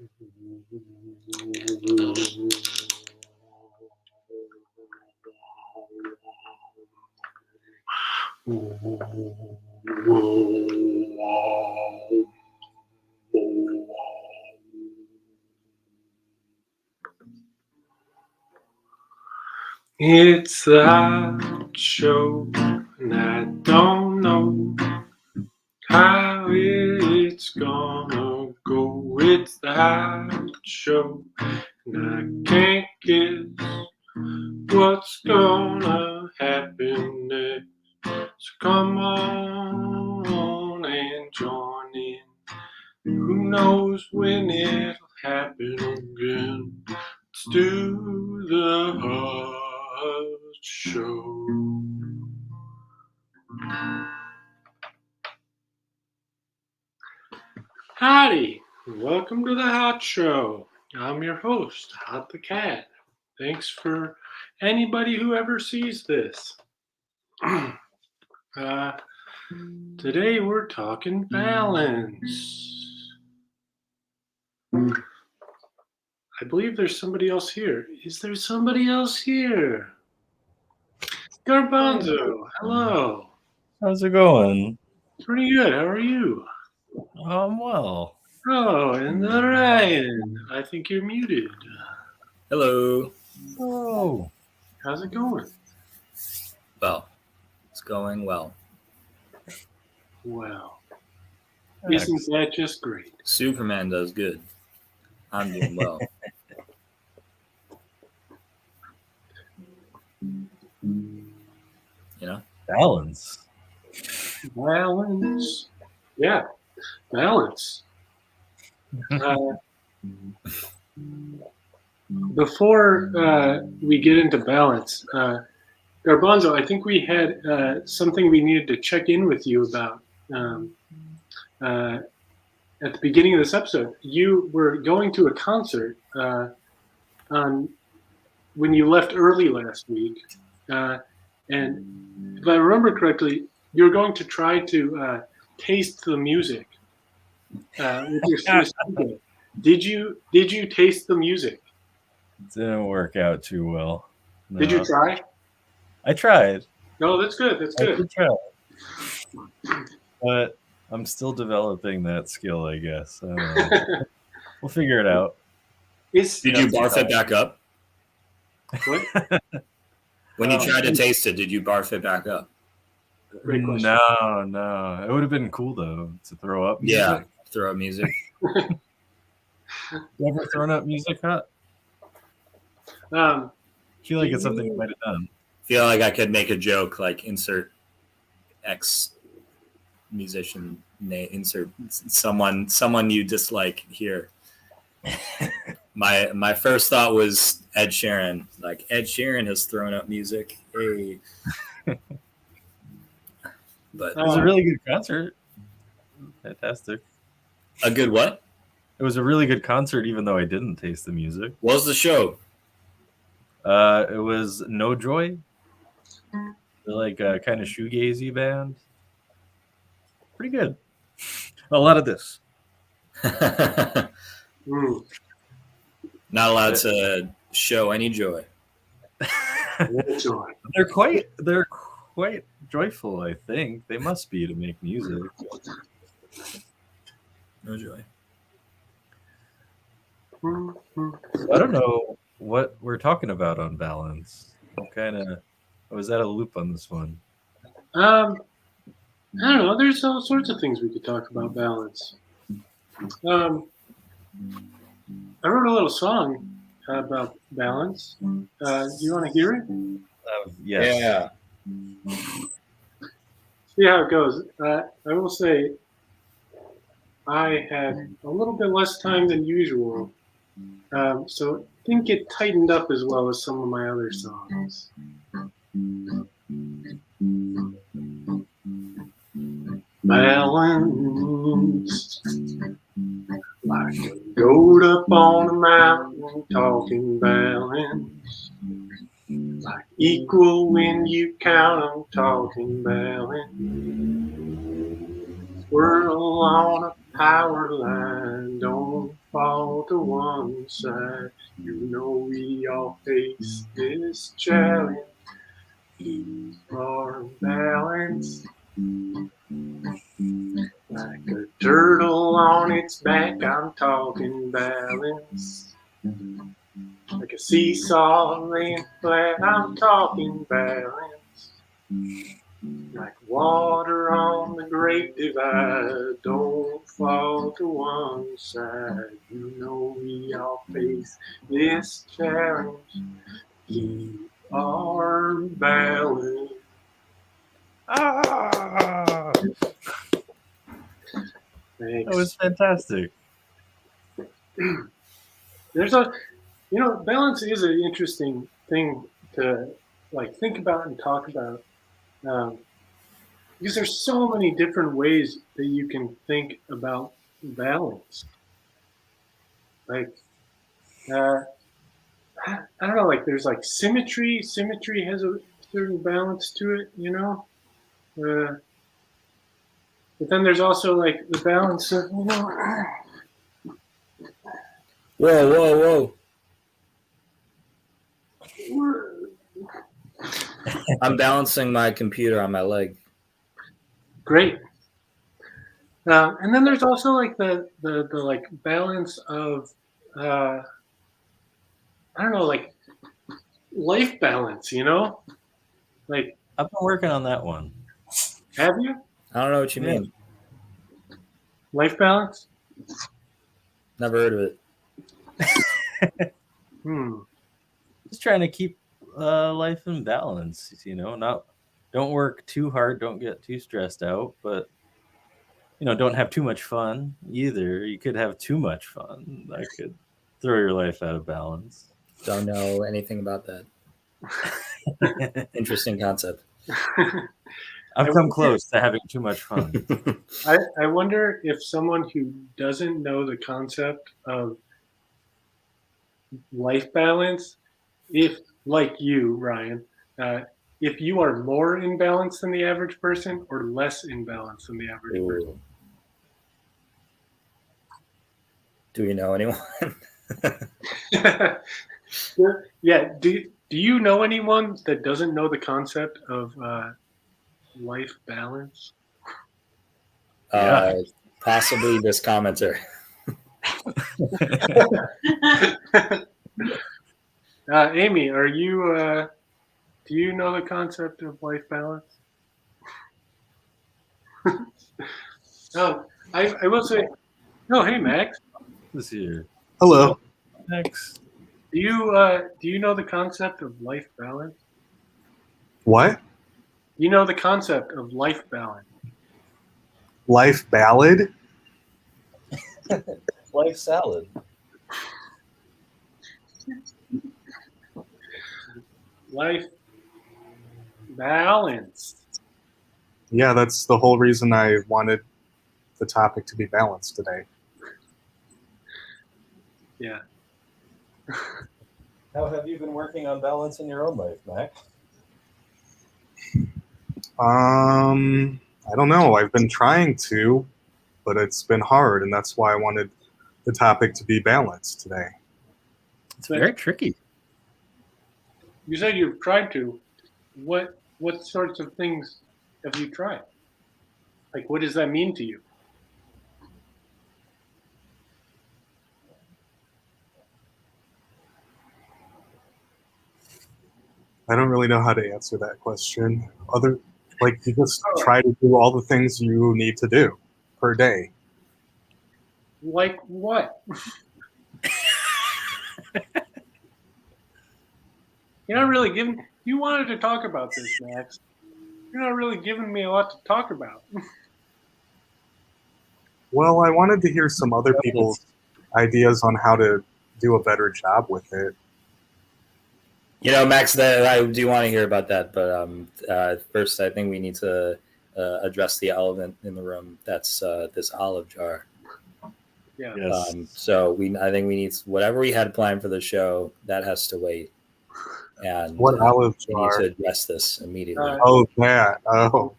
It's the hot show, and I don't know how it's gonna go. It's the hot show, and I can't guess what's gonna happen next. So come on and join in. Who knows when it'll happen again? Let's do the hot show. Howdy, welcome to the Hot Show. I'm your host, Hot the Cat. Thanks for anybody who ever sees this. Today we're talking balance. I believe there's somebody else here. Is there somebody else here? Garbanzo, hello. How's it going? Pretty good. How are you? Well. Oh, and Ryan. I think you're muted. Hello. Oh. How's it going? Well, it's going well. Well, isn't that just great? Superman does good. I'm doing well. You know? Balance. Balance. Yeah, balance. Before we get into balance, Garbanzo, I think we had something we needed to check in with you about at the beginning of this episode. You were going to a concert when you left early last week, and if I remember correctly, you were going to try to taste the music with your sister. Did you taste the music? It didn't work out too well. No. Did you try? I tried. No, that's good. That's good. I did try. But I'm still developing that skill, I guess. I don't know. We'll figure it out. Did you barf it back up? What? When you tried to taste it, did you barf it back up? Great question. No. It would have been cool, though, to throw up music. Yeah, throw up music. You ever thrown up music, Hot? I feel like it's something you might have done. Feel like I could make a joke, like insert X musician name, insert someone you dislike here. My first thought was Ed Sheeran. Like, Ed Sheeran has thrown up music. Hey. But it was a really good concert. Fantastic. A good what? It was a really good concert, even though I didn't taste the music. What was the show? It was No Joy. They're like a kind of shoegazy band. Pretty good. A lot of this. Not allowed to show any joy. They're quite joyful, I think. They must be to make music. No joy. I don't know what we're talking about on balance. I was at a loop on this one. I don't know. There's all sorts of things we could talk about balance. I wrote a little song about balance. Do you want to hear it? Yes. Yeah. See how it goes. I will say I had a little bit less time than usual. So I didn't get tightened up as well as some of my other songs. Balance, like a goat up on a mountain, talking balance. Like equal when you count 'em, talking balance. Swirl on a power line, don't fall to one side. You know we all face this challenge. Keep our balance. Like a turtle on its back, I'm talking balance. Like a seesaw laying flat, I'm talking balance. Like water on the great divide, don't fall to one side. You know we all face this challenge. Keep our balance. Ah, Thanks. that was fantastic. There's a, balance is an interesting thing to like think about and talk about, because there's so many different ways that you can think about balance. Like, I don't know, like there's like symmetry. Symmetry has a certain balance to it, but then there's also like the balance of, Whoa. I'm balancing my computer on my leg. great. And then there's also like the like balance of, I don't know, like life balance, like, I've been working on that one. have you I don't know what you Yeah. mean. life balance? Never heard of it. Just trying to keep life in balance, don't work too hard, don't get too stressed out, but don't have too much fun either. You could have too much fun. That could throw your life out of balance. Don't know anything about that. Interesting concept. I've come close to having too much fun. I wonder if someone who doesn't know the concept of life balance, if like you, Ryan, if you are more in balance than the average person or less in balance than the average person. Ooh. Do you know anyone? Yeah. Do you know anyone that doesn't know the concept of life balance? Possibly this commenter. Amy, are you? Do you know the concept of life balance? I will say. Oh, hey, Max. This year. Hello. Next. Do you know the concept of life balance? What? You know the concept of life balance. Life ballad? Life salad. Life balance. Yeah, that's the whole reason I wanted the topic to be balanced today. Yeah. How have you been working on balance in your own life, Max? I don't know. I've been trying to, but it's been hard, and that's why I wanted the topic to be balanced today. It's very tricky. You said you've tried to. What sorts of things have you tried? Like, what does that mean to you? I don't really know how to answer that question. You just try to do all the things you need to do per day. Like what? You're not really giving. You wanted to talk about this, Max. You're not really giving me a lot to talk about. Well, I wanted to hear some other people's ideas on how to do a better job with it. Max, I do want to hear about that, but first, I think we need to address the elephant in the room. That's this olive jar. Yeah. Yes. I think we need whatever we had planned for the show that has to wait. And What olive we need jar? to address this immediately. Oh, that. Oh.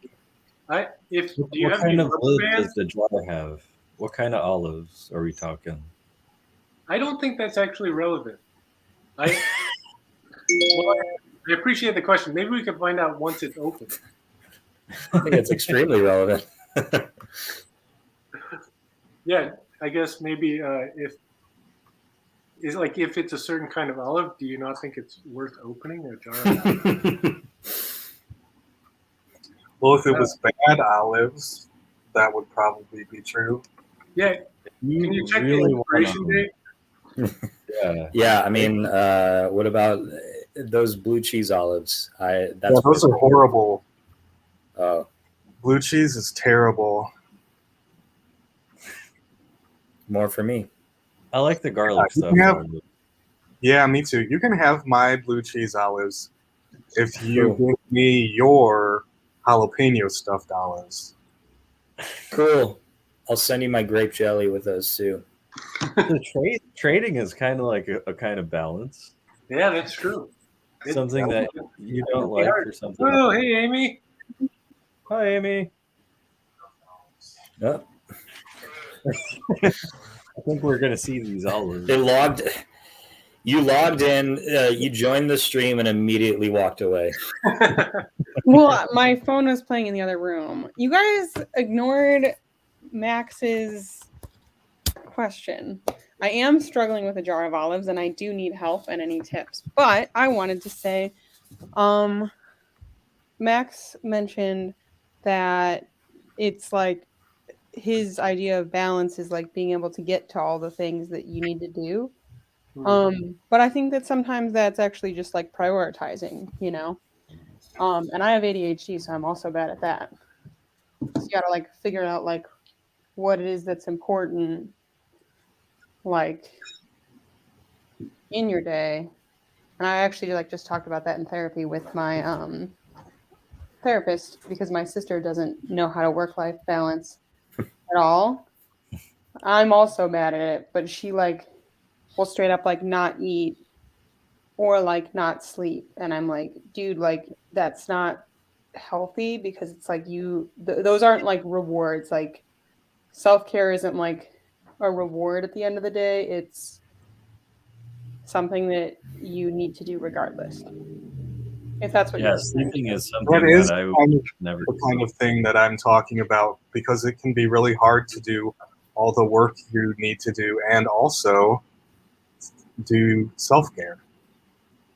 Do you What have kind any of rubber lid bands? does the jar have? What kind of olives are we talking? I don't think that's actually relevant. I appreciate the question. Maybe we could find out once it's open. I think it's extremely relevant. Yeah, I guess maybe if it's a certain kind of olive, do you not think it's worth opening a jar of olive? Well, if it was bad olives, that would probably be true. Yeah. Can you check the expiration date? Yeah, I mean, what about those blue cheese olives? Those are horrible. Oh, Blue cheese is terrible. more for me. I like the garlic stuff. Yeah, me too. You can have my blue cheese olives if you give me your jalapeno stuffed olives. Cool. I'll send you my grape jelly with those too. Trading is kind of like a kind of balance. Yeah, that's true. Something that you don't like for something. Oh, hey, Amy. Hi, Amy. Oh. I think we're gonna see these olives. You logged in, you joined the stream, and immediately walked away. Well, my phone was playing in the other room. You guys ignored Max's question. I am struggling with a jar of olives, and I do need help and any tips. But I wanted to say, Max mentioned that it's like his idea of balance is like being able to get to all the things that you need to do. But I think that sometimes that's actually just like prioritizing, you know. And I have ADHD, so I'm also bad at that. So you gotta like figure out like what it is that's important, like in your day. And I actually like just talked about that in therapy with my therapist because my sister doesn't know how to work-life balance at all. I'm also bad at it, but she like will straight up like not eat or like not sleep, and I'm like, dude, like that's not healthy because it's like those aren't like rewards. Like self-care isn't like a reward at the end of the day. It's something that you need to do regardless. If that's what you're sleeping is something that is that I would kind of never the kind of thing that I'm talking about because it can be really hard to do all the work you need to do and also do self-care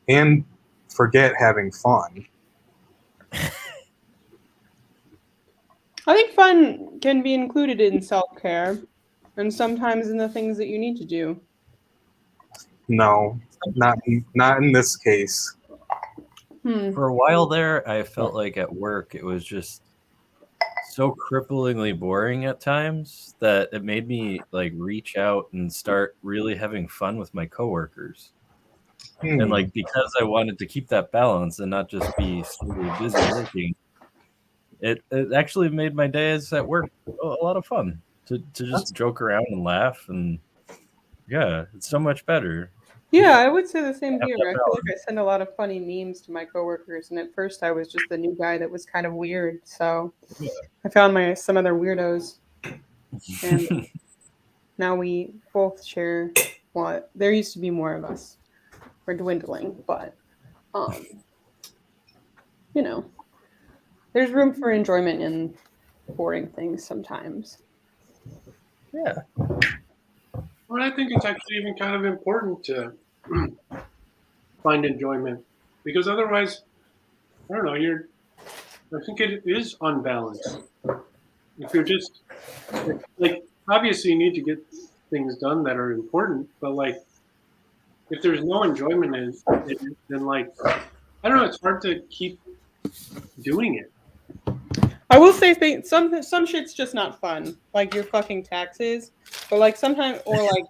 and forget having fun. I think fun can be included in self-care and sometimes in the things that you need to do. No, not in this case. For a while there, I felt like at work it was just so cripplingly boring at times that it made me like reach out and start really having fun with my coworkers. And like because I wanted to keep that balance and not just be super busy working, it actually made my days at work a lot of fun to just joke around and laugh, and yeah, it's so much better. Yeah, I would say the same here. I feel like I send a lot of funny memes to my coworkers, and at first I was just the new guy that was kind of weird. So I found some other weirdos, and now we both share. Well, there used to be more of us. We're dwindling, but you know, there's room for enjoyment in boring things sometimes. Yeah. Well, I think it's actually even kind of important to find enjoyment because otherwise, I don't know, I think it is unbalanced. If you're just like, obviously you need to get things done that are important, but like, if there's no enjoyment in it, then like, I don't know, it's hard to keep doing it. I will say some shit's just not fun, like your fucking taxes, but like sometimes, or like,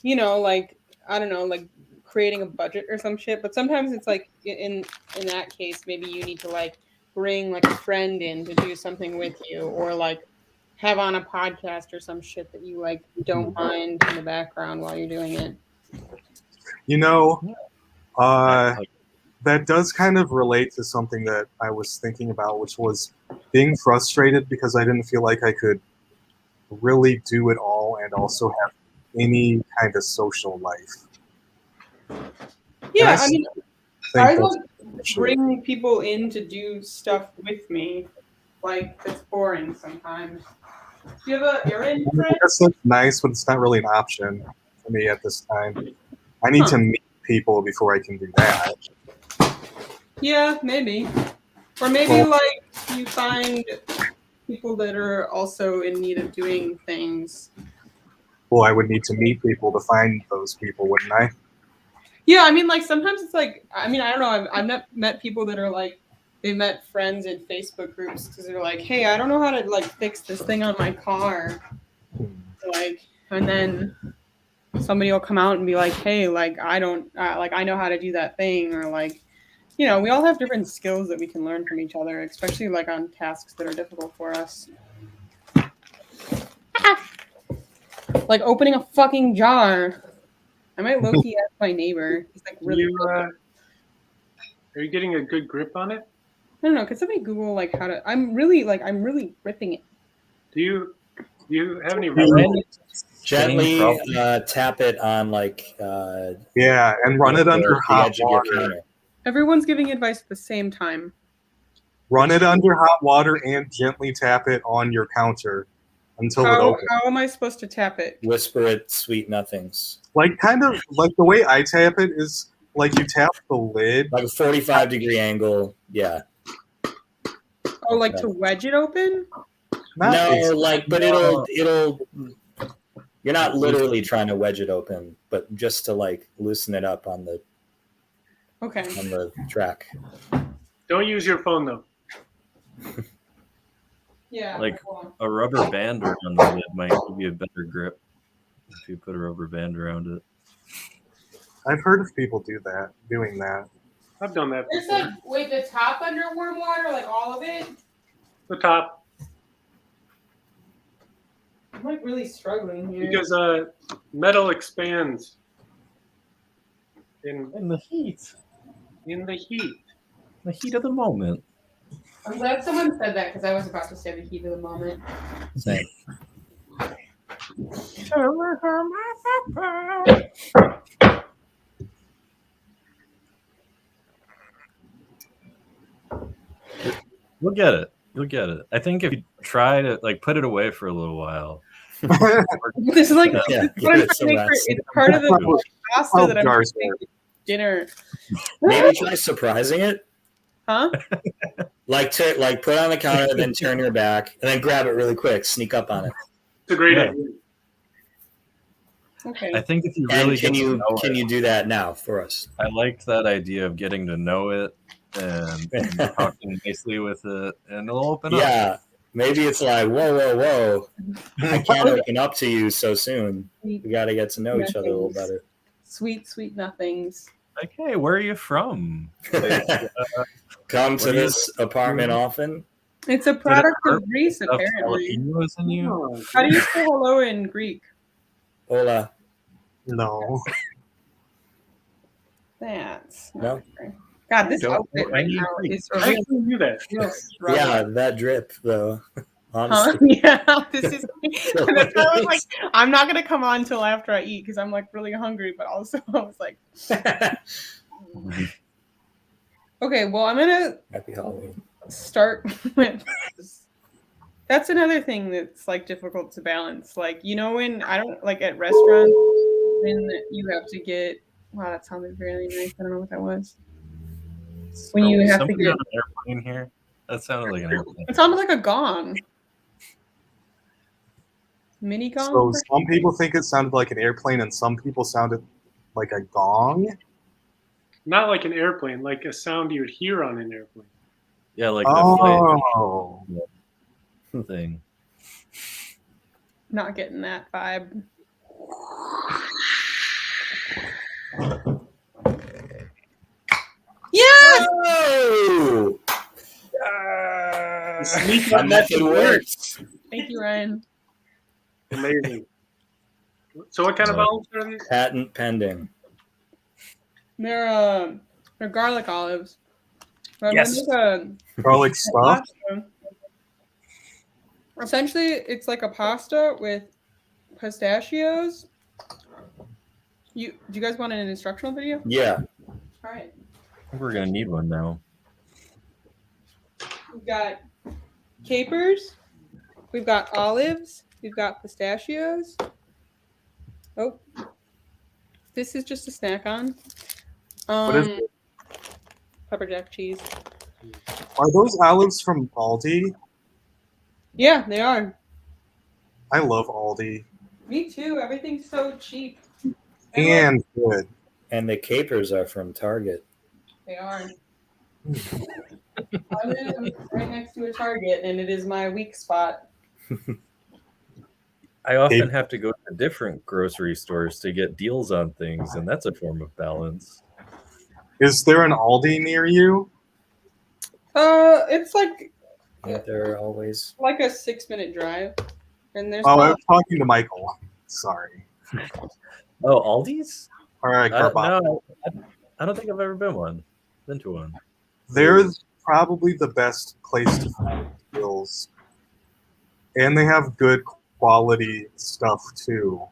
you know, like, I don't know, like creating a budget or some shit, but sometimes it's like in that case, maybe you need to like bring like a friend in to do something with you, or like have on a podcast or some shit that you like don't mind in the background while you're doing it. You know, that does kind of relate to something that I was thinking about, which was being frustrated because I didn't feel like I could really do it all and also have any kind of social life. Yeah, I I mean, think I that's like an issue. bring people in to do stuff with me. Like, it's boring sometimes. Do you have an errand I friend? guess that's nice, but it's not really an option for me at this time. I need to meet people before I can do that. Yeah, maybe. Or maybe, Well- like, you find people that are also in need of doing things. Well, I would need to meet people to find those people, wouldn't I? Yeah, I mean, like, sometimes it's like, I mean, I don't know. I've not met people that are like, they met friends in Facebook groups because they're like, hey, I don't know how to, like, fix this thing on my car. Like, and then somebody will come out and be like, hey, like, I don't, like, I know how to do that thing. Or, like, you know, we all have different skills that we can learn from each other, especially, like, on tasks that are difficult for us. Like opening a fucking jar. I might low-key ask my neighbor. He's like really Are you getting a good grip on it? I don't know. Could somebody Google like how to? I'm really gripping it. Do you have any Gently tap it on like Yeah, and run it under the hot edge of your water. counter. Everyone's giving advice at the same time. Run it under hot water and gently tap it on your counter until it opens. How am I supposed to tap it? Whisper it sweet nothings. Like kind of like the way I tap it is like you tap the lid. Like a 45-degree angle. Yeah. Oh, like to wedge it open? Not No, exactly. like, but it'll. You're not literally trying to wedge it open, but just to like loosen it up on the track. Don't use your phone though. Yeah. Like a rubber band around the lid might give you a better grip if you put a rubber band around it. I've heard of people doing that. I've done that It's before. like wait, the top under warm water, like all of it. The top, I'm like really struggling here. because metal expands in In the heat. the heat. The heat of the moment. I'm glad someone said that because I was about to say the heat of the moment. Same. You'll get it. You'll get it. I think if you try to like put it away for a little while. This is like Yeah, it's what I'm give it some trying to make rest. it's part of the pasta that I'm Jars making for dinner. Maybe try surprising it. Huh? Like put it on the counter, then turn your back, and then grab it really quick. Sneak up on it. It's a great Yeah. idea. Okay. I think if you And really can get to you know it, do that now for us? I liked that idea of getting to know it and talking nicely with it, and it'll open up. Yeah. Maybe it's like, whoa. I can't open up to you so soon. We got to get to know each other a little better. Sweet, sweet nothings. Like, hey, where are you from? Come What to do you- this apartment often. It's a product of hurt Greece, Stuff apparently. jalapenos in you? Oh, How do you say hello in Greek? Hola. No. That's No? not fair. God, this Don't- outfit I right need now Greek. is a I real, actually knew that. real struggle. Yeah, that drip though. Huh? Honestly. Yeah, this is. That's why I was like, I'm not gonna come on until after I eat because I'm like really hungry, but also I was like, okay, well, I'm gonna Happy Halloween. start with. That's another thing that's like difficult to balance. Like, you know, when I don't like at restaurants when you have to get. Wow, that sounded really nice. I don't know what that was. When you have to Somebody get. on an airplane here? That sounded like an airplane. It sounded like a gong. Mini gong. So some people think it sounded like an airplane, and some people sounded like a gong. Not like an airplane, like a sound you would hear on an airplane. Yeah, like the Oh. flight thing. Not getting that vibe. Yes! Oh! My method works. Thank you, Ryan. Amazing. So what kind of olives are these? Patent pending. They're garlic olives. I'm Yes. gonna make Garlic a stuff. pasta. Essentially, it's like a pasta with pistachios Do you guys want an instructional video? Yeah. All right. I think we're gonna need one now. We've got capers. We've got olives. We've got pistachios. Oh, this is just a snack on. What is it? Pepper jack cheese. Are those olives from Aldi? Yeah, they are. I love Aldi. Me too. Everything's so cheap. And good. And the capers are from Target. They are. I live right next to a Target, and it is my weak spot. I often have to go to different grocery stores to get deals on things, and that's a form of balance. Is there an Aldi near you? It's like They're always. a 6-minute drive, and there's. Oh, I was talking to Michael. Sorry. Oh, Aldi's? All right, Garbanzo. No, I don't think I've ever been to one. They're probably the best place to find deals. And they have good quality stuff, too.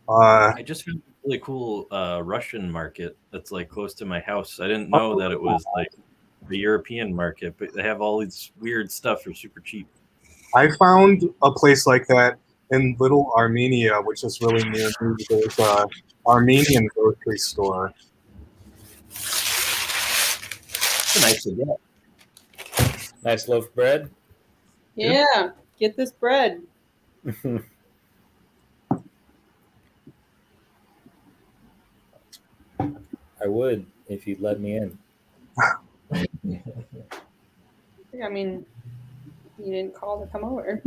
I just found a really cool Russian market that's like close to my house. I didn't know that it was like the European market, but they have all these weird stuff for super cheap. I found a place like that in Little Armenia, which is really near me. There's a Armenian grocery store. It's a nice to get. Nice loaf of bread. Yeah, get this bread. I would if you'd let me in. I mean, you didn't call to come over.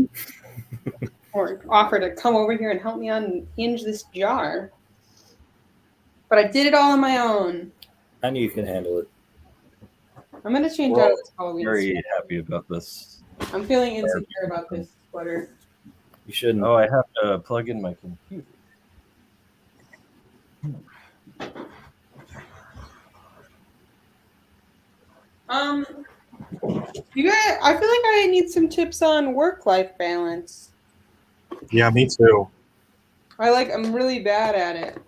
Or offer to come over here and help me unhinge this jar. But I did it all on my own. I knew you could handle it. I'm going to change out of this Halloween Very sweater. happy about this. I'm feeling insecure about this sweater. You shouldn't. Oh, I have to plug in my computer. You guys, I feel like I need some tips on work-life balance. Yeah, me too. I'm really bad at it.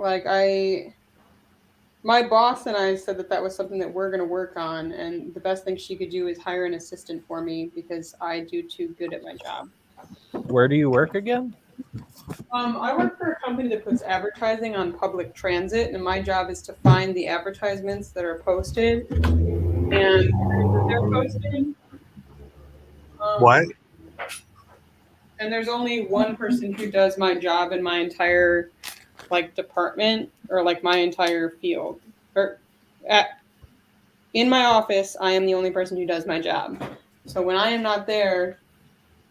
My boss and I said that was something that we're going to work on, and the best thing she could do is hire an assistant for me because I do too good at my job. Where do you work again? I work for a company that puts advertising on public transit, and my job is to find the advertisements that are posted and they're posted. What? And there's only one person who does my job in my entire department or my entire field. In my office, I am the only person who does my job. So when I am not there,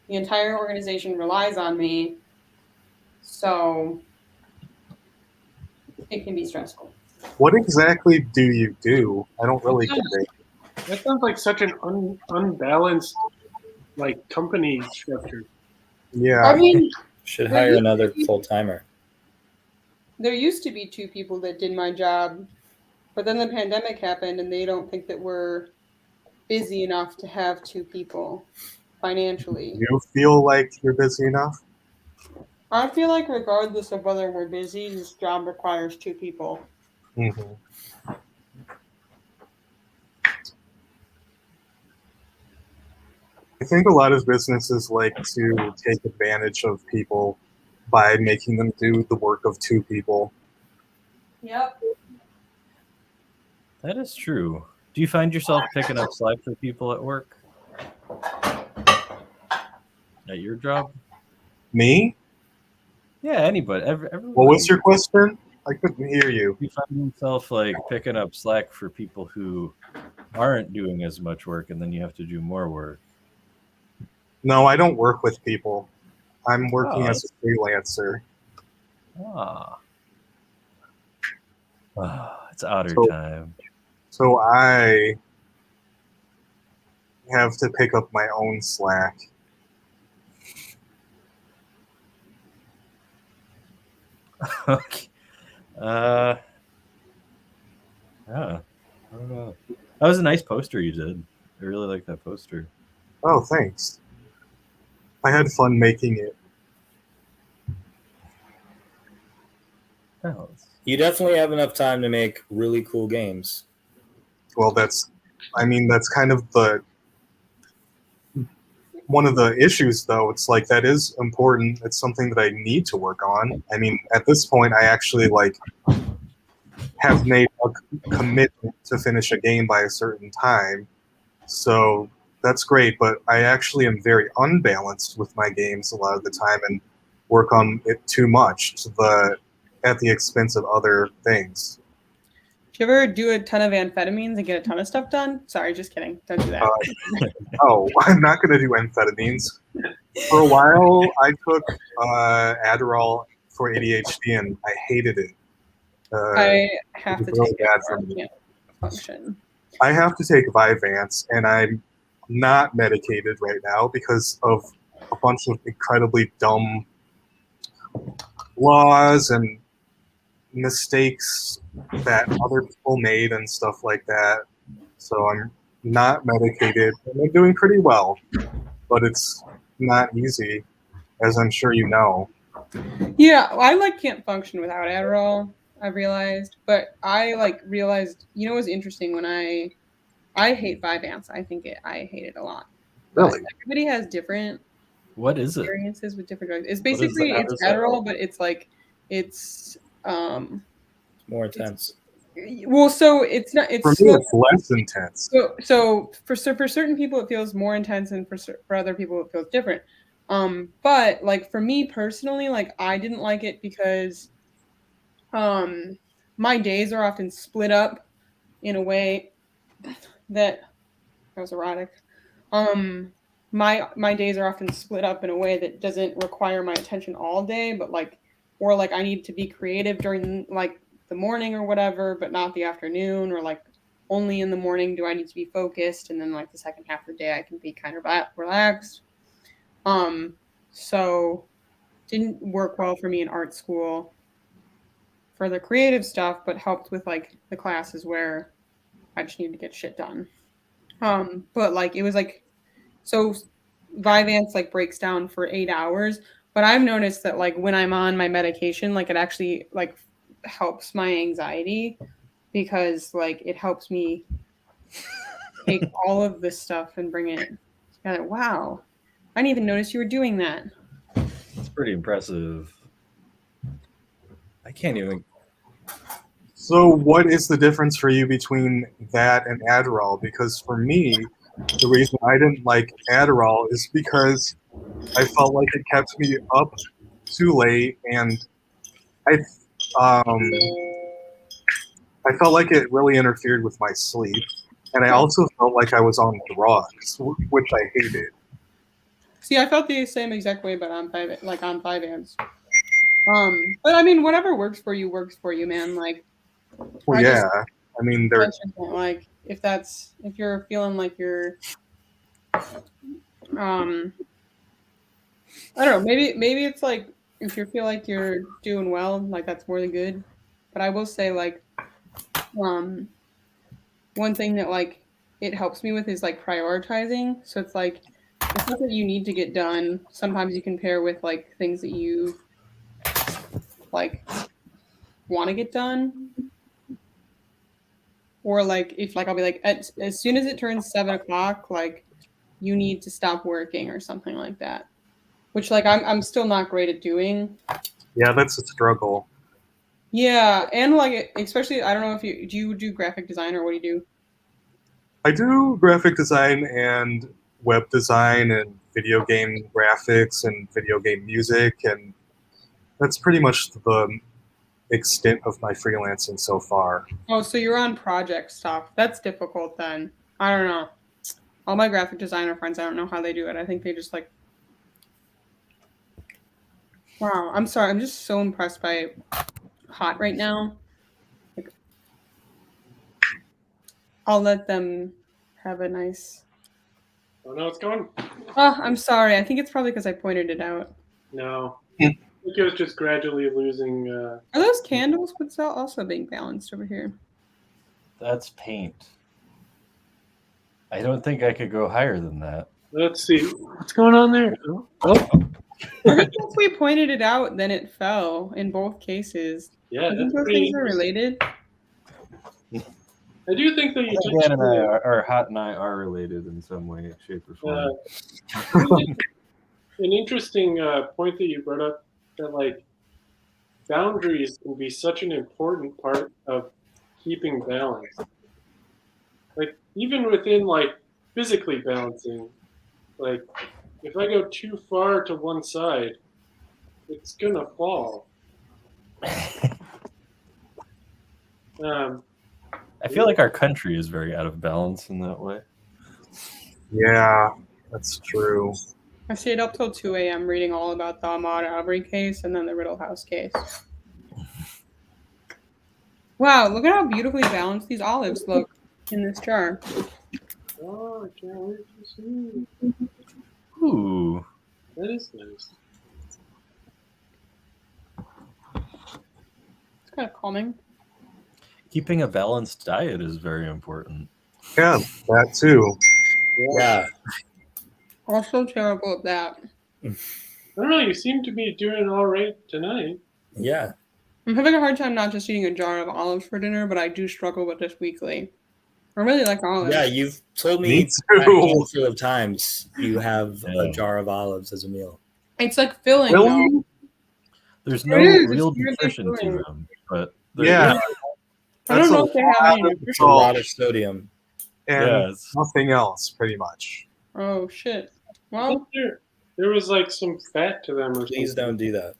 the entire organization relies on me. So it can be stressful. What exactly do you do? I don't really get it. That sounds like such an unbalanced company structure. Yeah. I mean, Should hire another full timer. there used to be 2 people that did my job, but then the pandemic happened and they don't think that we're busy enough to have 2 people financially. You feel like you're busy enough? I feel like regardless of whether we're busy, this job requires 2 people. Mm-hmm. I think a lot of businesses like to take advantage of people by making them do the work of 2 people. Yep. That is true. Do you find yourself picking up slack for people at work? At your job? Me? Yeah, anybody. Everyone. What was your question? I couldn't hear you. Do you find yourself picking up slack for people who aren't doing as much work and then you have to do more work? No, I don't work with people. I'm working Oh, as a freelancer. It's otter So- time. So I have to pick up my own slack. Okay. Yeah. I don't know. That was a nice poster you did. I really like that poster. Oh, thanks. I had fun making it. balance. You definitely have enough time to make really cool games. Well, that's kind of one of the issues, though. It's like that is important. It's something that I need to work on. I mean, at this point, I actually have made a commitment to finish a game by a certain time. So that's great, but I actually am very unbalanced with my games a lot of the time and work on it too much at the expense of other things. Do you ever do a ton of amphetamines and get a ton of stuff done? Sorry, just kidding. Don't do that. Oh, I'm not going to do amphetamines. For a while, I took Adderall for ADHD, and I hated it. I have to it's really take bad it for or I me. can't function. I have to take Vyvanse, and I'm not medicated right now because of a bunch of incredibly dumb laws and mistakes that other people made and stuff like that. So I'm not medicated, and I'm doing pretty well, but it's not easy, as I'm sure you know. Yeah, I can't function without Adderall. I realized, but I realized. You know what's interesting when I hate Vyvanse. I hate it a lot. But Really? everybody has different What is it? experiences with different drugs. It's What is basically that? How it's does that Adderall, work? but it's More intense. well, so it's not. For It's me, slow. it's less intense. So for certain people it feels more intense, and for other people it feels different. But for me personally, I didn't like it because my days are often split up in a way that was erotic. My days are often split up in a way that doesn't require my attention all day, but or I need to be creative during the morning or whatever, but not the afternoon, or only in the morning do I need to be focused, and then the second half of the day I can be kind of relaxed. So didn't work well for me in art school for the creative stuff, but helped with the classes where I just needed to get shit done. But it was so Vyvanse breaks down for 8 hours, but I've noticed that when I'm on my medication, it actually helps my anxiety, because it helps me take all of this stuff and bring it together. Wow. I didn't even notice you were doing that. It's pretty impressive. I can't even. So what is the difference for you between that and Adderall? Because for me, the reason I didn't like Adderall is because I felt like it kept me up too late, and I felt like it really interfered with my sleep, and I also felt like I was on drugs, which I hated. See, I felt the same exact way, but on Vyvanse. But I mean, whatever works for you, man. Well, I just- yeah, I mean, they're if you're feeling like you're I don't know, maybe it's if you feel like you're doing well, that's more than good. But I will say one thing that it helps me with is prioritizing. So it's the stuff that you need to get done, sometimes you can pair with things that you want to get done. Or if I'll be as soon as it turns 7 o'clock, you need to stop working or something like that. Which I'm still not great at doing. Yeah, that's a struggle. Yeah, and especially I don't know if you do graphic design, or what do you do? I do graphic design and web design and video game graphics and video game music, and that's pretty much the extent of my freelancing so far. Oh, so you're on project stuff. That's difficult then. I don't know. All my graphic designer friends, I don't know how they do it. I think they just wow, I'm sorry. I'm just so impressed by Hot right now. I'll let them have a nice. Oh no, it's going. Oh, I'm sorry. I think it's probably because I pointed it out. No, I think it was just gradually losing. Are those candles? What's also being balanced over here? That's paint. I don't think I could go higher than that. Let's see what's going on there. Oh. I think once we pointed it out, then it fell in both cases. Yeah, I think that's those pretty things are related. I do think that you Dan touched and I are Hot and I are related in some way, shape, or form. an interesting point that you brought up, that like boundaries can be such an important part of keeping balance. Like even within like physically balancing, like if I go too far to one side, it's gonna fall. Um, I feel like our country is very out of balance in that way. Yeah, that's true. I stayed up till 2 a.m. reading all about the Ahmaud Arbery case and then the Riddle House case. Wow, look at how beautifully balanced these olives look in this jar. oh, I can't wait to see. Ooh. That is nice. It's kind of calming. Keeping a balanced diet is very important. Yeah, that too. Yeah. Also terrible at that. I don't know. You seem to be doing all right tonight. Yeah. I'm having a hard time not just eating a jar of olives for dinner, but I do struggle with this weekly. I really like olives. Yeah, you've told Me me too. a handful of times you have Yeah. a jar of olives as a meal. It's like filling, though. Really? There's no It is, it's real weirdly nutrition to filling. them, but they're Yeah. good. I don't know if they have any lot of It's a nutrition. lot of sodium. and Yeah, it's- nothing else, pretty much. Oh, shit. I Well, think there was like some fat to them or Please something. don't do that.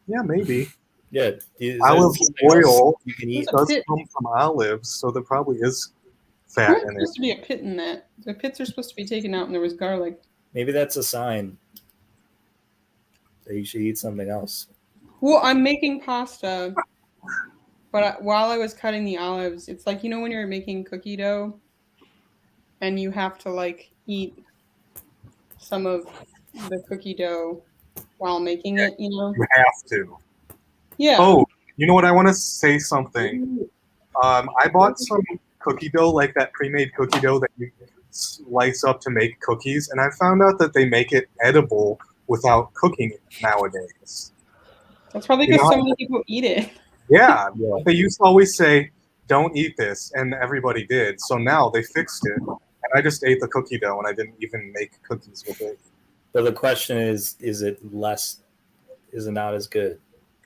Yeah, maybe. Yeah. Is Olive there something else oil you can eat? There's a does pit. come from olives, so there probably is fat there's in it. supposed to be a pit in that. The pits are supposed to be taken out and there was garlic. Maybe that's a sign that you should eat something else. Well, I'm making pasta, but while I was cutting the olives, it's like, you know when you're making cookie dough and you have to like eat some of the cookie dough while making it, you know? You have to. Yeah. Oh, you know what? I want to say something. I bought some cookie dough, like that pre-made cookie dough that you slice up to make cookies, and I found out that they make it edible without cooking it nowadays. That's probably You because know- so many people eat it. Yeah, Yeah. they used to always say, "Don't eat this," and everybody did. So now they fixed it, and I just ate the cookie dough, and I didn't even make cookies with it. But the question is it not as good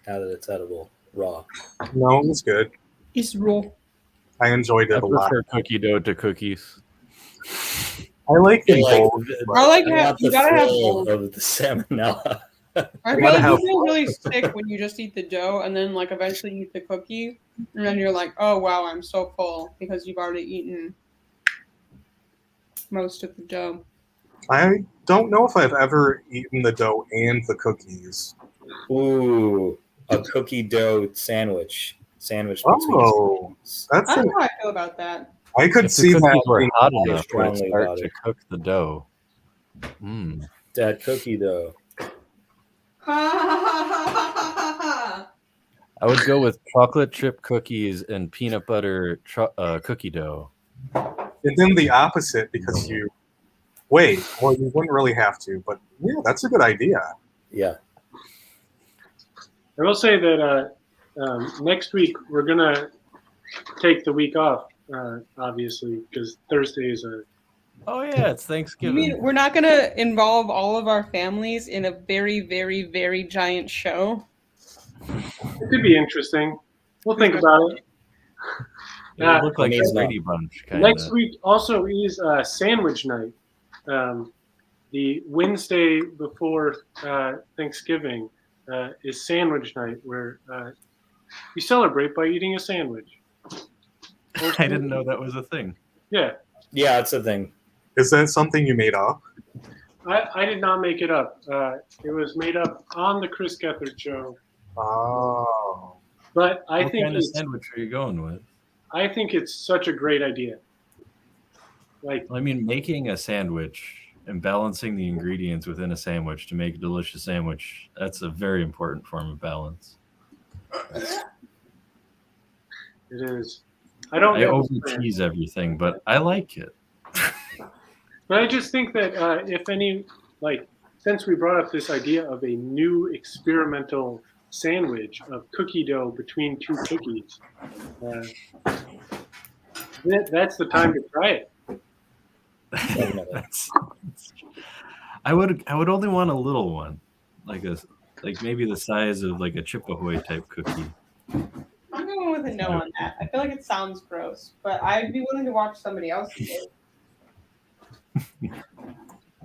now that it's edible raw? No, it was good. It's raw. I enjoyed I it a lot. prefer cookie dough to cookies. I like I them feel both. I like I have- want you the gotta have thrill both. of the salmonella. I You feel gotta like have- you feel really sick when you just eat the dough and then like eventually eat the cookie and then you're like, oh wow, I'm so full because you've already eaten most of the dough. I don't know if I've ever eaten the dough and the cookies. Ooh, a cookie dough sandwich between Oh, sandwiches. that's I don't an, know how I feel about that. I could If the see cookies that. were being- hot feel enough, where it strongly start about to it. cook the dough. Mm. That cookie dough. I would go with chocolate chip cookies and peanut butter cookie dough. And then the opposite because you wait. Well, you wouldn't really have to, but yeah, that's a good idea. Yeah. I will say that next week we're gonna take the week off, obviously, because Thursday is a. Oh yeah, it's You Thanksgiving. mean we're not gonna involve all of our families in a very, very, very giant show? It could be interesting. We'll think about it. It would look like Means a Brady Bunch kind Next of. week also is sandwich night. The Wednesday before Thanksgiving is sandwich night, where you celebrate by eating a sandwich. I didn't know that was a thing. Yeah, Yeah, it's a thing. Is that something you made up? I did not make it up. It was made up on the Chris Gethard show. Oh, But I What think kind of it's sandwich are you going with? such a great idea. Like I mean, making a sandwich and balancing the ingredients within a sandwich to make a delicious sandwich, that's a very important form of balance. it is. I don't. I over cheese everything, but I like it. But I just think that if any, like, since we brought up this idea of a new experimental sandwich of cookie dough between two cookies, that's the time to try it. That's- I would only want a little one, like maybe the size of like a Chip Ahoy type cookie. I'm going with a no on that. I feel like it sounds gross, but I'd be willing to watch somebody else do it.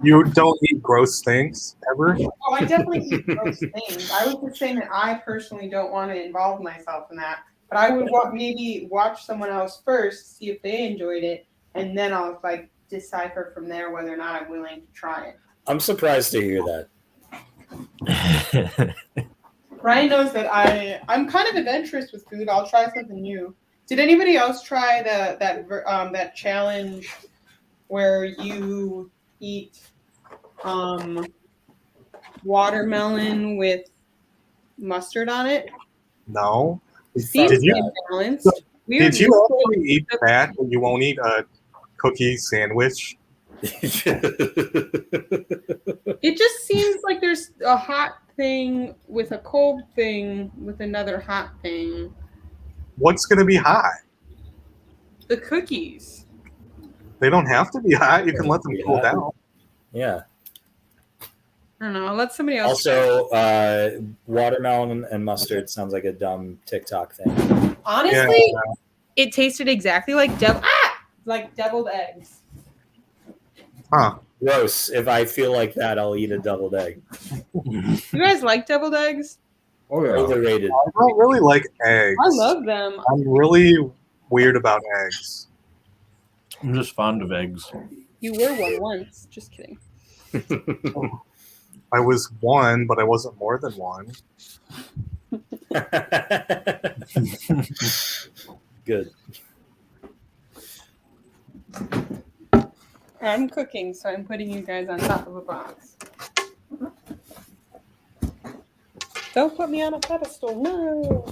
You don't eat gross things ever? Oh, I definitely eat gross things. I was just saying that I personally don't want to involve myself in that. But I would maybe watch someone else first, see if they enjoyed it, and then I'll like decipher from there whether or not I'm willing to try it. I'm surprised to hear that. Ryan knows that I'm kind of adventurous with food. I'll try something new. Did anybody else try that challenge where you eat watermelon with mustard on it? No. Seems Did you- imbalanced. Did you actually eat that when you won't eat a cookie sandwich? It just seems like there's a hot thing with a cold thing with another hot thing. What's going to be hot? The cookies. They don't have to be hot. You can let them cool Yeah. down. Yeah. I don't know. I'll let somebody else. Also, watermelon and mustard sounds like a dumb TikTok thing. Honestly, Yeah. it tasted exactly like deviled eggs. Huh. Gross. If I feel like that, I'll eat a deviled egg. You guys like deviled eggs? Oh yeah. Overrated. I don't really like eggs. I love them. I'm really weird about eggs. I'm just fond of eggs. You were one once. Just kidding. I was one, but I wasn't more than one. Good. I'm cooking, so I'm putting you guys on top of a box. Don't put me on a pedestal, no.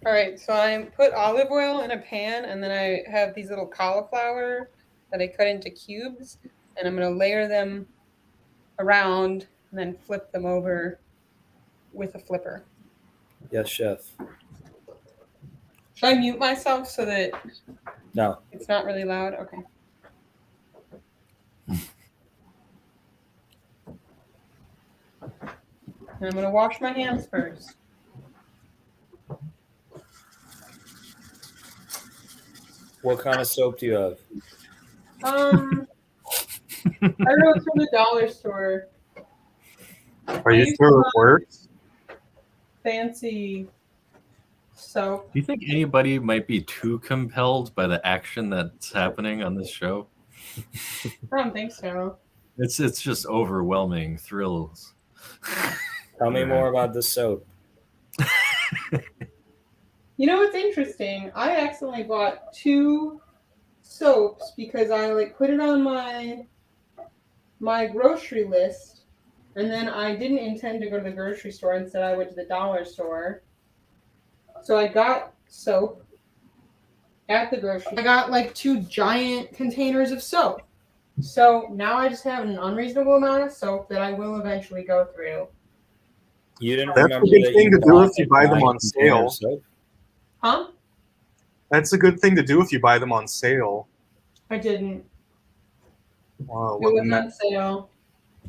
All right, so I put olive oil in a pan, and then I have these little cauliflower that I cut into cubes, and I'm going to layer them around and then flip them over with a flipper. Yes, chef. Should I mute myself so that No. it's not really loud? Okay. And I'm going to wash my hands first. What kind of soap do you have? I don't know, it's from the dollar store. Are you sure it works? Fancy soap. Do you think anybody might be too compelled by the action that's happening on this show? I don't think so. It's just overwhelming thrills. Tell me more about the soap. You know what's interesting? I accidentally bought 2 soaps because I put it on my grocery list, and then I didn't intend to go to the grocery store. Instead, I went to the dollar store. So I got soap at the grocery. I got 2 giant containers of soap. So now I just have an unreasonable amount of soap that I will eventually go through. You didn't That's a remember good that thing you to do bought if you a buy them giant on container sale. of soap? Huh? That's a good thing to do if you buy them on sale. I didn't. Wow, It was on sale.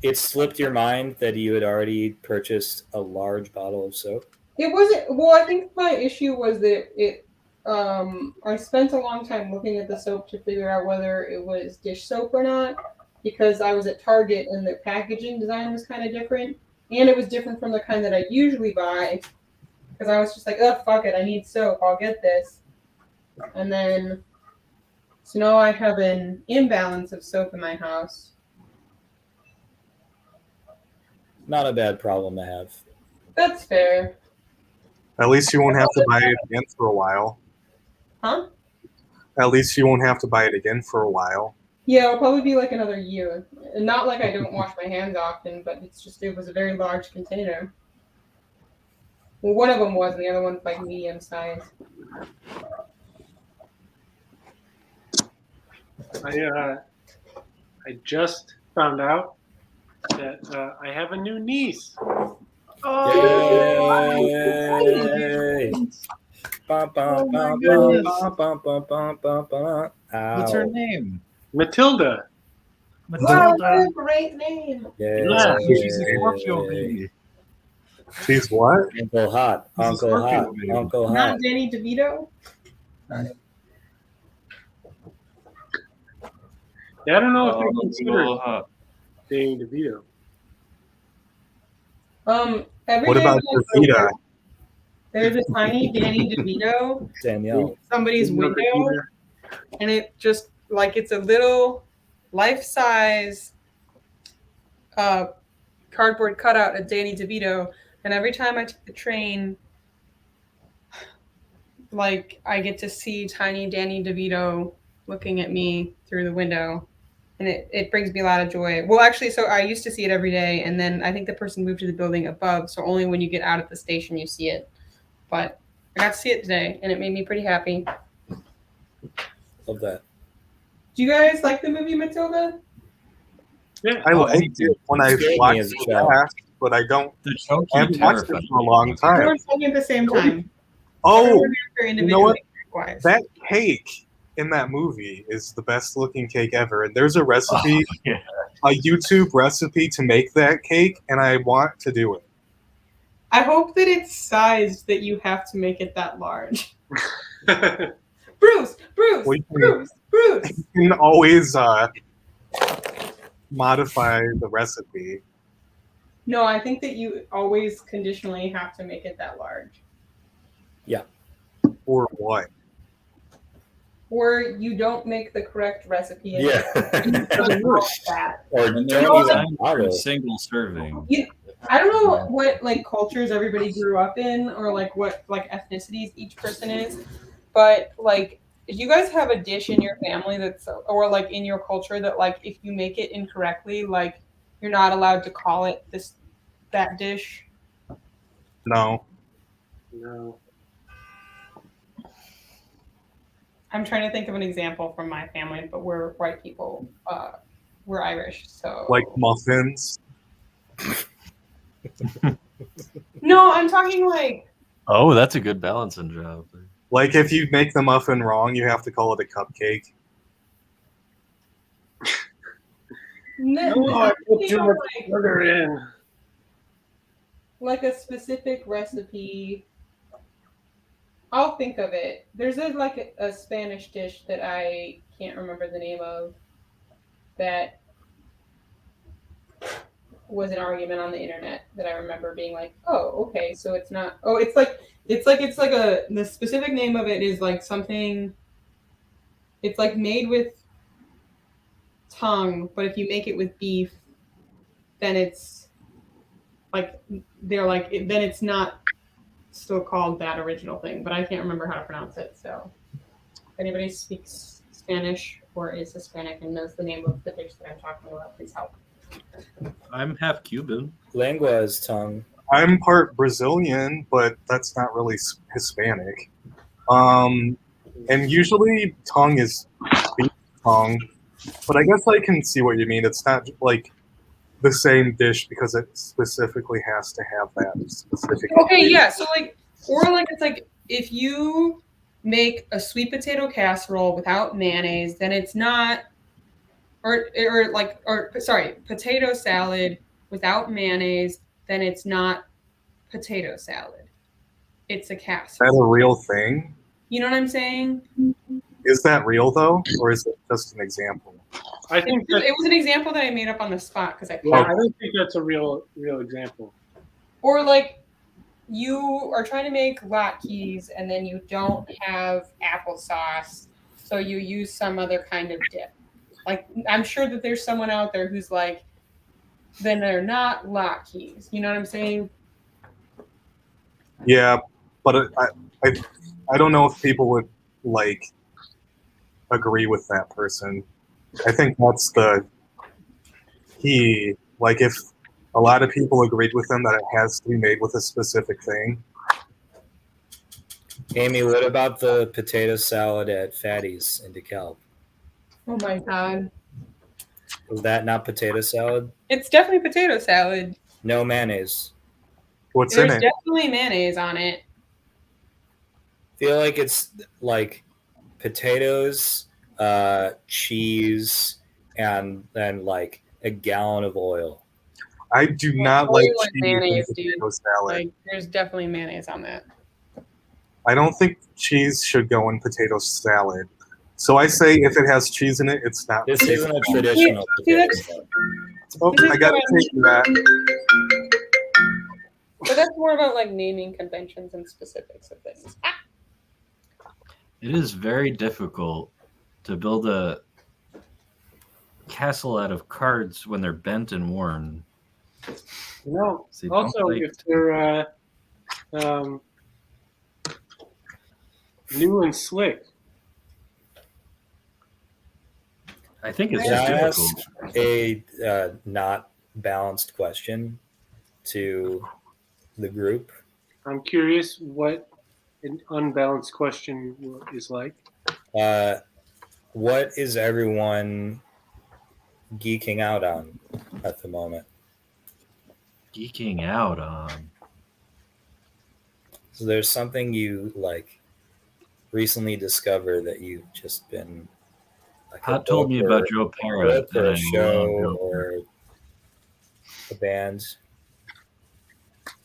It slipped your mind that you had already purchased a large bottle of soap? It wasn't. Well, I think my issue was that it. I spent a long time looking at the soap to figure out whether it was dish soap or not, because I was at Target and the packaging design was kind of different, and it was different from the kind that I usually buy. Because I was just like, oh fuck it, I need soap. I'll get this. And then, so now I have an imbalance of soap in my house. Not a bad problem to have. That's fair. At least you won't have to buy it again for a while. Huh? At least you won't have to buy it again for a while. Yeah, it'll probably be another year. And not like I don't wash my hands often, but it was a very large container. Well, one of them was, and the other one's medium size. I just found out that I have a new niece. Yay! Bum, bum, Oh my bum, goodness. bum, bum, bum, bum, bum, bum. What's her Ow. name? Matilda. Wow, Matilda. what a great name. Yeah, Yay. she's a Scorpio baby. She's what? Uncle Hot. She's a Uncle Scorpio Hot. baby. Uncle Not Hot. Danny DeVito. Yeah, I don't know if Oh, they consider Uncle Hot. Danny DeVito. Every What day about when I go to Davita? work, there's a tiny Danny DeVito Danielle. somebody's Didn't know window, that and it just like it's a little life-size cardboard cutout of Danny DeVito. And every time I take the train, like I get to see tiny Danny DeVito looking at me through the window, and it brings me a lot of joy. Well, actually, so I used to see it every day, and then I think the person moved to the building above, so only when you get out at the station you see it. But I got to see it today, and it made me pretty happy. Love that. Do you guys like the movie Matilda? Yeah. I liked it when I Scared me watched as a it child. last, but I don't. The I Choki haven't watched it terrified for a long time. Everyone's talking at the same time. Oh, Everyone answer you know what? individually, likewise. That cake in that movie is the best looking cake ever. And there's a recipe, yeah. a YouTube recipe to make that cake, and I want to do it. I hope that it's sized that you have to make it that large. Bruce, We can- Bruce. You can always modify the recipe. No, I think that you always conditionally have to make it that large. Or what? Or you don't make the correct recipe. And Yeah. it doesn't work that. Or And don't they're even designed for bother. a single serving. I don't know what like cultures everybody grew up in, or like what like ethnicities each person is, but like if you guys have a dish in your family that's or like in your culture that like if you make it incorrectly, like you're not allowed to call it that dish. No. No. I'm trying to think of an example from my family, but we're white people. We're Irish, so Like muffins. no, I'm talking like Oh, that's a good balancing job. Like if you make the muffin wrong, you have to call it a cupcake. Oh, I put too much sugar in. like a specific recipe. I'll think of it. There's a Spanish dish that I can't remember the name of that was an argument on the internet that I remember being like, oh, okay, so it's not. Oh, it's like the specific name of it is like something. It's like made with tongue, but if you make it with beef, then it's like they're like then it's not still called that original thing, but I can't remember how to pronounce it. So if anybody speaks Spanish or is Hispanic and knows the name of the dish that I'm talking about, please help. I'm half Cuban. Lengua is tongue. I'm part Brazilian, but that's not really Hispanic. And usually tongue is beef tongue, but I guess I can see what you mean. It's not like the same dish because it specifically has to have that specific. Okay, yeah. So like, or like it's like if you make a sweet potato casserole without mayonnaise, then it's not. Or sorry, potato salad without mayonnaise, then it's not potato salad. It's a Is that casserole. a real thing? You know what I'm saying? Is that real though, or is it just an example? I think that, It was an example that I made up on the spot because I yeah, found I don't think that's a real example. Or like you are trying to make latkes and then you don't have applesauce, so you use some other kind of dip. Like I'm sure that there's someone out there who's like, then they're not latkes. You know what I'm saying? Yeah, but I don't know if people would like agree with that person. I think that's the key. Like if a lot of people agreed with them that it has to be made with a specific thing. Amy, what about the potato salad at Fatty's in DeKalb? Oh my god. Was that not potato salad? It's definitely potato salad. No mayonnaise. What's There's in it? definitely mayonnaise on it. Feel like it's like potatoes, cheese, and then like a gallon of oil. I do Like not oil like and cheese in mayonnaise, potato dude. salad. Like, there's definitely mayonnaise on that. I don't think cheese should go in potato salad. So I say if it has cheese in it, it's not. This potato isn't a salad. traditional See, potato that's- salad. Oh, I gotta take that. But that's more about like naming conventions and specifics of things. It is very difficult to build a castle out of cards when they're bent and worn. You know, See, don't also like- if they're new and slick. I think it's Can just I difficult. ask a not balanced question to the group? I'm curious what an unbalanced question is like. What is everyone geeking out on at the moment? Geeking out on. So there's something you like recently discovered that you've just been like Hot told me about Joe Parra, or and a I show love Joe or a band.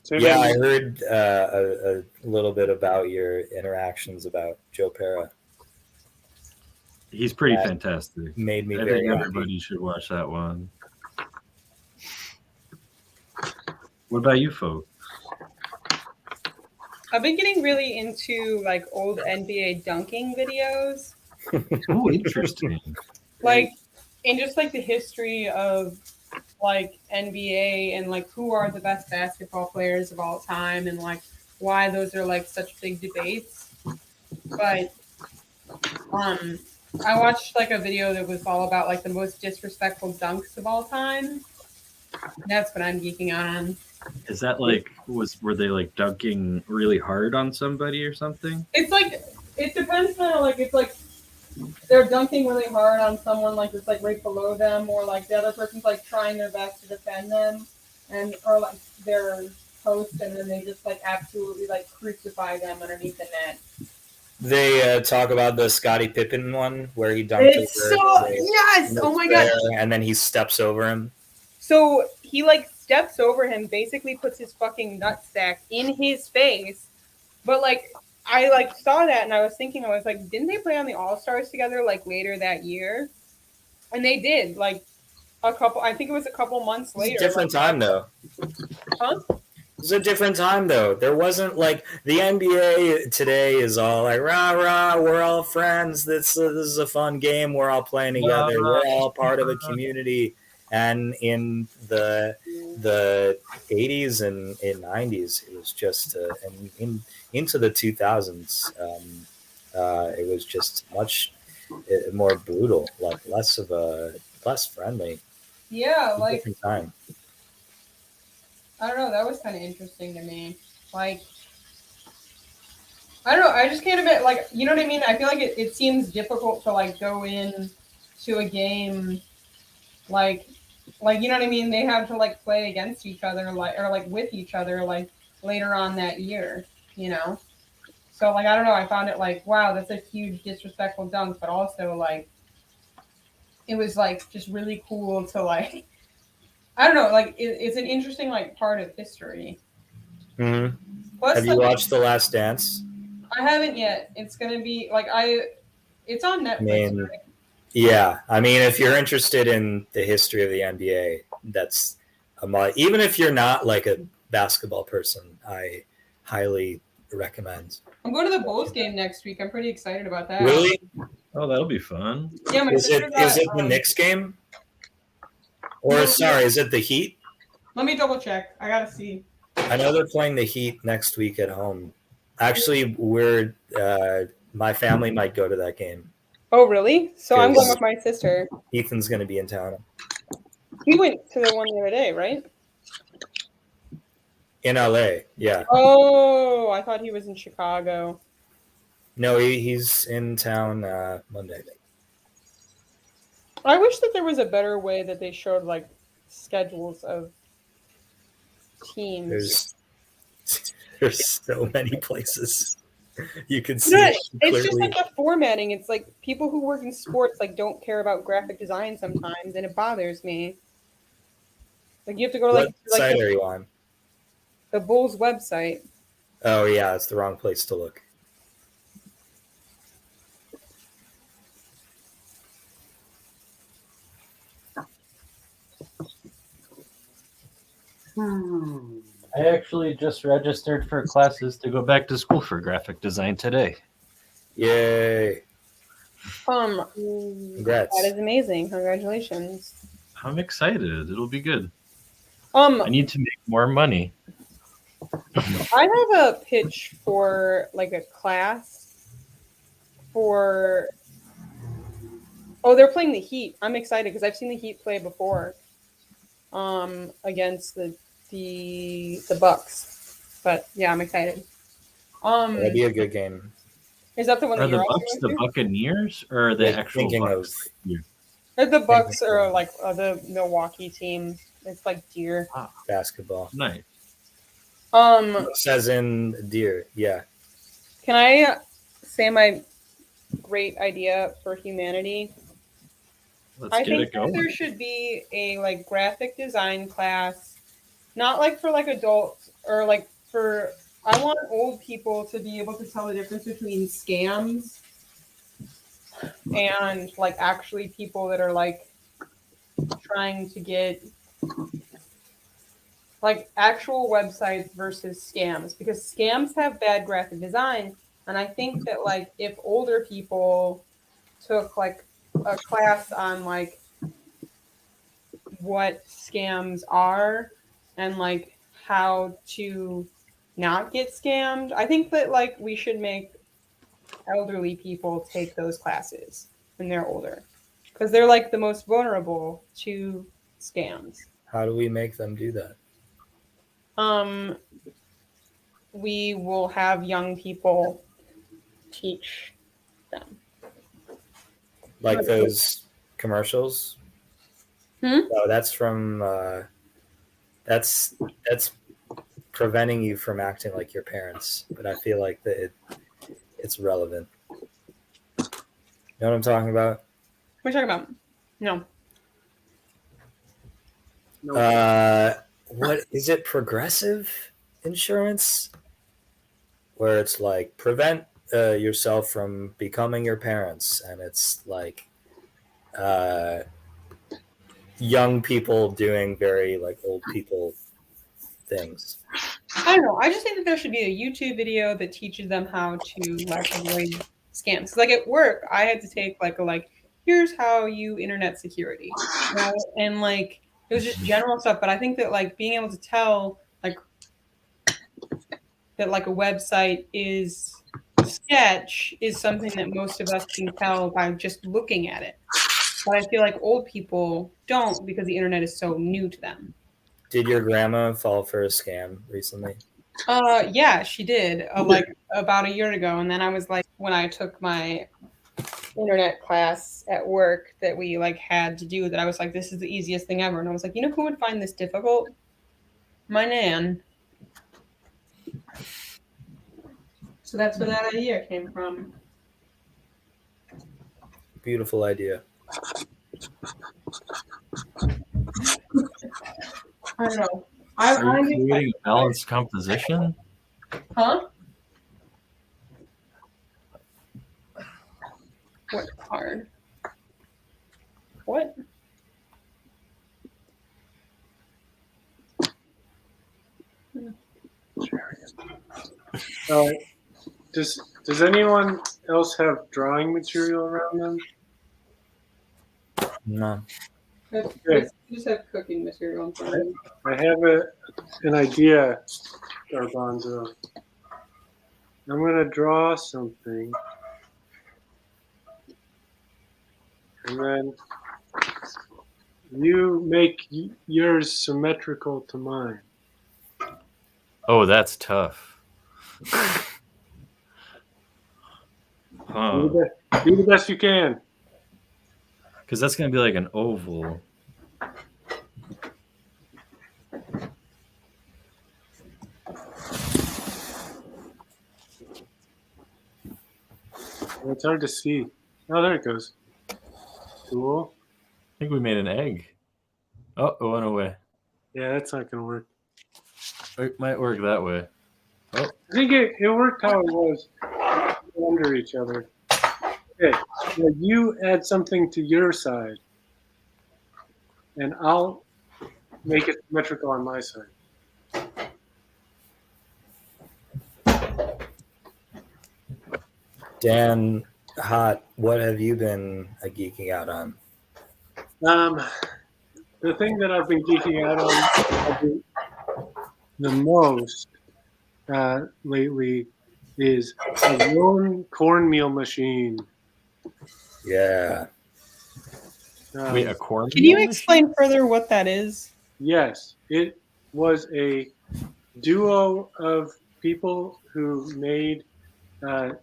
So Yeah, I then- heard a little bit about your interactions about Joe Parra. He's pretty That fantastic. Made me I very think happy. everybody should watch that one. What about you, folks? I've been getting really into like old NBA dunking videos. Oh, interesting. Like, and just like the history of like NBA and like who are the best basketball players of all time and like why those are like such big debates. But I watched like a video that was all about like the most disrespectful dunks of all time. That's what I'm geeking out on. Is that like were they like dunking really hard on somebody or something? It's like it depends on like it's like they're dunking really hard on someone like it's like right below them, or like the other person's like trying their best to defend them, and or like their post, and then they just like absolutely like crucify them underneath the net. They talk about the Scottie Pippen one where he dunked It's over so the- yes! Oh my god! and then he steps over him. So he like steps over him, basically puts his fucking nutsack in his face. But like I like saw that and I was thinking, I was like, didn't they play on the All-Stars together like later that year? And they did, like a couple I think it was a couple months It's later. a different time though. Huh? It's a different time though. There wasn't like the NBA today is all like rah rah. We're all friends. This is a fun game. We're all playing together. We're all part of a community. And in the 80s and 90s, it was just and into the 2000s, it was just much more brutal, like less friendly. Yeah, like Different time. I don't know, that was kind of interesting to me. Like I don't know, I just can't admit, like, you know what I mean? I feel like it seems difficult to like go in to a game like you know what I mean? They have to like play against each other, like or like with each other, like later on that year, you know. So like I don't know, I found it like wow, that's a huge disrespectful dunk, but also like it was like just really cool to like I don't know, like it's an interesting like part of history. Mm-hmm. Plus, Have you like, watched The Last Dance? I haven't yet. It's gonna be like it's on Netflix. I mean, right? yeah. I mean, if you're interested in the history of the NBA, that's even if you're not like a basketball person, I highly recommend. I'm going to the Bulls game next week. I'm pretty excited about that. Really? Oh, that'll be fun. Yeah, my Is sister it got, the Knicks game? Or No, sorry, is it the Heat? Let me double check. I gotta see. I know they're playing the Heat next week at home. Actually, we're my family might go to that game. Oh, really? So I'm going Because- with my sister. Ethan's going to be in town. He went to the one the other day, right? In LA, yeah. Oh, I thought he was in Chicago. No, he's in town Monday. I wish that there was a better way that they showed like schedules of teams. There's so many places you can see No, it it's just clearly. like the formatting. It's like people who work in sports like don't care about graphic design sometimes, and it bothers me. Like you have to go to What site are you on? the Bulls website. Oh yeah, it's the wrong place to look. I actually just registered for classes to go back to school for graphic design today. Yay! That is amazing. Congratulations. I'm excited. It'll be good. I I need to make more money. have a pitch for like a class for. Oh, they're playing the Heat. I'm excited because I've seen the Heat play before. Against the Bucks, but yeah, I'm excited. That'd be a good game. Is that the one Are that the you're also Bucks the into? Buccaneers or the Like, actual thinking Bucks? of- Yeah. Or the Bucks are like the Milwaukee team. It's like deer. Basketball. Nice. Says in deer. Yeah. Can I say my great idea for humanity? Let's I get think it going. that there should be a like graphic design class, not like for like adults or like for. I want old people to be able to tell the difference between scams and like actually people that are like trying to get like actual websites versus scams, because scams have bad graphic design, and I think that like if older people took like a class on like what scams are and like how to not get scammed, I think that like we should make elderly people take those classes when they're older, because they're like the most vulnerable to scams. How do we make them do that? We will have young people teach them. Like those commercials? Hmm? No, that's from that's preventing you from acting like your parents. But I feel like that it's relevant. You know what I'm talking about? What are you talking about? No. No. What is it? Progressive insurance, where it's like prevent yourself from becoming your parents, and it's like young people doing very like old people things. I don't know. I just think that there should be a YouTube video that teaches them how to like avoid scams. Like at work, I had to take like here's how you internet security, right? And like it was just general stuff. But I think that like being able to tell like that like a website is sketch is something that most of us can tell by just looking at it. But I feel like old people don't, because the internet is so new to them. Did your grandma fall for a scam recently? Yeah, she did. Like about a year ago, and then I was like, when I took my internet class at work that we like had to do, that I was like, this is the easiest thing ever, and I was like, you know who would find this difficult? My nan. So that's where that idea came from. Beautiful idea. I don't know. Are you creating a balanced composition? Huh? What card? What? Does anyone else have drawing material around them? No. I just have cooking material in front of me. I have an idea, Garbanzo. I'm gonna draw something, and then you make yours symmetrical to mine. Oh, that's tough. Do the best you can. Because that's going to be like an oval. It's hard to see. Oh, there it goes. Cool. I think we made an egg. Oh, it went away. Yeah, that's not going to work. It might work that way. Oh, I think it worked how it was under each other. Okay, now you add something to your side, and I'll make it symmetrical on my side. Dan, Hot, what have you been geeking out on? The thing that I've been geeking out on the most lately is a lone cornmeal machine. Yeah. wait, a corn? Can you explain further what that is? Yes, it was a duo of people who made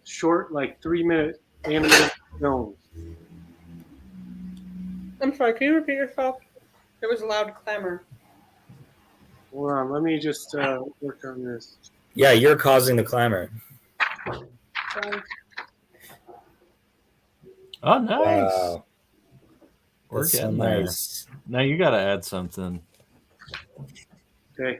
short, like 3-minute animated films. I'm sorry, can you repeat yourself? There was a loud clamor. Hold on, let me just work on this. Yeah, you're causing the clamor. Oh, nice. Wow. We're That's so getting there. nice. Now you got to add something. Okay.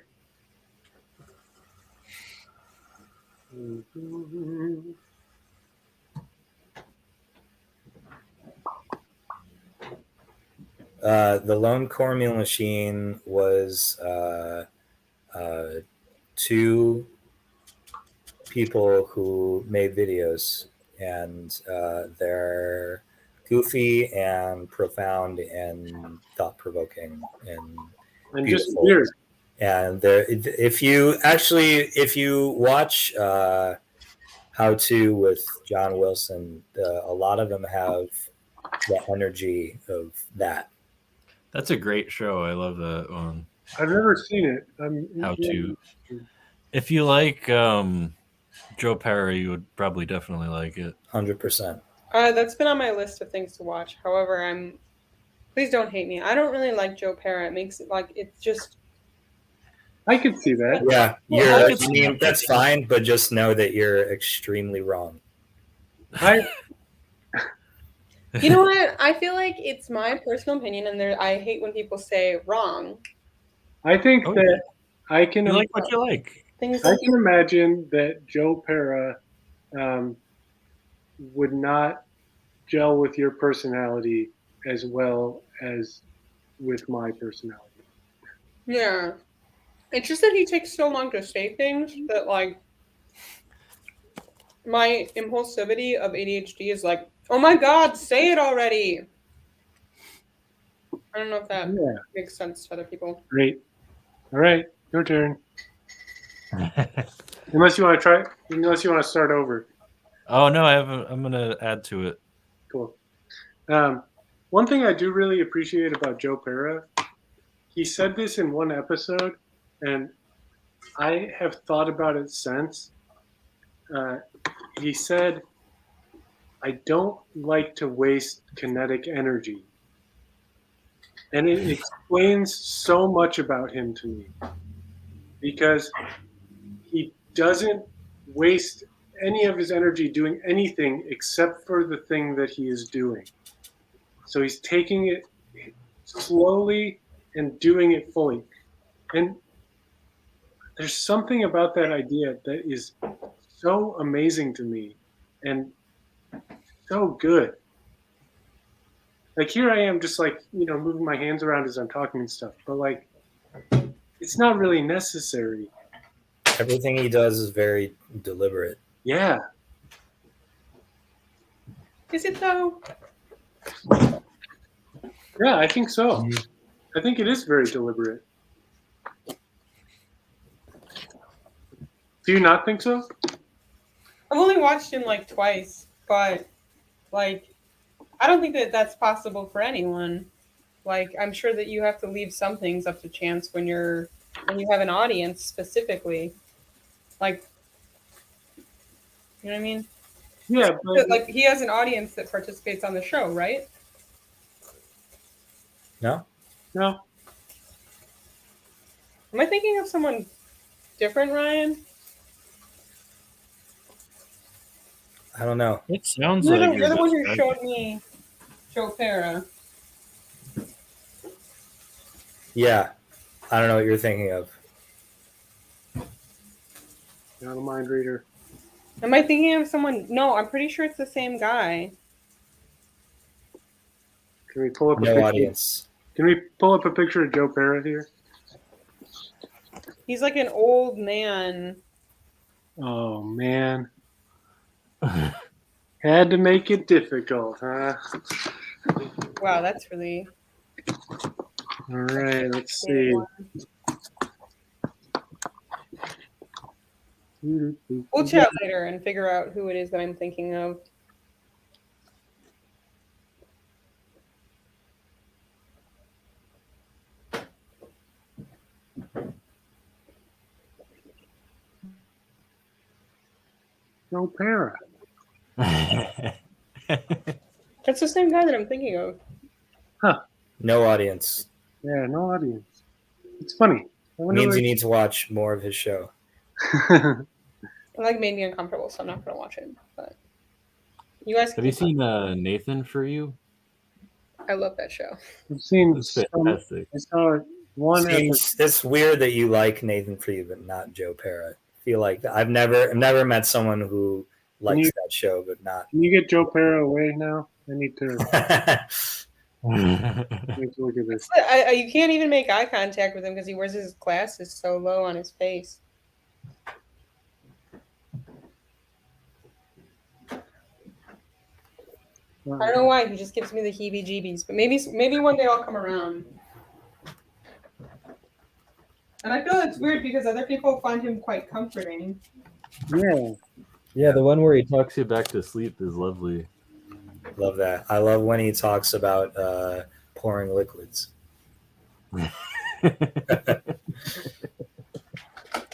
The lone cornmeal machine was two people who made videos, and they're goofy and profound and thought-provoking and Just beautiful. weird. And if you watch How To with John Wilson, a lot of them have the energy of that. That's a great show. I love that one. I've never seen it. How To. If you like Joe Perry, you would probably definitely like it. 100%. That's been on my list of things to watch. However, please don't hate me. I don't really like Joe Perry. It makes it like it's just. I could see that. Yeah, that's fine, but just know that you're extremely wrong. You know what? I feel like it's my personal opinion, and I hate when people say wrong. I think that I can. You like what you like. I can imagine that Joe Pera would not gel with your personality as well as with my personality. Yeah. It's just that he takes so long to say things that, like, my impulsivity of ADHD is like, oh my God, say it already. I don't know if that makes sense to other people. Great. All right, your turn. Unless you want to start over. Oh no, I'm gonna add to it. Cool. One thing I do really appreciate about Joe Pera, he said this in one episode, and I have thought about it since. He said, I don't like to waste kinetic energy. And it explains so much about him to me. Because he doesn't waste any of his energy doing anything except for the thing that he is doing. So he's taking it slowly and doing it fully. And there's something about that idea that is so amazing to me and so good. Like here I am just like, moving my hands around as I'm talking and stuff, but like it's not really necessary. Everything he does is very deliberate. Yeah. Is it though? Yeah, I think so. I think it is very deliberate. Do you not think so? I've only watched him like twice, but like I don't think that that's possible for anyone. Like I'm sure that you have to leave some things up to chance when you have an audience specifically. Like, you know what I mean? Yeah, but like he has an audience that participates on the show, right? No? No. Am I thinking of someone different, Ryan? I don't know. It sounds You're, like you're the one who describing- showed me Joe Pera. Yeah. I don't know what you're thinking of. Not a mind reader. Am I thinking of someone? No, I'm pretty sure it's the same guy. Can we pull up a No picture? audience. Can we pull up a picture of Joe Pera here? He's like an old man. Oh man. Had to make it difficult, huh? Wow, that's really All right, let's big see. one. We'll chat later and figure out who it is that I'm thinking of. Joe Pera. That's the same guy that I'm thinking of. No audience. Yeah, no audience. It's funny. I wonder Means what- you need to watch more of his show. It like made me uncomfortable, so I'm not gonna watch it. But you guys, Have you seen Nathan for You? I love that show. I've seen It's some, fantastic. I saw one episode. It's weird that you like Nathan for You, but not Joe Pera. I feel like I've never met someone who likes that show, but not. Can you get Joe Pera away now? I need to look at this. You can't even make eye contact with him because he wears his glasses so low on his face. I don't know why. He just gives me the heebie-jeebies. But maybe one day I'll come around. And I feel it's weird because other people find him quite comforting. Yeah. Yeah, the one where he talks you back to sleep is lovely. Love that. I love when he talks about pouring liquids.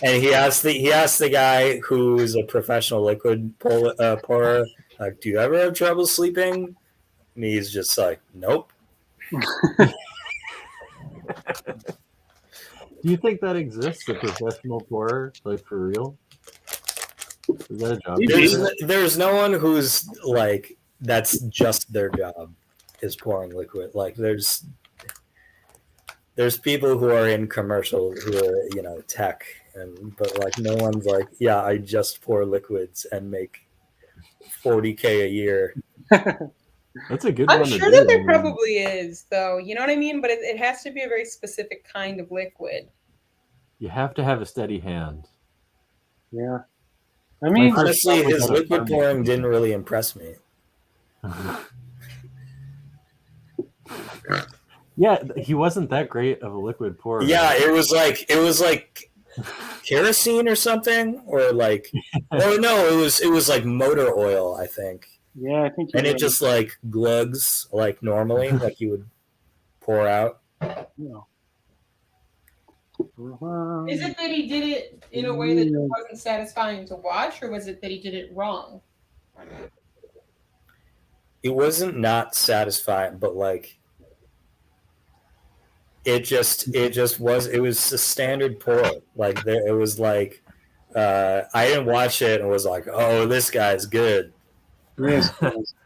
And he asked the guy who's a professional liquid pourer, like, "Do you ever have trouble sleeping?" And he's just like, "Nope." Do you think that exists, a professional pourer, like for real? Is that a job? There's no one who's like that's just their job is pouring liquid. Like there's people who are in commercial who are tech, but like no one's like, yeah, I just pour liquids and make $40K a year. That's a good I'm one. sure that there probably is, though. You know what I mean? But it has to be a very specific kind of liquid. You have to have a steady hand. Yeah. I mean, Honestly, his liquid pouring didn't really impress me. Yeah, he wasn't that great of a liquid pourer. Yeah, it was like kerosene or something, or like, oh no, it was like motor oil, I think. yeah, I think. And it just like glugs like normally, like you would pour out. Is it that he did it in a way that wasn't satisfying to watch, or was it that he did it wrong? It wasn't not satisfying, but like it just was. It was a standard pour. Like it was like I didn't watch it and was like, oh, this guy's good. Yes,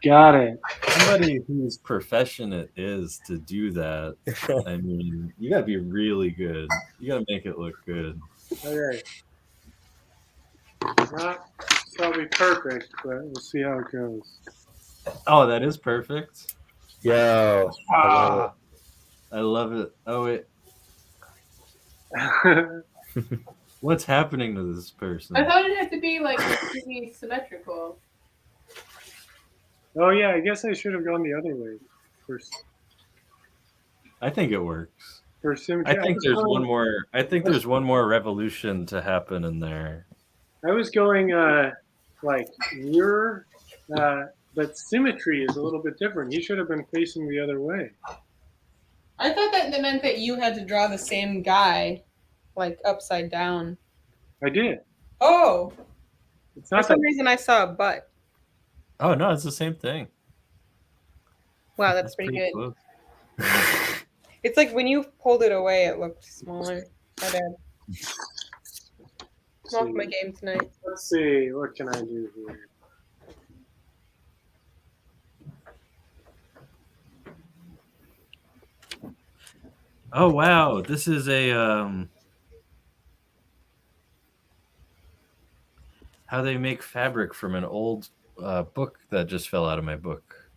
got it. Somebody whose profession it is to do that. I mean, you gotta be really good. You gotta make it look good. Okay. Not probably perfect, but we'll see how it goes. Oh, that is perfect. Yo, I love it. Oh wait, what's happening to this person? I thought it had to be like really symmetrical. Oh yeah, I guess I should have gone the other way. I think it works. For symmetry. I think there's one more. I think there's one more revolution to happen in there. I was going like nearer, but symmetry is a little bit different. He should have been facing the other way. I thought that meant that you had to draw the same guy, like upside down. I did. Oh, It's for not some that. reason I saw a butt. Oh no, it's the same thing. Wow, that's pretty good. Close. It's like when you pulled it away, it looked smaller. My bad. I'm off my game tonight. Let's see. What can I do here? Oh wow, this is a how they make fabric from an old book that just fell out of my book.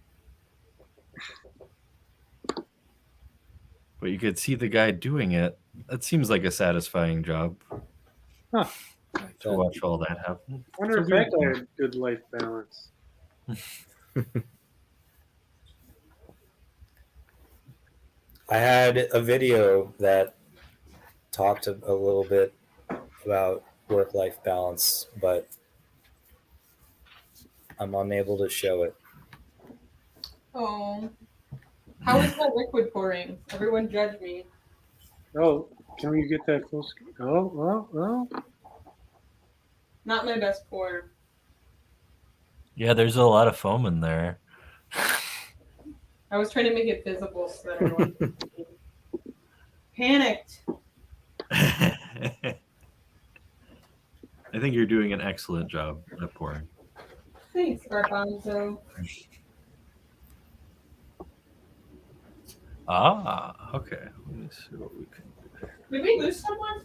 But you could see the guy doing it. That seems like a satisfying job. Huh. To watch all that happen. I wonder if that guy had good life balance. I had a video that talked a little bit about work-life balance, but I'm unable to show it. Oh. How is my liquid pouring? Everyone judge me. Oh, can we get that full screen? Oh. Not my best pour. Yeah, there's a lot of foam in there. I was trying to make it visible so that everyone could see. Panicked. I think you're doing an excellent job at pouring. Thanks, garbanzo. Okay. Let me see what we can do. Did we lose someone?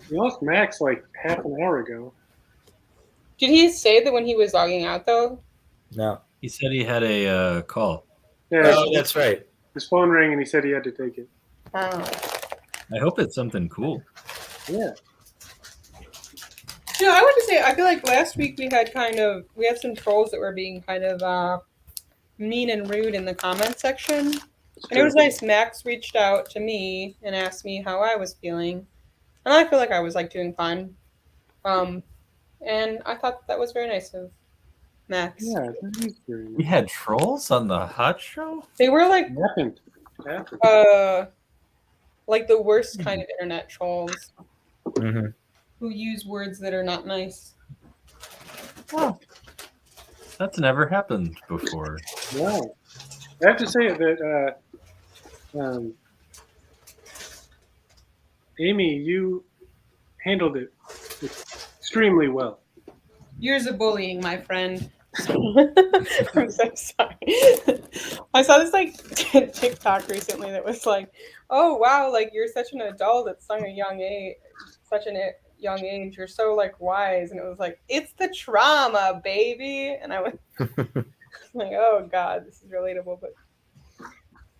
We lost Max like half an hour ago. Did he say that when he was logging out, though? No. He said he had a call. Yeah, Oh, that's right. his phone rang and he said he had to take it. Oh. I hope it's something cool. Yeah. I want to say, I feel like last week we had some trolls that were being kind of mean and rude in the comment section. And it was nice. Max reached out to me and asked me how I was feeling. And I feel like I was like doing fine. And I thought that was very nice of Max. Yeah, that is very We nice. had trolls on the hot show? They were like Happened. like the worst kind of internet trolls Mm-hmm. who use words that are not nice. Oh. That's never happened before. No. I have to say that Amy, you handled it extremely well. Years of bullying, my friend. I'm so sorry. I saw this like TikTok recently that was like, "Oh wow, like you're such an adult at such a young age. You're so like wise." And it was like, "It's the trauma, baby." And I was like, "Oh God, this is relatable, but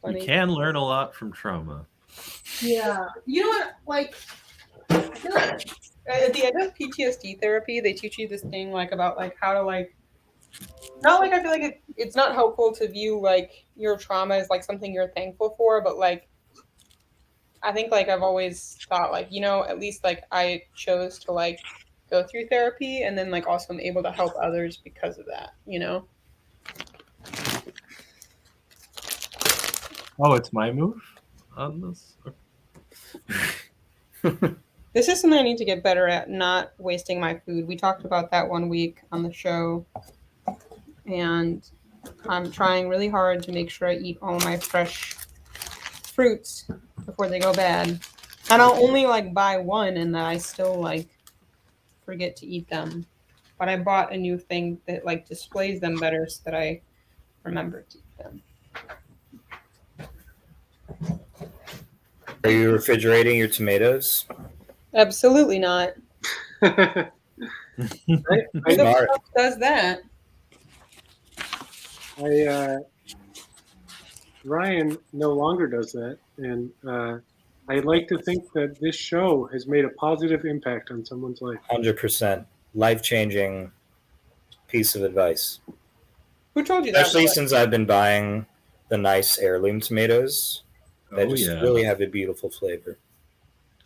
funny." You can learn a lot from trauma. Yeah. You know what? Like, I feel like at the end of PTSD therapy, they teach you this thing like about like how to like. Not like I feel like it's not helpful to view like your trauma as like something you're thankful for, but like I think like I've always thought like, at least like I chose to like go through therapy and then like also I'm able to help others because of that, Oh, it's my move on this? This is something I need to get better at, not wasting my food. We talked about that one week on the show. And I'm trying really hard to make sure I eat all my fresh fruits before they go bad. And I'll only like buy one and then I still like forget to eat them. But I bought a new thing that like displays them better so that I remember to eat them. Are you refrigerating your tomatoes? Absolutely not. I, Who the fuck does that? Ryan no longer does that, and I like to think that this show has made a positive impact on someone's life. 100%. Life-changing piece of advice. Who told you that? Especially since I've been buying the nice heirloom tomatoes. They just yeah. really have a beautiful flavor.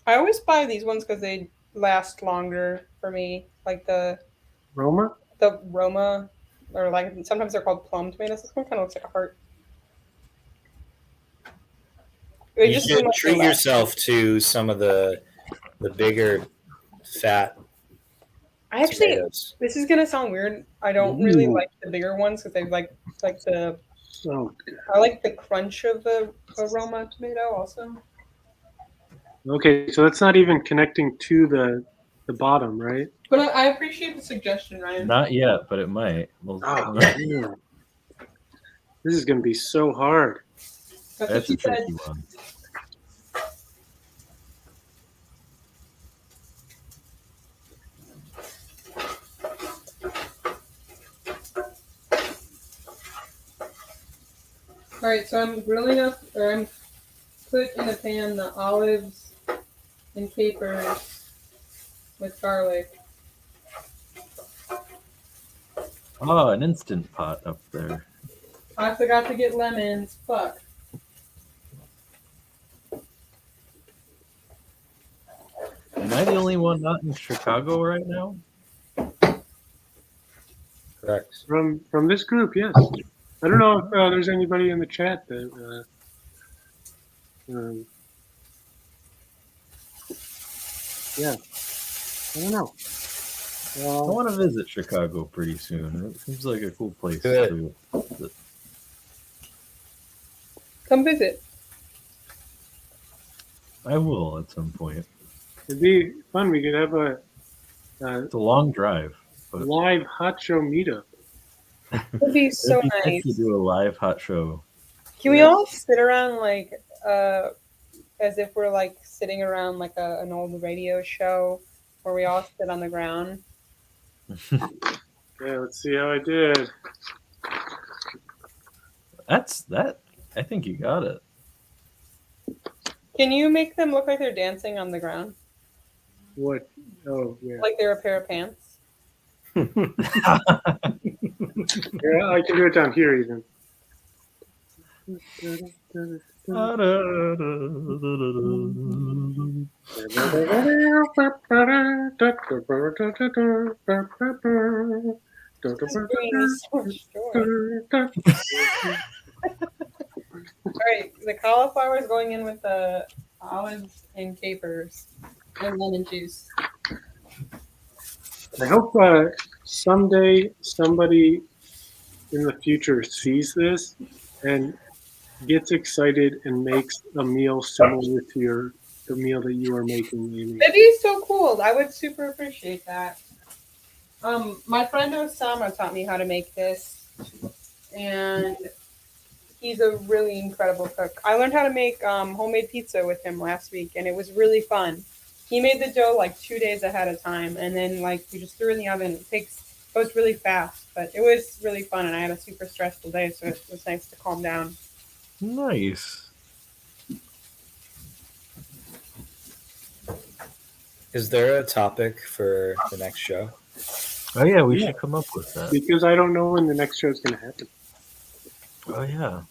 I always buy these ones because they last longer for me. Like the Roma? Roma, or like sometimes they're called plum tomatoes. This one kind of looks like a heart. They You just should seem like treat they last. yourself to some of the bigger, fat I actually, tomatoes. this is gonna sound weird. I don't really like the bigger ones because they like the So good. I like the crunch of the aroma tomato also. Okay, so that's not even connecting to the bottom, right? But I appreciate the suggestion, Ryan. Not yet, but it might. Well, Oh, damn. This is going to be so hard. That's what that's she a said. tricky one. All right, so I'm grilling up, or I'm put in a pan the olives and capers with garlic. Oh, an instant pot up there. I forgot to get lemons. Fuck. Am I the only one not in Chicago right now? Correct. From this group, yes. I don't know if there's anybody in the chat that. Yeah, I don't know. I want to visit Chicago pretty soon. It seems like a cool place Good. to visit. Come visit. I will at some point. It'd be fun. We could have a It's a long drive, but live hot show meetup. It'd be so it'd be nice to nice. do a live hot show. Can we all sit around like as if we're like sitting around like an old radio show where we all sit on the ground? Yeah, let's see how I did. That's that. I think you got it. Can you make them look like they're dancing on the ground? What? Oh, yeah. Like they're a pair of pants? Yeah, I can do it down here even. This is bringing me so much joy. All right, the cauliflower is going in with the olives and capers and lemon juice. I hope someday somebody in the future sees this and gets excited and makes a meal similar to the meal that you are making, Amy. That'd be so cool. I would super appreciate that. My friend Osama taught me how to make this, and he's a really incredible cook. I learned how to make homemade pizza with him last week, and it was really fun. He made the dough like 2 days ahead of time, and then like we just threw it in the oven. It goes really fast, but it was really fun, and I had a super stressful day, so it was nice to calm down. Nice. Is there a topic for the next show? Oh yeah, we Yeah. should come up with that. Because I don't know when the next show is going to happen. Oh yeah.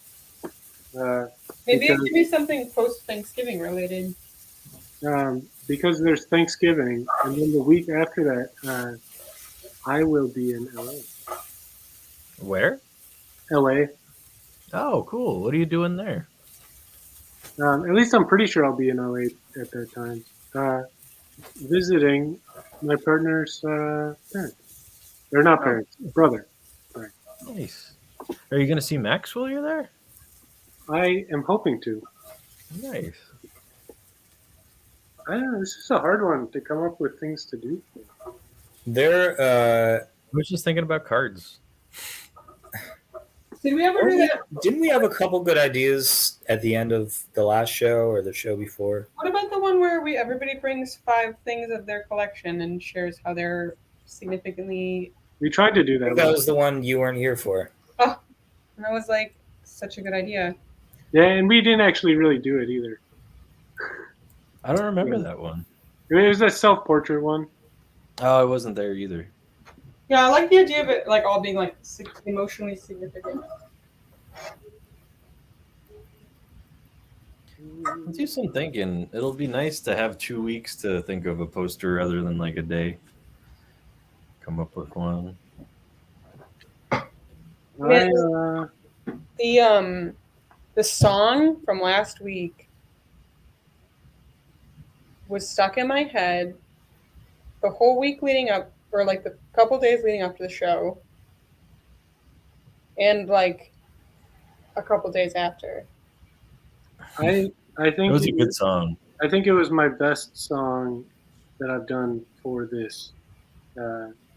Maybe it Because- could be something post-Thanksgiving related. Because there's Thanksgiving, and then the week after that, I will be in LA. Where? LA. Oh, cool. What are you doing there? At least I'm pretty sure I'll be in LA at that time. Visiting my partner's parents. They're not parents, brother. Nice. Are you going to see Max while you're there? I am hoping to. Nice. I don't know, this is a hard one to come up with things to do. There, I was just thinking about cards. Did we ever do that? didn't we have a couple good ideas at the end of the last show or the show before? What about the one where everybody brings 5 things of their collection and shares how they're significantly? We tried to do I that. think that was the one you weren't here for. And I was like, such a good idea. Yeah, and we didn't actually really do it either. I don't remember Yeah. that one. It was that self-portrait one. Oh, I wasn't there either. Yeah, I like the idea of it like all being like emotionally significant. Let's do some thinking. It'll be nice to have 2 weeks to think of a poster rather than like a day. Come up with one. Yeah. The song from last week was stuck in my head the whole week leading up, or like the couple days leading up to the show. And like a couple days after. I It think was a good song. I think it was my best song that I've done for this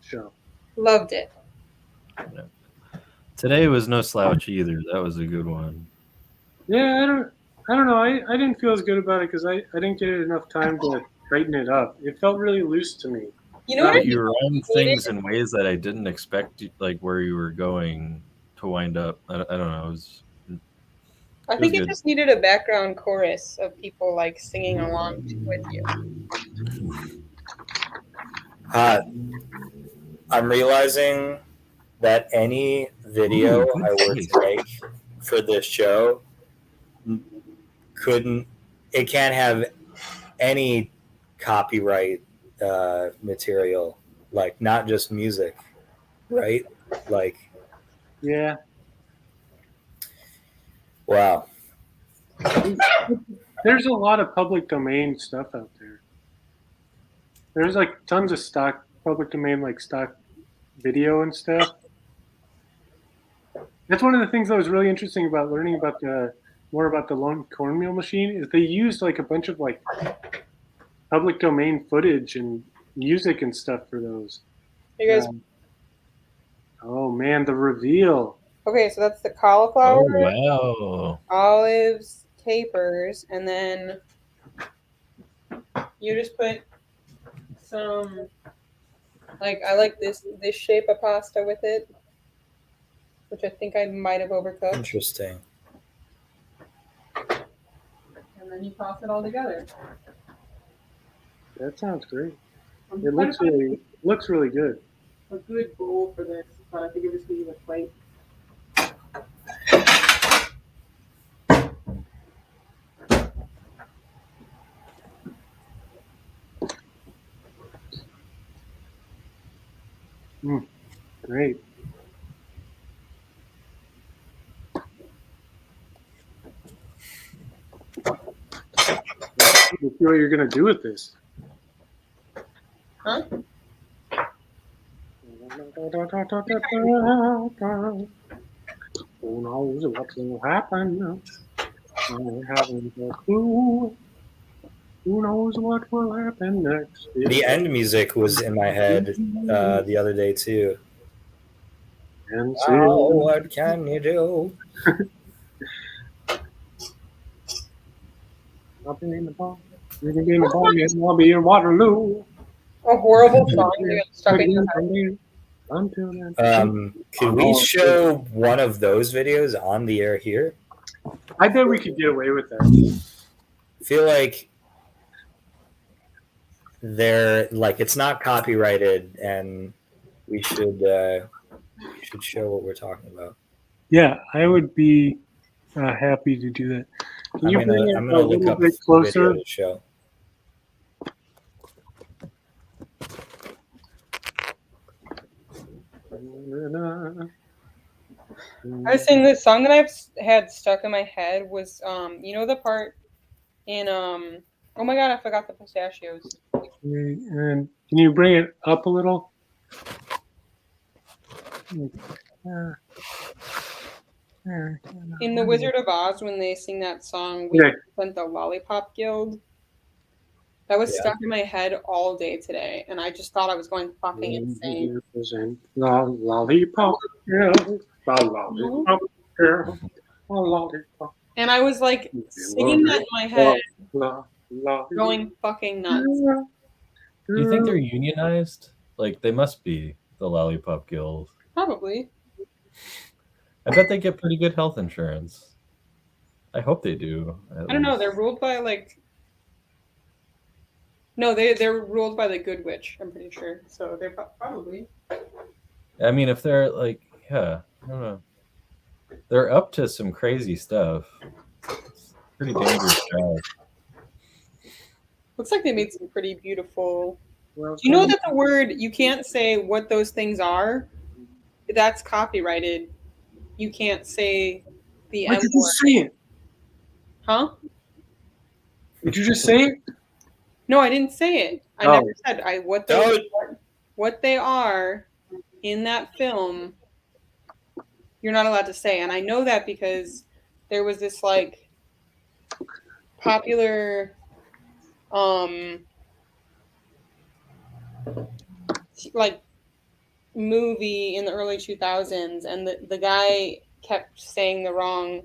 show. Loved it. Today was no slouch either. That was a good one. Yeah, I don't know. I didn't feel as good about it because I didn't get enough time to tighten it up. It felt really loose to me. You know what? But you rhymed things in ways that I didn't expect, like where you were going to wind up. I don't know. It was think it good. just needed a background chorus of people like singing along with you. I'm realizing that any video Ooh, good I were face. to make for this show can't have any copyright material, like not just music, right? Like, Yeah. wow. There's a lot of public domain stuff out there. There's like tons of stock public domain, like stock video and stuff. That's one of the things that was really interesting about learning about more about the lone cornmeal machine is they used like a bunch of like public domain footage and music and stuff for those. You guys, Oh man, the reveal. okay, so that's the cauliflower, Oh wow! olives, capers, and then you just put some. Like I like this shape of pasta with it, which I think I might have overcooked. Interesting. And then you toss it all together. That sounds great. It looks really good. A good bowl for this, but I think it was going to use a plate. Great. You see what you're gonna do with this? Huh? Who knows what will happen? I haven't a clue. Who knows what will happen next? The end music was in my head the other day too. And Oh, what can you do? I'll be in the bar. You can be in the bar, and I'll be in Waterloo. A horrible song. You got stuck in your head. Until then. Could we show one of those videos on the air here? I bet we could get away with that. I feel like it's not copyrighted, and we should show what we're talking about. Yeah, I would be happy to do that. Can you bring it I'm a gonna look little up bit the closer? video to show. I was saying the song that I've had stuck in my head was you know the part in oh my god, I forgot the pistachios. And can you bring it up a little? In The Wizard of Oz, when they sing that song, we represent the Lollipop Guild. That was stuck in my head all day today, and I just thought I was going fucking insane. Lollipop girl, lollipop girl, lollipop. And I was like singing that in my head, going fucking nuts. Do you think they're unionized? Like they must be, the Lollipop Guild. Probably. I bet they get pretty good health insurance. I hope they do. I don't know. They're ruled by like. No, they're ruled by the Good Witch. I'm pretty sure. So they're probably. I mean, if they're like, yeah, I don't know. They're up to some crazy stuff. It's pretty dangerous job. Looks like they made some pretty beautiful. Do you know that the word, you can't say what those things are? That's copyrighted. You can't say the M word. Did you say it? Huh? Did you just say it? No, I didn't say it. I never said what they are in that film. You're not allowed to say, and I know that because there was this like popular like movie in the early 2000s, and the guy kept saying the wrong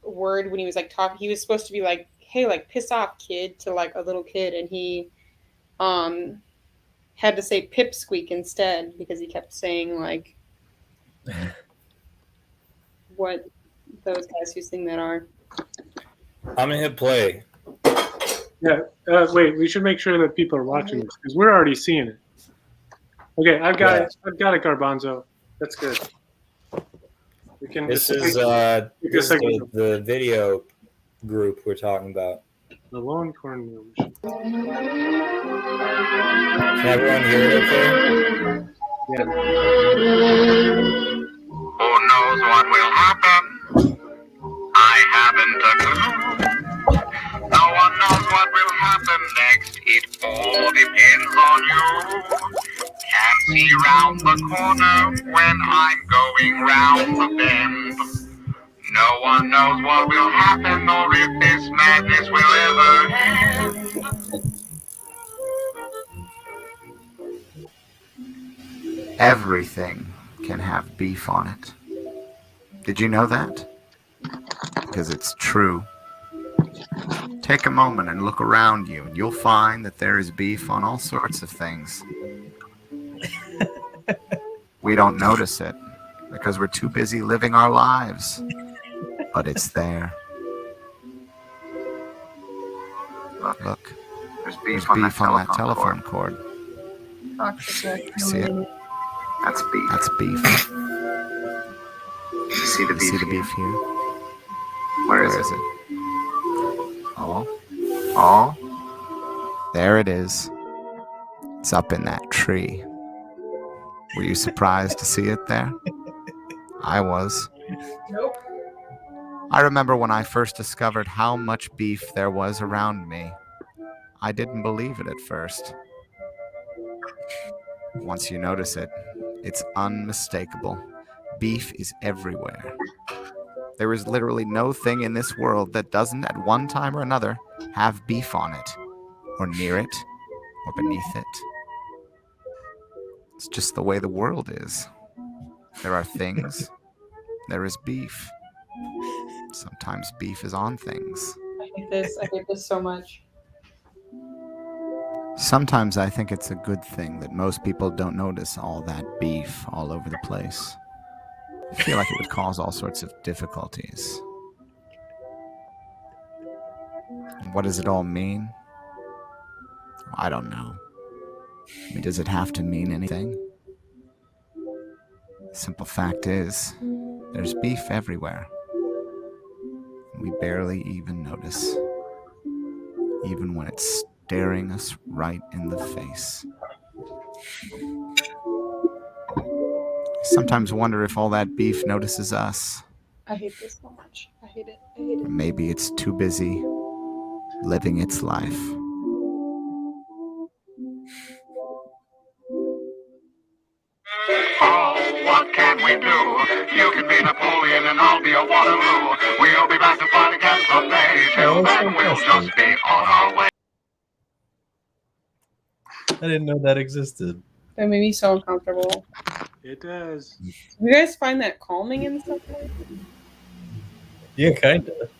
word when he was like talking. He was supposed to be like, hey, like piss off kid, to like a little kid, and he had to say pipsqueak instead because he kept saying like what those guys who sing that are. I'm gonna hit play. Yeah. Wait, we should make sure that people are watching this because we're already seeing it. Okay, I've got it. I've got it, Garbanzo. That's good. We can. This is the video group we're talking about. The lone cornmeal machine. Can everyone hear it okay? Yeah. Who knows what will happen? I haven't a clue. No one knows what will happen next. It all depends on you. Can't see round the corner when I'm going round the bend. No one knows what will happen or if this madness will ever end. Everything can have beef on it. Did you know that? Because it's true. Take a moment and look around you, and you'll find that there is beef on all sorts of things. We don't notice it because we're too busy living our lives. But it's there. Look. There's beef on that telephone cord. See it? That's beef. That's beef. You see the beef here? Where is it? Oh. There it is. It's up in that tree. Were you surprised to see it there? I was. Nope. I remember when I first discovered how much beef there was around me. I didn't believe it at first. Once you notice it, it's unmistakable. Beef is everywhere. There is literally no thing in this world that doesn't at one time or another have beef on it, or near it, or beneath it. It's just the way the world is. There are things, there is beef. Sometimes beef is on things. I hate this so much. Sometimes I think it's a good thing that most people don't notice all that beef all over the place. I feel like it would cause all sorts of difficulties. What does it all mean? I don't know. I mean, does it have to mean anything? The simple fact is, there's beef everywhere. We barely even notice, even when it's staring us right in the face. I sometimes wonder if all that beef notices us. I hate this so much. I hate it. Maybe it's too busy living its life. Oh, what can we do? You can be Napoleon and I'll be a Waterloo. We'll be back to fight again someday. Till then we'll just be on our way. I didn't know that existed. That made me so uncomfortable. It does. You guys find that calming and stuff? Yeah, kind of.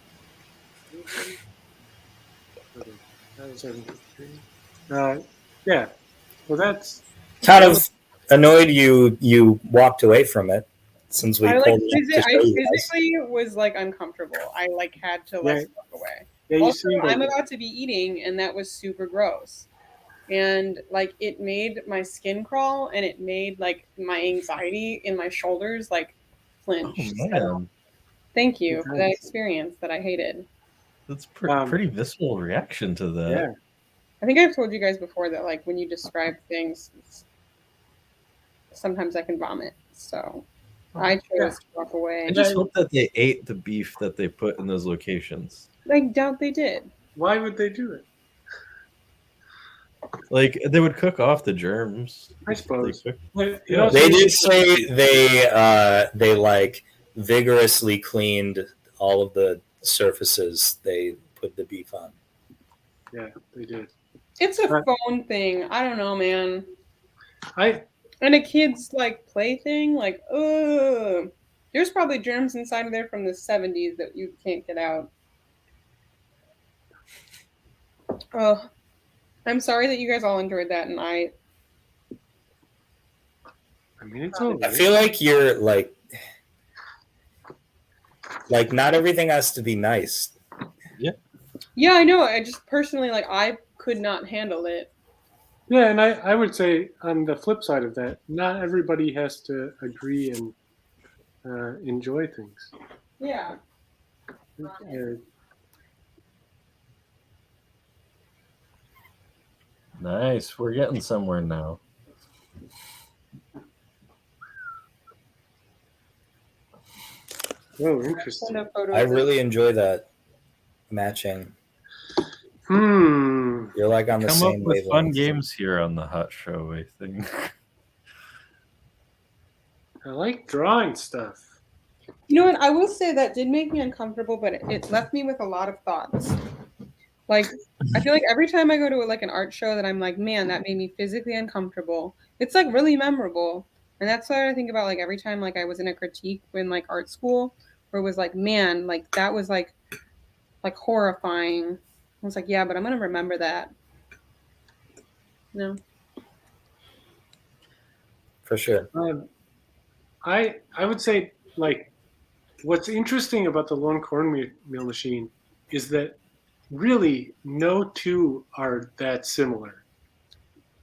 Yeah. Well, that's Kind of annoyed you walked away from it since we I pulled it up to I show you guys. physically was like uncomfortable. I like had to like walk away. Yeah, you Also, seem I'm like about to be eating, and that was super gross. And like it made my skin crawl, and it made like my anxiety in my shoulders like flinch. Oh man, Thank you for that experience that I hated. that's pretty visceral reaction to that. Yeah. I think I've told you guys before that like when you describe things, sometimes I can vomit. So I chose to walk away. I just hope that they ate the beef that they put in those locations. I doubt they did. Why would they do it? Like they would cook off the germs. I suppose. They cook- But it Yeah. also- They did say they like vigorously cleaned all of the surfaces they put the beef on. Yeah, they did. It's a Right. phone thing. I don't know, man. I And a kid's like plaything, like, ugh. There's probably germs inside of there from the 70s that you can't get out. Oh, I'm sorry that you guys all enjoyed that, and I mean, it's over. I feel like you're like not everything has to be nice. yeah, I know. I just personally like I could not handle it. Yeah, and I would say on the flip side of that, not everybody has to agree and enjoy things. Yeah. Nice. We're getting somewhere now. Oh, interesting. Send a photo I of it. really enjoy that matching. Hmm. You're like on the Come up same with fun wavelength. games here on the Hot Show, I think. I like drawing stuff. You know what? I will say that did make me uncomfortable, but it left me with a lot of thoughts. Like, I feel like every time I go to like an art show that I'm like, man, that made me physically uncomfortable. It's like really memorable. And that's what I think about like every time like I was in a critique in like art school where it was like, man, like that was like horrifying. I was like, yeah, but I'm gonna remember that. No. For sure. I would say like what's interesting about the lone cornmeal machine is that really no two are that similar.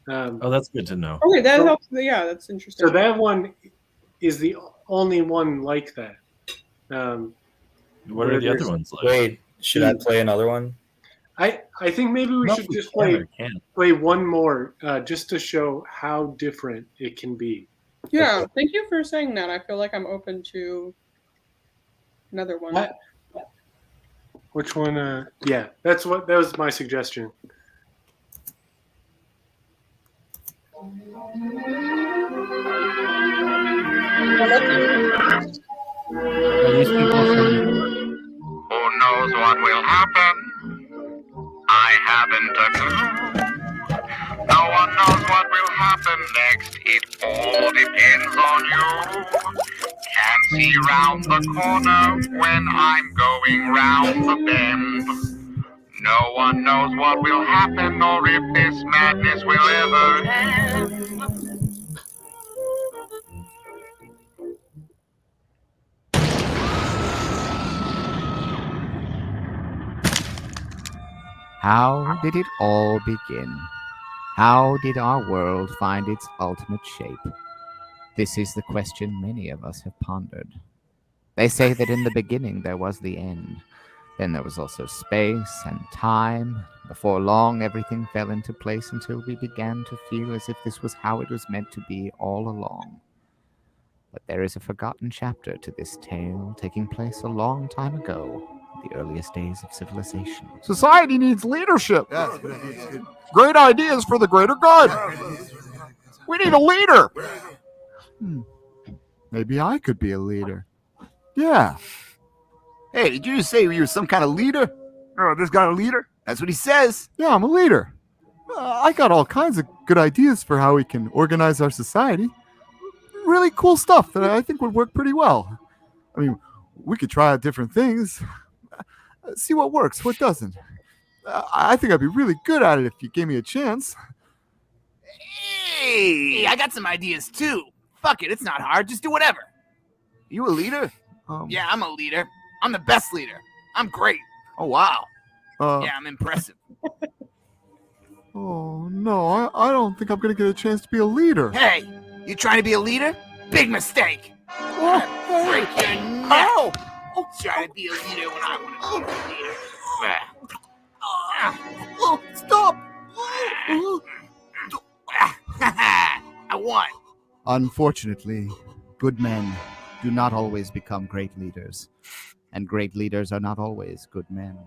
Oh, that's good to know. Okay, that So- helps. Yeah, that's interesting. So that one is the only one like that. What are the other ones like? Wait, should I play another one? I think maybe we No, should we just can or play can't. one more just to show how different it can be. Yeah, thank you for saying that. I feel like I'm open to another one. What? Which one? Yeah, that was my suggestion. Are these people from Who knows what will happen? I haven't a clue. No one knows what will happen next. It all depends on you. Can't see round the corner when I'm going round the bend. No one knows what will happen or if this madness will ever end. How did it all begin? How did our world find its ultimate shape? This is the question many of us have pondered. They say that in the beginning there was the end. Then there was also space and time. Before long, everything fell into place until we began to feel as if this was how it was meant to be all along. But there is a forgotten chapter to this tale taking place a long time ago, the earliest days of civilization. Society needs leadership. Great ideas for the greater good. We need a leader. Maybe I could be a leader. Yeah. Hey, did you just say you were some kind of leader? Oh, this guy a leader? That's what he says. Yeah, I'm a leader. I got all kinds of good ideas for how we can organize our society. Really cool stuff that I think would work pretty well. I mean, we could try out different things. See what works, what doesn't. I think I'd be really good at it if you gave me a chance. Hey, I got some ideas too. Fuck it, it's not hard. Just do whatever. You a leader? Yeah, I'm a leader. I'm the best leader. I'm great. Oh, wow. Yeah, I'm impressive. Oh, no, I don't think I'm going to get a chance to be a leader. Hey, you trying to be a leader? Big mistake. Break your neck. Ow! Trying to be a leader when I want to be a leader. Oh, stop! I won. Unfortunately, good men do not always become great leaders, and great leaders are not always good men.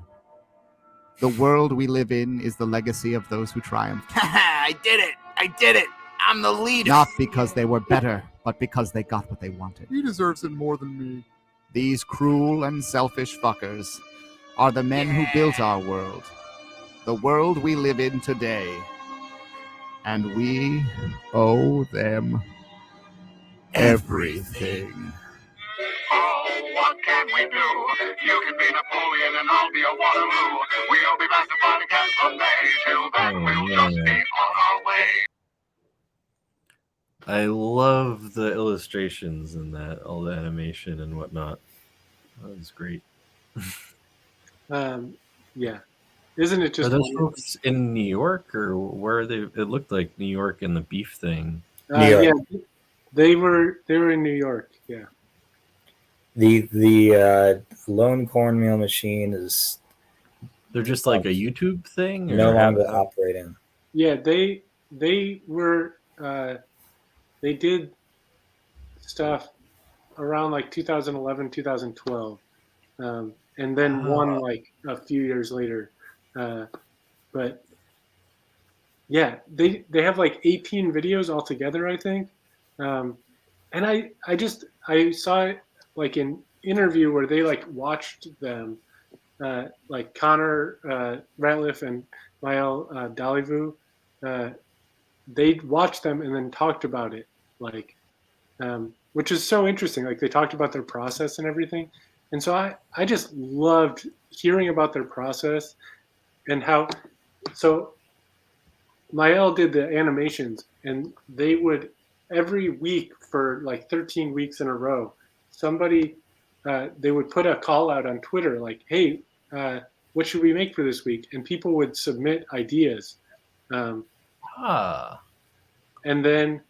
The world we live in is the legacy of those who triumphed, I did it. I did it. I'm the leader. not because they were better, but because they got what they wanted. He deserves it more than me. These cruel and selfish fuckers are the men who built our world, the world we live in today. And we owe them everything. Oh, what can we do? You can be Napoleon and I'll be a Waterloo. We'll be best of buddies someday. Till then, we'll just be on our way. I love the illustrations and that, all the animation and whatnot. That was great. Yeah. Isn't it Are just those wonderful? folks in New York, or where are they? It looked like New York and the beef thing. New York. Yeah, they were in New York. Yeah. The lone cornmeal machine is They're just like a YouTube thing, or no longer operating. Yeah, they were they did stuff around like 2011, 2012, and then won like a few years later. But yeah, they have like 18 videos altogether, I think. And I saw it like an interview where they like watched them, like Connor Ratliff and Mael Dalivu. They watched them and then talked about it, like, which is so interesting. Like they talked about their process and everything. And so I just loved hearing about their process and how, so Mael did the animations and they would every week for like 13 weeks in a row, somebody, they would put a call out on Twitter, like, hey, what should we make for this week? And people would submit ideas. And then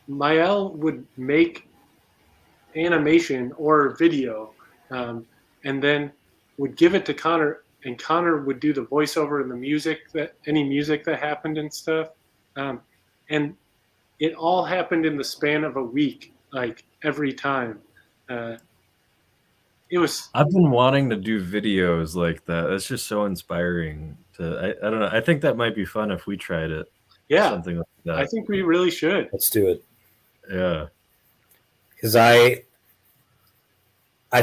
Mael would make animation or video, and then would give it to Connor, and Connor would do the voiceover and the music, that any music that happened and stuff. And it all happened in the span of a week, like every time. It was. I've been wanting to do videos like that. It's just so inspiring. I don't know. I think that might be fun if we tried it. Yeah, something like that. I think we really should. Let's do it. Yeah, because I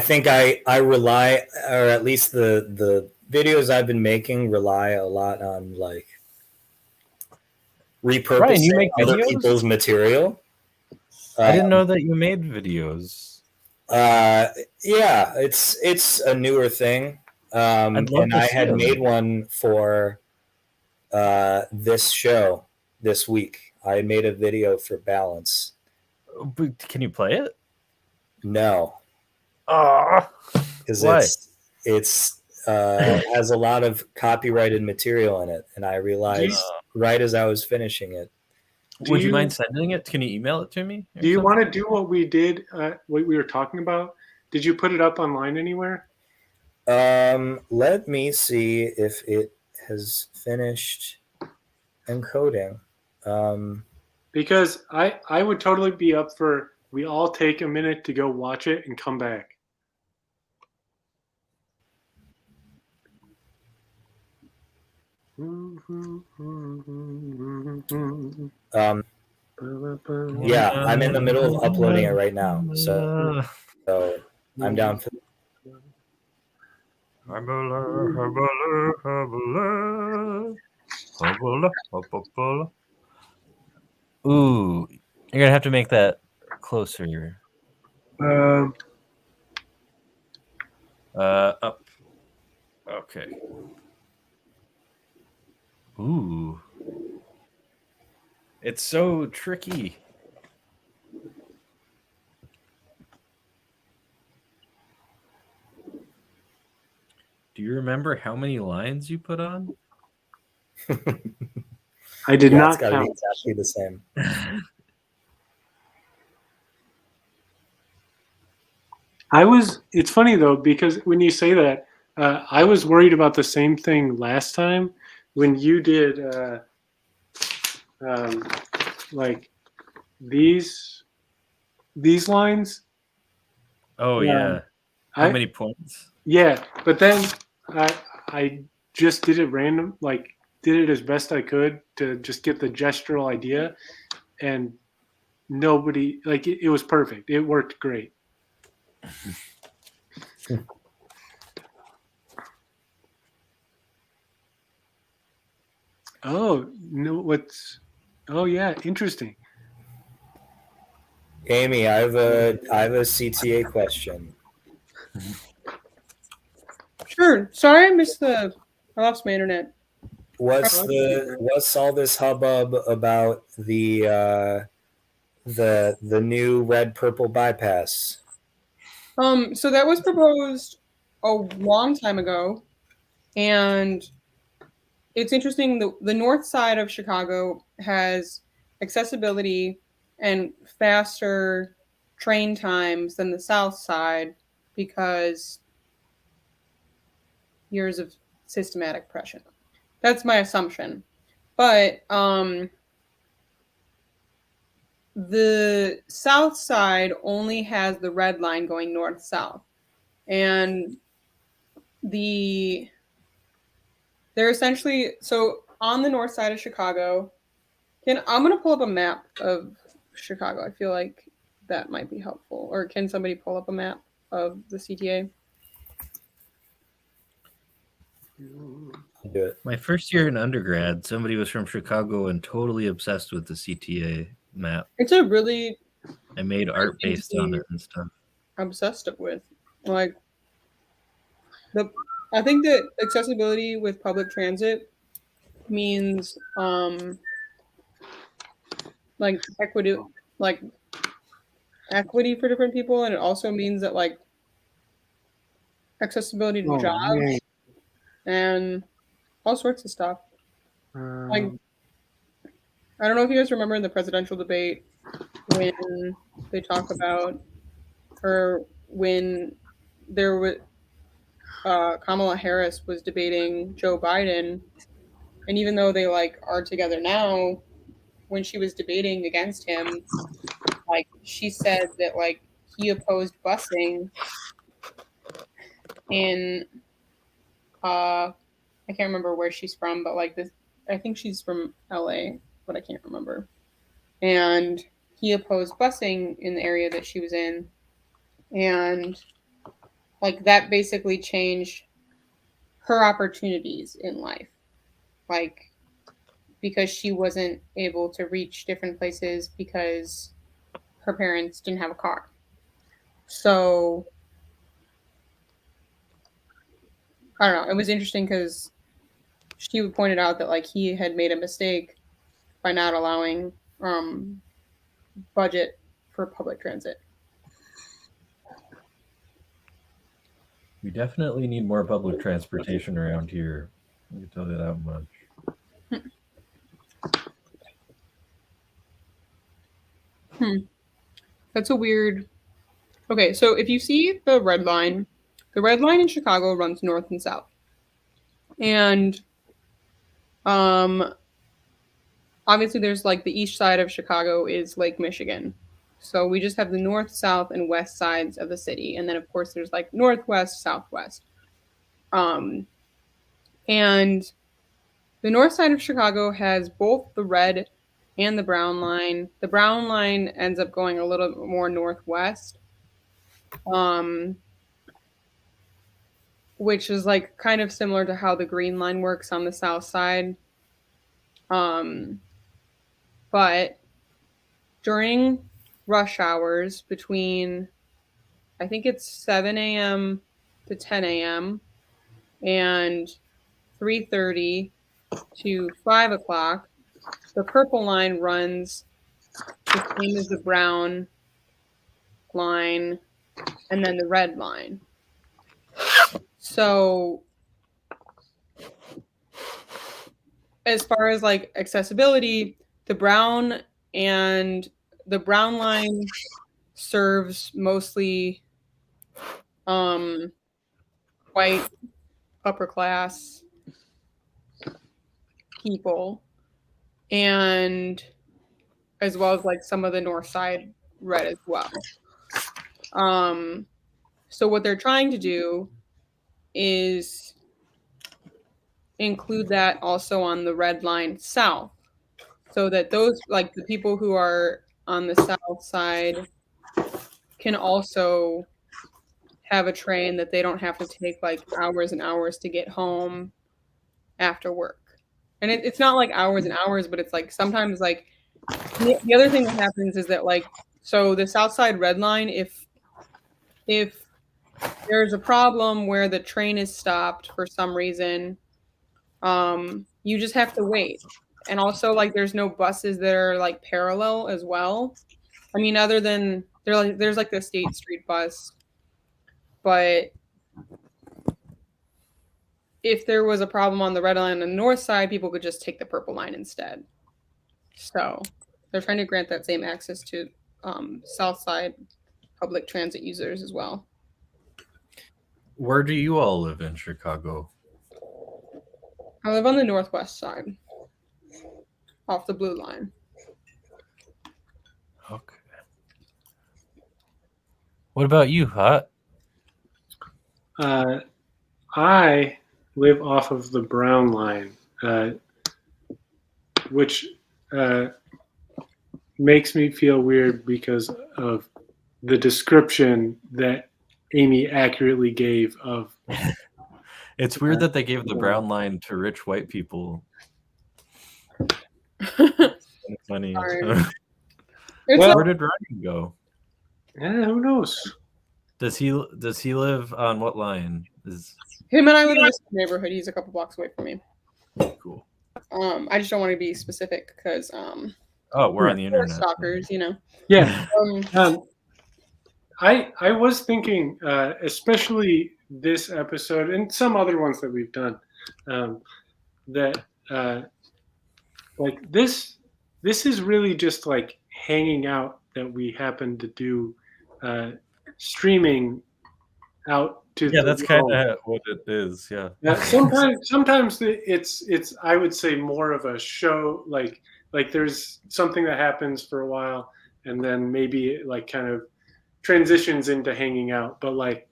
think I rely, or at least the videos I've been making rely a lot on like repurposing Ryan, you make other videos? people's material. I didn't know that you made videos. Yeah, it's a newer thing, and I had made one for this show this week. I made a video for Balance. But can you play it? No, because it's has a lot of copyrighted material in it, and I realized right as I was finishing it. Would you mind sending it? Can you email it to me? Do you want to do what we did, what we were talking about? Did you put it up online anywhere? Let me see if it has finished encoding. Because I would totally be up for, we all take a minute to go watch it and come back. Yeah, I'm in the middle of uploading it right now, so I'm down for. Ooh, you're gonna have to make that closer. Up. Okay. Ooh. It's so tricky. Do you remember how many lines you put on? I did not It's gotta count. be exactly the same. It's funny though, because when you say that, I was worried about the same thing last time when you did like these lines. Oh yeah. How many points? Yeah, but then I just did it random, like did it as best I could to just get the gestural idea, and nobody like it was perfect. It worked great. Oh no, what's? Oh yeah, interesting. Amy, I have a CTA question. Sure. Sorry, I lost my internet. What's all this hubbub about the new red purple bypass? So that was proposed a long time ago, and it's interesting. The north side of Chicago has accessibility and faster train times than the south side because years of systematic pressure. That's my assumption. But the south side only has the red line going north-south. And they're essentially, so on the north side of Chicago, I'm going to pull up a map of Chicago. I feel like that might be helpful. Or can somebody pull up a map of the CTA? Do it. My first year in undergrad, somebody was from Chicago and totally obsessed with the CTA map. It's a really I made art based on it and stuff. obsessed with. Like, I think that accessibility with public transit means like equity for different people, and it also means that like accessibility to jobs Man. and all sorts of stuff. Like, I don't know if you guys remember in the presidential debate when they talk about, or when there was Kamala Harris was debating Joe Biden, and even though they like are together now, when she was debating against him, like she said that like he opposed busing in I can't remember where she's from, but like this, I think she's from LA, but I can't remember. And he opposed busing in the area that she was in, and like that basically changed her opportunities in life, like because she wasn't able to reach different places because her parents didn't have a car. So I don't know. It was interesting because she pointed out that like he had made a mistake by not allowing budget for public transit. We definitely need more public transportation around here. I can tell you that much. That's a weird. Okay, so if you see the red line in Chicago runs north and south. And obviously there's like the east side of Chicago is Lake Michigan. So we just have the north, south, and west sides of the city. And then of course there's like northwest, southwest. And the north side of Chicago has both the red and the brown line. The brown line ends up going a little bit more northwest. Which is like kind of similar to how the green line works on the south side. But during rush hours between, I think it's 7 a.m. to 10 a.m. and 3:30 to 5 o'clock, the purple line runs the same as the brown line and then the red line. So as far as like accessibility, the brown line serves mostly white upper class people, and as well as like some of the north side red as well. So what they're trying to do is include that also on the red line south, so that those like the people who are on the south side can also have a train that they don't have to take like hours and hours to get home after work. And it's not like hours and hours, but it's like sometimes like the other thing that happens is that like so the South Side Red Line, if there's a problem where the train is stopped for some reason, you just have to wait. And also like there's no buses that are like parallel as well. I mean, other than there's like the State Street bus, but if there was a problem on the Red Line on the north side, people could just take the Purple Line instead. So they're trying to grant that same access to South Side public transit users as well. Where do you all live in Chicago? I live on the northwest side, off the Blue Line. Okay. What about you, Hot? I live off of the Brown Line, which makes me feel weird because of the description that Amy accurately gave of. It's weird that they gave the Brown Line to rich white people. Funny. Where did Ryan go? Yeah, who knows? Does he live on what line? Him and I live in the same neighborhood. He's a couple blocks away from me. Cool. I just don't want to be specific because we're on the internet. Stalkers, you know. Yeah. I was thinking, especially this episode and some other ones that we've done, that like this is really just like hanging out that we happen to do, streaming out to that's kind of what it is. Yeah. Sometimes it's I would say more of a show, like there's something that happens for a while and then maybe it like kind of transitions into hanging out, but like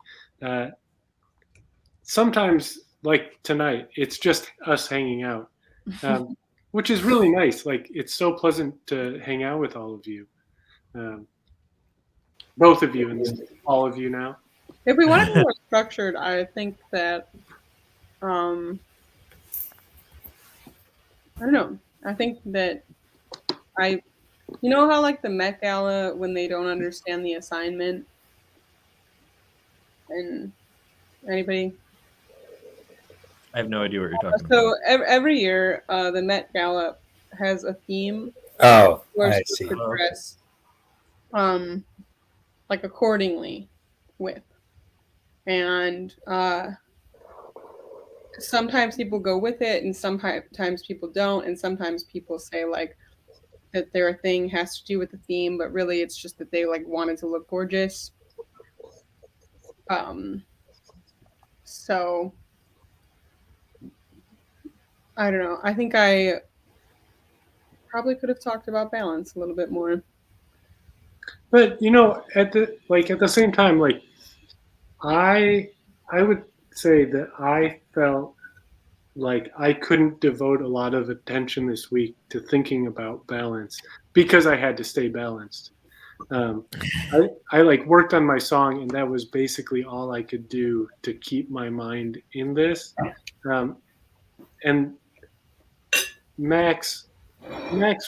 sometimes like tonight it's just us hanging out, which is really nice. Like it's so pleasant to hang out with all of you, both of you and all of you now. If we want to be more structured, I think that I don't know. I think that you know how like the Met Gala when they don't understand the assignment, and anybody? I have no idea what you're talking about. So every year, the Met Gala has a theme. Oh, I see. Dress, like accordingly, with, and sometimes people go with it, and sometimes people don't, and sometimes people say like that their thing has to do with the theme, but really it's just that they like wanted to look gorgeous. So I don't know. I think I probably could have talked about balance a little bit more. But you know, at the same time, like I would say that I felt like I couldn't devote a lot of attention this week to thinking about balance because I had to stay balanced. I like worked on my song, and that was basically all I could do to keep my mind in this. And Max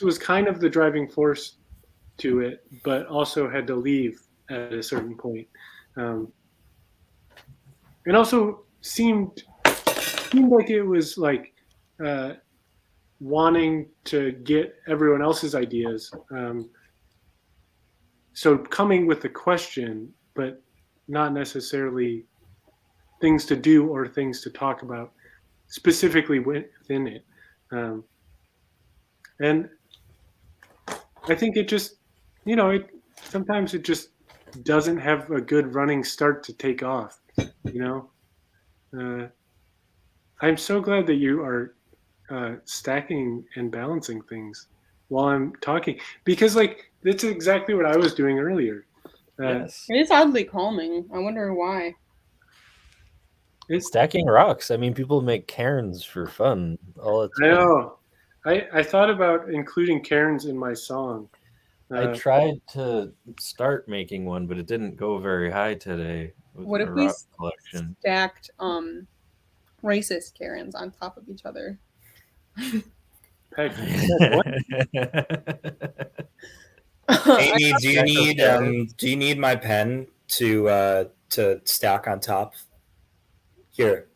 was kind of the driving force to it, but also had to leave at a certain point. And also seemed like it was like wanting to get everyone else's ideas. So coming with a question, but not necessarily things to do or things to talk about specifically within it. And I think it just, you know, sometimes it just doesn't have a good running start to take off, you know? I'm so glad that you are stacking and balancing things while I'm talking, because like that's exactly what I was doing earlier. Yes. It is oddly calming. I wonder why. It's stacking rocks. I mean, people make cairns for fun all the time. I know. I thought about including cairns in my song, I tried to start making one, but it didn't go very high today with What my if we rock collection. stacked racist Karens on top of each other? What? Amy, do you need my pen to stack on top? Here.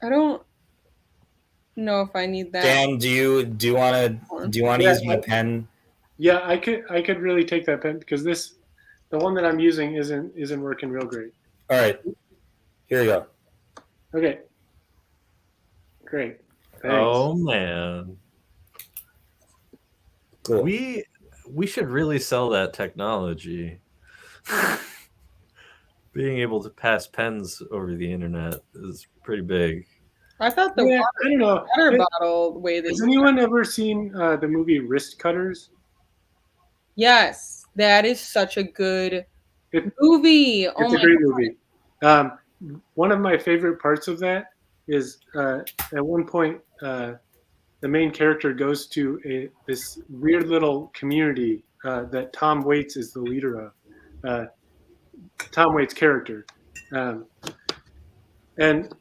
I don't know if I need that. Dan, do you want to use my pen? Yeah, I could really take that pen because the one that I'm using isn't working real great. All right, here you go. Okay, great. Thanks. Oh man, cool. We should really sell that technology. Being able to pass pens over the internet is pretty big. I thought the I don't know. water bottle way that Has anyone ever seen the movie Wrist Cutters? Yes, that is such a good movie. It's a great movie. One of my favorite parts of that is at one point the main character goes to this weird little community that Tom Waits is the leader of. Tom Waits' character, and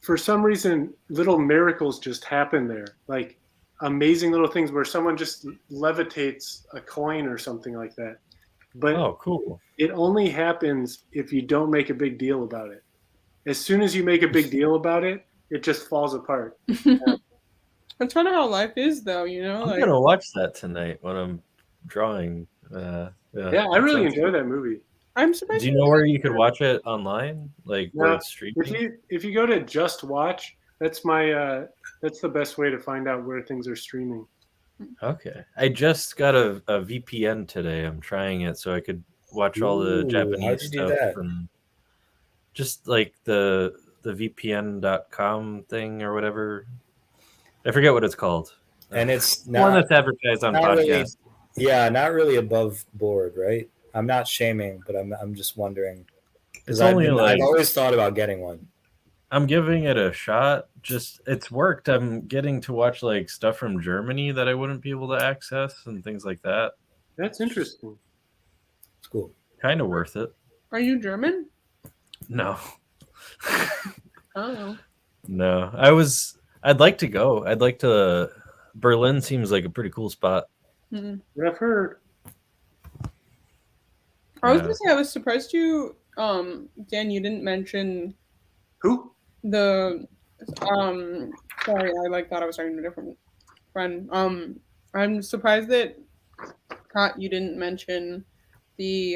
for some reason, little miracles just happen there, like amazing little things where someone just levitates a coin or something like that. But oh, cool! It only happens if you don't make a big deal about it. As soon as you make a big deal about it, it just falls apart. That's kind of how life is, though. I'm gonna watch that tonight when I'm drawing. Yeah, I really enjoy that movie. I'm surprised. Do you know where you could watch it online? Like where it's streaming? If you go to Just Watch, that's the best way to find out where things are streaming. Okay, I just got a VPN today. I'm trying it so I could watch all the Japanese stuff and just like the VPN.com thing or whatever. I forget what it's called. And it's not, one that's advertised on podcasts. Really, not really above board, right? I'm not shaming, but I'm just wondering because I've always thought about getting one. I'm giving it a shot. Just it's worked. I'm getting to watch like stuff from Germany that I wouldn't be able to access and things like that. That's interesting. It's cool. Kind of worth it. Are you German? No. Oh. No. I'd like to go. I'd like to. Berlin seems like a pretty cool spot. What I've heard. I was gonna say I was surprised you, Dan, you didn't mention who? The sorry, I thought I was talking to a different friend. I'm surprised that you didn't mention the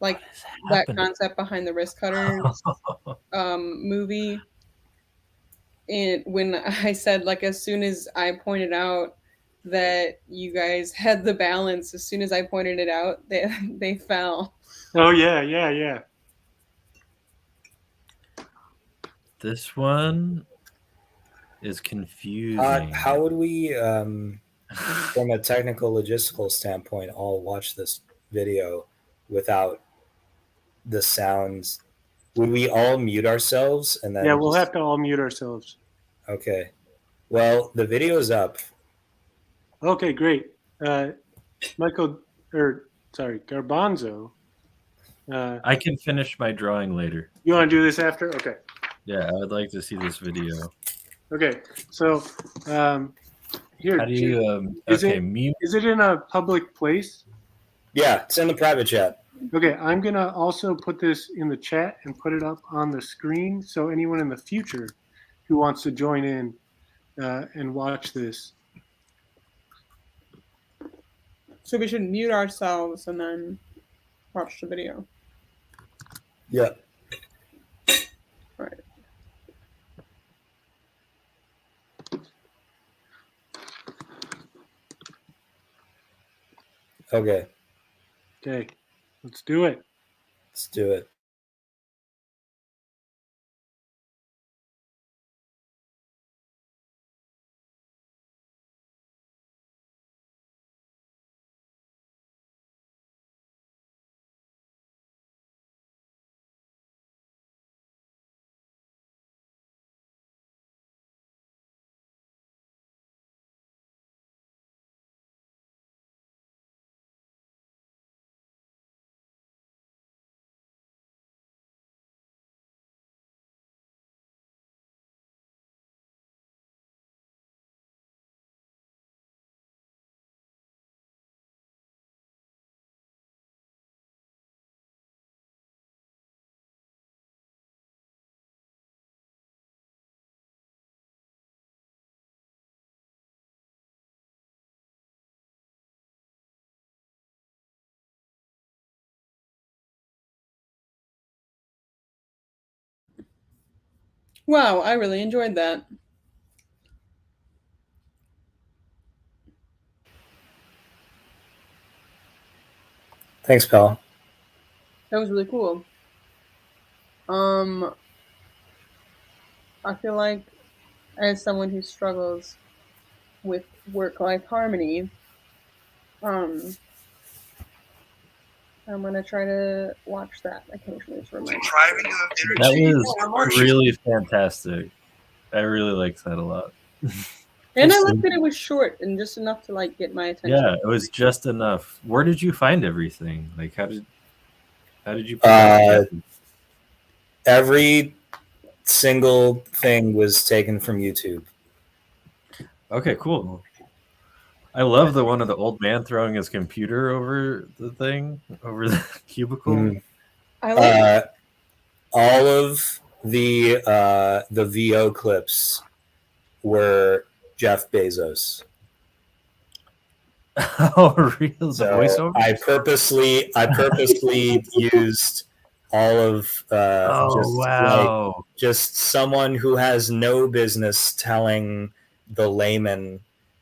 that concept behind the wrist cutters movie. And when I said as soon as I pointed out that you guys had the balance, as soon as I pointed it out, they fell. Oh yeah. This one is confusing. How would we, from a technical logistical standpoint, all watch this video without the sounds? Would we all mute ourselves and then? Yeah, we'll have to all mute ourselves. Okay. Well, the video's up. Okay, great. Garbanzo. I can finish my drawing later. You want to do this after? Okay. Yeah, I would like to see this video. Okay, so here. How do you? Mute. Is it in a public place? Yeah, it's in the private chat. Okay, I'm gonna also put this in the chat and put it up on the screen so anyone in the future who wants to join in and watch this. So we should mute ourselves and then watch the video. Yeah. Right. Okay. Okay, let's do it. Let's do it. Wow, I really enjoyed that. Thanks, pal. That was really cool. I feel like as someone who struggles with work-life harmony, I'm gonna try to watch that occasionally to remind myself. That was really fantastic. I really liked that a lot. And I liked that it was short and just enough to like get my attention. Yeah, it was just enough. Where did you find everything? Like, how did you put that together? Every single thing was taken from YouTube. Okay, cool. I love the one of the old man throwing his computer over the thing, over the cubicle. I like all of the VO clips were Jeff Bezos. Oh, real? The voiceover? I purposely used all of just someone who has no business telling the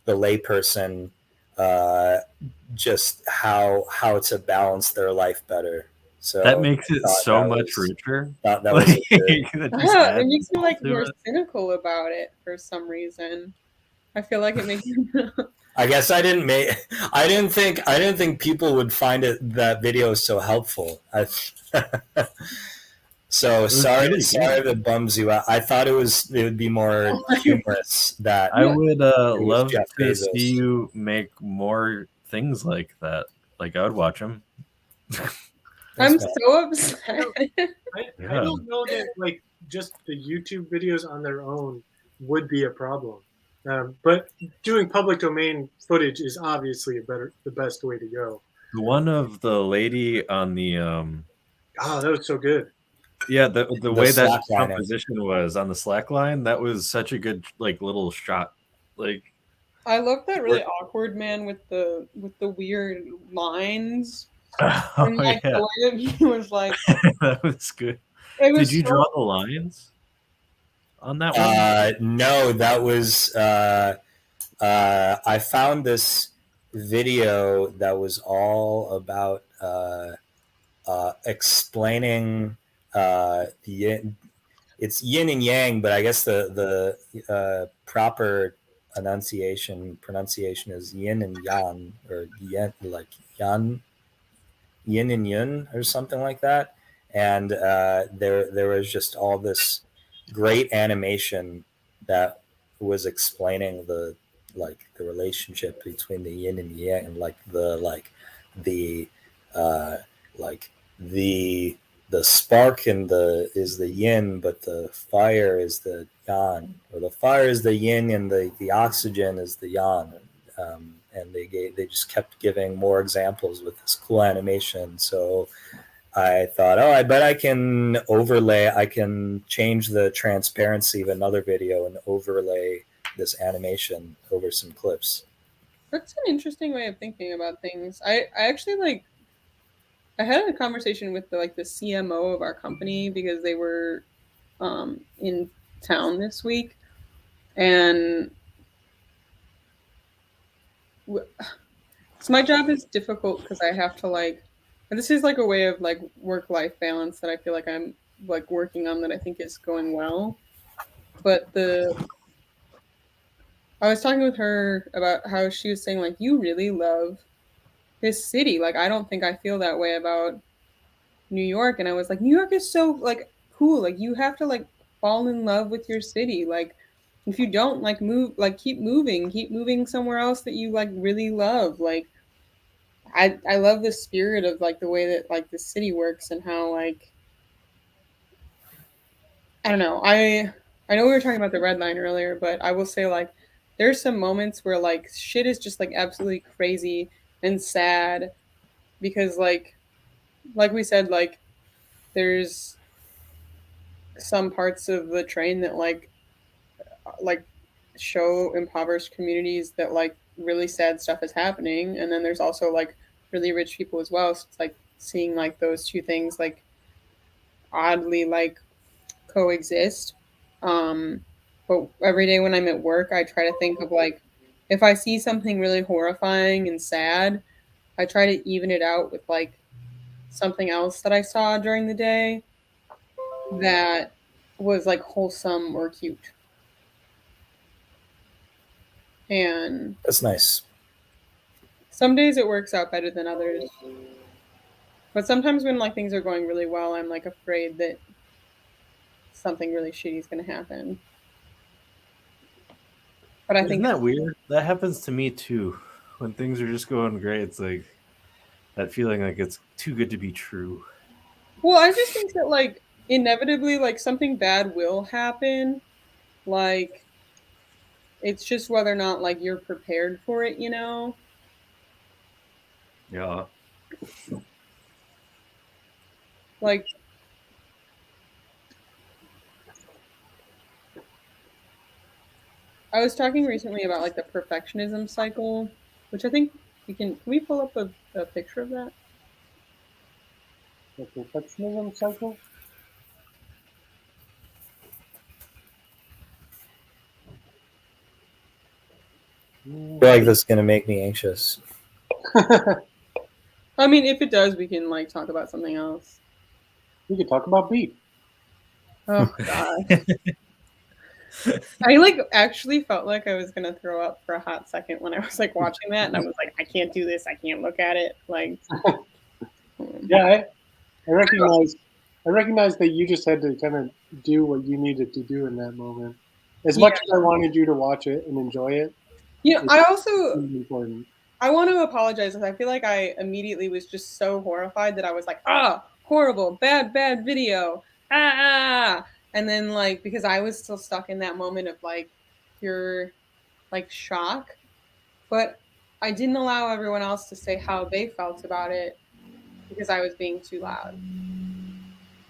layperson just how to balance their life better. So that makes it so much richer. That was it makes me like more cynical about it for some reason. I feel like it makes I guess I didn't think people would find that video so helpful. So sorry if it bums you out. I thought it would be more humorous. That I would love to see you make more things like that. Like, I would watch them. I'm so upset. I don't know that like just the YouTube videos on their own would be a problem, but doing public domain footage is obviously the best way to go. The one of the lady on the oh, that was so good. Yeah, the way that composition was on the slack line, that was such a good like little shot. Like, I love that really awkward man with the weird lines. Oh, and like yeah. the way that he was like that was good. Was Did you draw the lines on that one? No, that was I found this video that was all about explaining it's yin and yang, but I guess the proper pronunciation is yin and yang, or yin, like yin and yin or something like that. And there was just all this great animation that was explaining the relationship between the yin and yang, and the spark and is the yin, but the fire is the yang, or the fire is the yin and the oxygen is the yang. And they just kept giving more examples with this cool animation. So I thought, I bet I can change the transparency of another video and overlay this animation over some clips. That's an interesting way of thinking about things. I actually I had a conversation with the CMO of our company because they were in town this week, and so my job is difficult because I have to and this is a way of work-life balance that I feel like I'm working on, that I think is going well. But I was talking with her about how she was saying you really love this city. I don't think I feel that way about New York. And I was like, New York is so cool. You have to fall in love with your city. If you don't move, keep moving somewhere else that you really love. I love the spirit of the way that the city works, and how I don't know. I know we were talking about the red line earlier, but I will say there's some moments where shit is just absolutely crazy and sad, because like we said, there's some parts of the train that show impoverished communities that really sad stuff is happening, and then there's also really rich people as well. So it's seeing those two things oddly coexist. But every day when I'm at work, I try to think of like, if I see something really horrifying and sad, I try to even it out with like something else that I saw during the day that was like wholesome or cute. And That's nice. some days it works out better than others. But sometimes when like things are going really well, I'm like afraid that something really shitty is going to happen. But I Isn't think that weird? That happens to me too. When things are just going great, it's like that feeling like it's too good to be true. well, I just think that like inevitably like something bad will happen. Like it's just whether or not like you're prepared for it, you know? Yeah. Like I was talking recently about like the perfectionism cycle, which I think can we pull up a picture of that? The perfectionism cycle. I feel like this is gonna make me anxious. I mean, if it does, we can like talk about something else. We could talk about beef. Oh god. I like actually felt like I was gonna throw up for a hot second when I was like watching that, and I was like, I can't do this. I can't look at it. Like, Yeah, I recognize that you just had to kind of do what you needed to do in that moment. As much as I wanted you to watch it and enjoy it, you know, I also it's important. I want to apologize because I feel like I immediately was just so horrified that I was like, horrible, bad video, and then like because I was still stuck in that moment of like pure like shock, but I didn't allow everyone else to say how they felt about it because I was being too loud.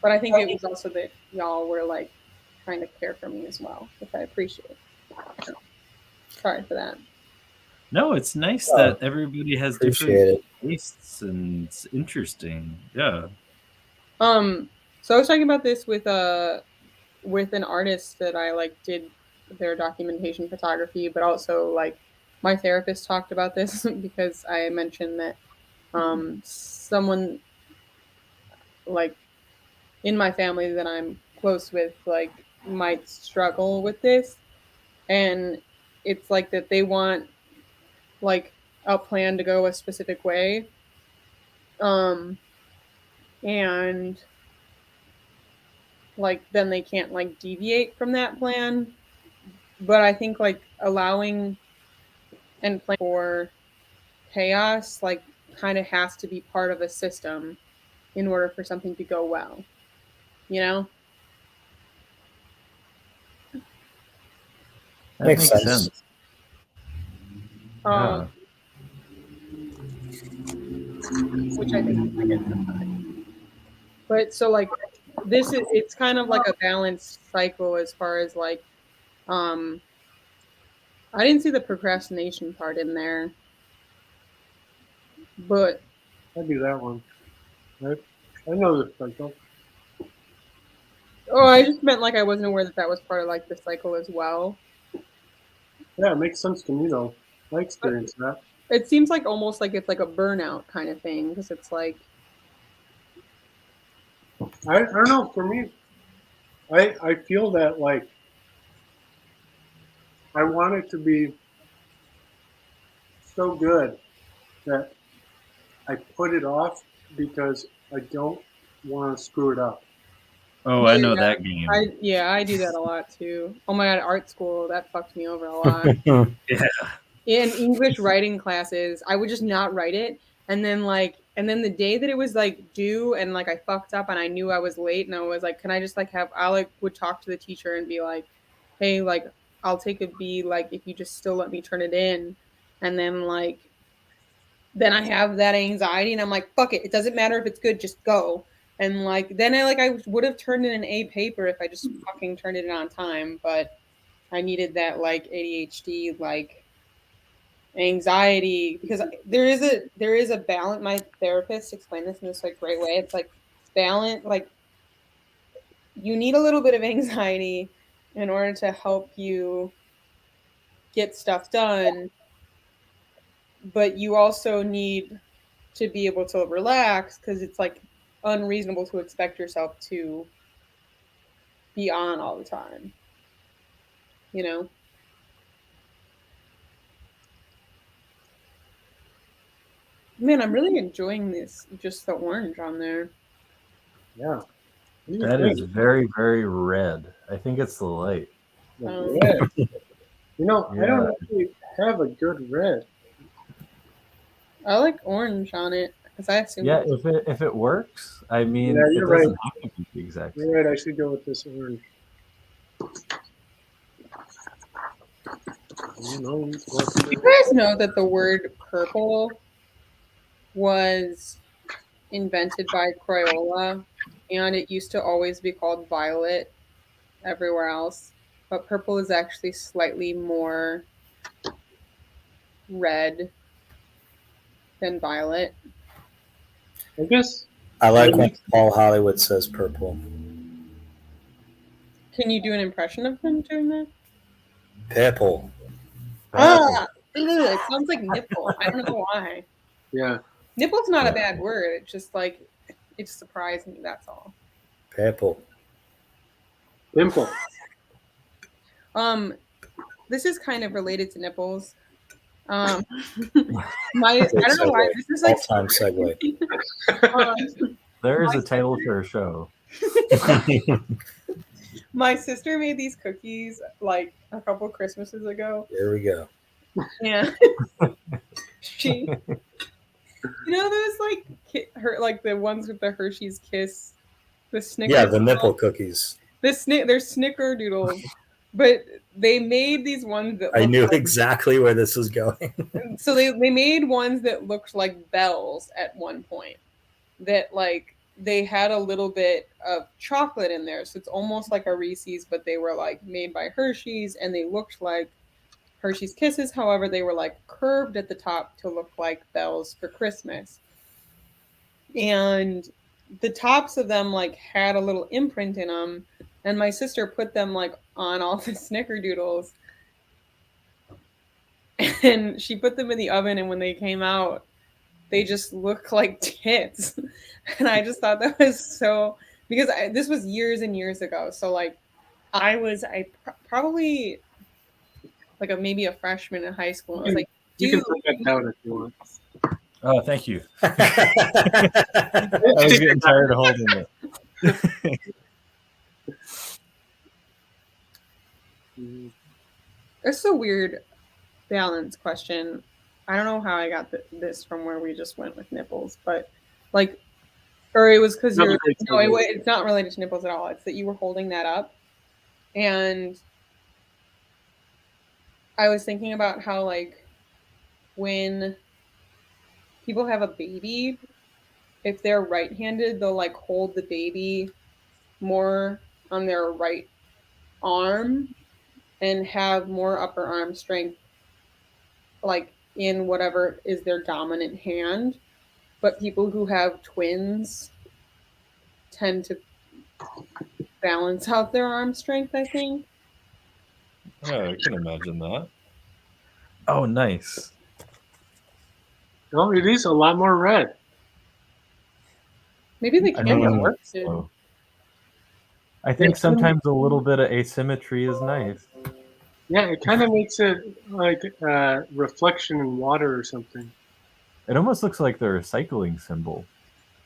But I think it was also that y'all were like trying to care for me as well, which I appreciate. So, sorry for that. No, it's nice Oh, that everybody has appreciate different it. tastes and it's interesting. Yeah. So I was talking about this with an artist that I like did their documentation photography, but also like my therapist talked about this because I mentioned that someone like in my family that I'm close with like might struggle with this, and it's like that they want like a plan to go a specific way, um and like then they can't like deviate from that plan. But I think like allowing and planning for chaos like kind of has to be part of a system in order for something to go well, you know? That Makes makes sense. sense. um which I think is like a but so like this is it's kind of like a balanced cycle as far as like um I didn't see the procrastination part in there, but I do that one. Right? I know this cycle. oh, I just meant like I wasn't aware that that was part of like the cycle as well. Yeah, it makes sense to me though. I But experienced that. it seems like almost like it's like a burnout kind of thing because it's like I don't know. For me, I feel that like I want it to be so good that I put it off because I don't want to screw it up. Oh, I know that game. I do that a lot too. Oh my god, art school that fucked me over a lot. Yeah. In English writing classes, I would just not write it, and then the day that it was like due and like I fucked up and I knew I was late and I was like, can I just like have I like would talk to the teacher and be like, hey, like I'll take a B like if you just still let me turn it in, and then like then I have that anxiety and I'm like, fuck it. It doesn't matter if it's good, just go. And like then I would have turned in an A paper if I just fucking turned it in on time, but I needed that like ADHD like anxiety because there is a balance. My therapist explained this in this like great way. It's like balance like you need a little bit of anxiety in order to help you get stuff done, but you also need to be able to relax because it's like unreasonable to expect yourself to be on all the time. You know? Man, I'm really enjoying this, just the orange on there. Yeah. What do you That is think? very, very red. I think it's the light. The red. You know, I don't Yeah. actually have a good red. I like orange on it because I assume. Yeah, if it works, I mean, Yeah, it you're doesn't right. have to be the exact You're right. I should go with this orange. You guys know that the word purple was invented by Crayola, and it used to always be called violet everywhere else, but purple is actually slightly more red than violet. I guess. I like when Paul Hollywood says purple. Can you do an impression of him doing that? Purple. Ah, it sounds like nipple. I don't know why. Yeah. Nipple's not a bad word. It's just like it surprised me. That's all. Purple. Pimple. This is kind of related to nipples. I don't know why this is like all-time segue. There is a title for a show. My sister made these cookies like a couple Christmases ago. Here we go. Yeah. She, you know those like the ones with the Hershey's Kiss, the Snicker. Yeah, the nipple cookies. They're snickerdoodles, but they made these ones that I knew like, exactly where this was going. So they made ones that looked like bells at one point. That like they had a little bit of chocolate in there, so it's almost like a Reese's, but they were like made by Hershey's, and they looked like Hershey's Kisses. However, they were like curved at the top to look like bells for Christmas. And the tops of them like had a little imprint in them, and my sister put them like on all the snickerdoodles, and she put them in the oven, and when they came out, they just look like tits. And I just thought that was so, because this was years and years ago, so like probably like maybe a freshman in high school. I was like, you can put that down if you want. Oh, thank you. I was getting tired of holding it. It's a weird balance question. I don't know how I got this from where we just went with nipples, but like, or it was because you're it's not related to nipples at all. It's that you were holding that up, and I was thinking about how like when people have a baby, if they're right-handed, they'll like hold the baby more on their right arm and have more upper arm strength, like in whatever is their dominant hand. But people who have twins tend to balance out their arm strength, I think. Yeah, I can imagine that. Oh, nice. Oh, it is a lot more red. Maybe the camera works it. I think sometimes a little bit of asymmetry is nice. Yeah, it kind of makes it like reflection in water or something. It almost looks like the recycling symbol